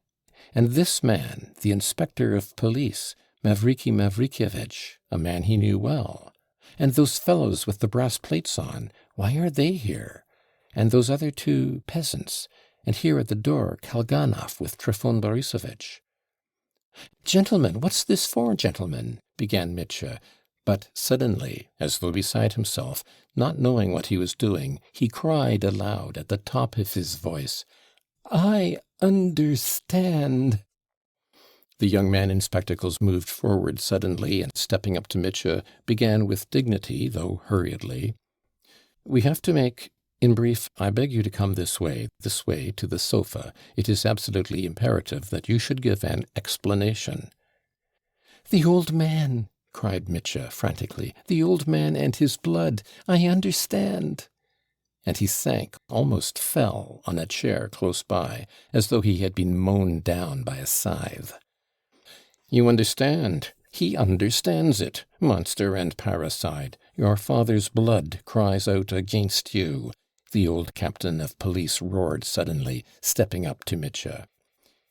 And this man, the inspector of police, Mavriky Mavrikyevitch, a man he knew well. And those fellows with the brass plates on, why are they here? And those other two peasants, and here at the door Kalganov with Trifon Borisovitch. Gentlemen, what's this for, gentlemen? Began Mitya, but suddenly, as though beside himself, not knowing what he was doing, he cried aloud at the top of his voice, I understand. The young man in spectacles moved forward suddenly, and stepping up to Mitya, began with dignity, though hurriedly. We have to make... In brief, I beg you to come this way, to the sofa. It is absolutely imperative that you should give an explanation. The old man, cried Mitya frantically. "The old man and his blood. I understand." And he sank, almost fell, on a chair close by, as though he had been mown down by a scythe. "You understand. He understands it. Monster and parricide. Your father's blood cries out against you," the old captain of police roared suddenly, stepping up to Mitya.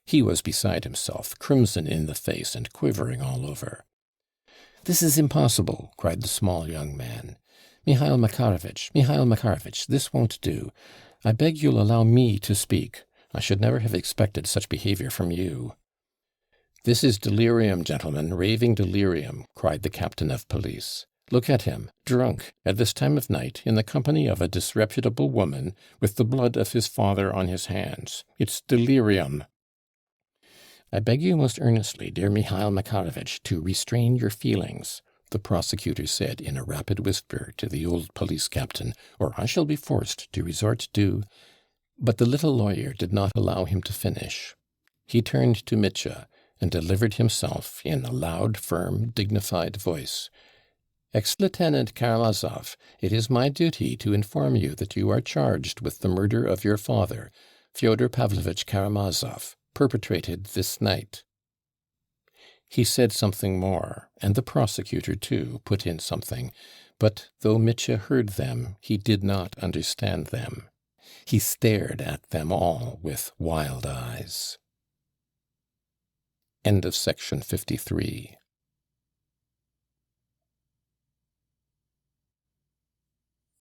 He was beside himself, crimson in the face and quivering all over. "This is impossible," cried the small young man. Mihail Makarovitch, this won't do. I beg you'll allow me to speak. I should never have expected such behavior from you." "This is delirium, gentlemen, raving delirium," cried the captain of police. "Look at him, drunk, at this time of night, in the company of a disreputable woman, with the blood of his father on his hands. It's delirium." "I beg you most earnestly, dear Mihail Makarovitch, to restrain your feelings," the prosecutor said in a rapid whisper to the old police captain, "or I shall be forced to resort to—" But the little lawyer did not allow him to finish. He turned to Mitya and delivered himself in a loud, firm, dignified voice. "Ex-Lieutenant Karamazov, it is my duty to inform you that you are charged with the murder of your father, Fyodor Pavlovitch Karamazov, perpetrated this night." He said something more, and the prosecutor, too, put in something, but though Mitya heard them, he did not understand them. He stared at them all with wild eyes. End of section 53.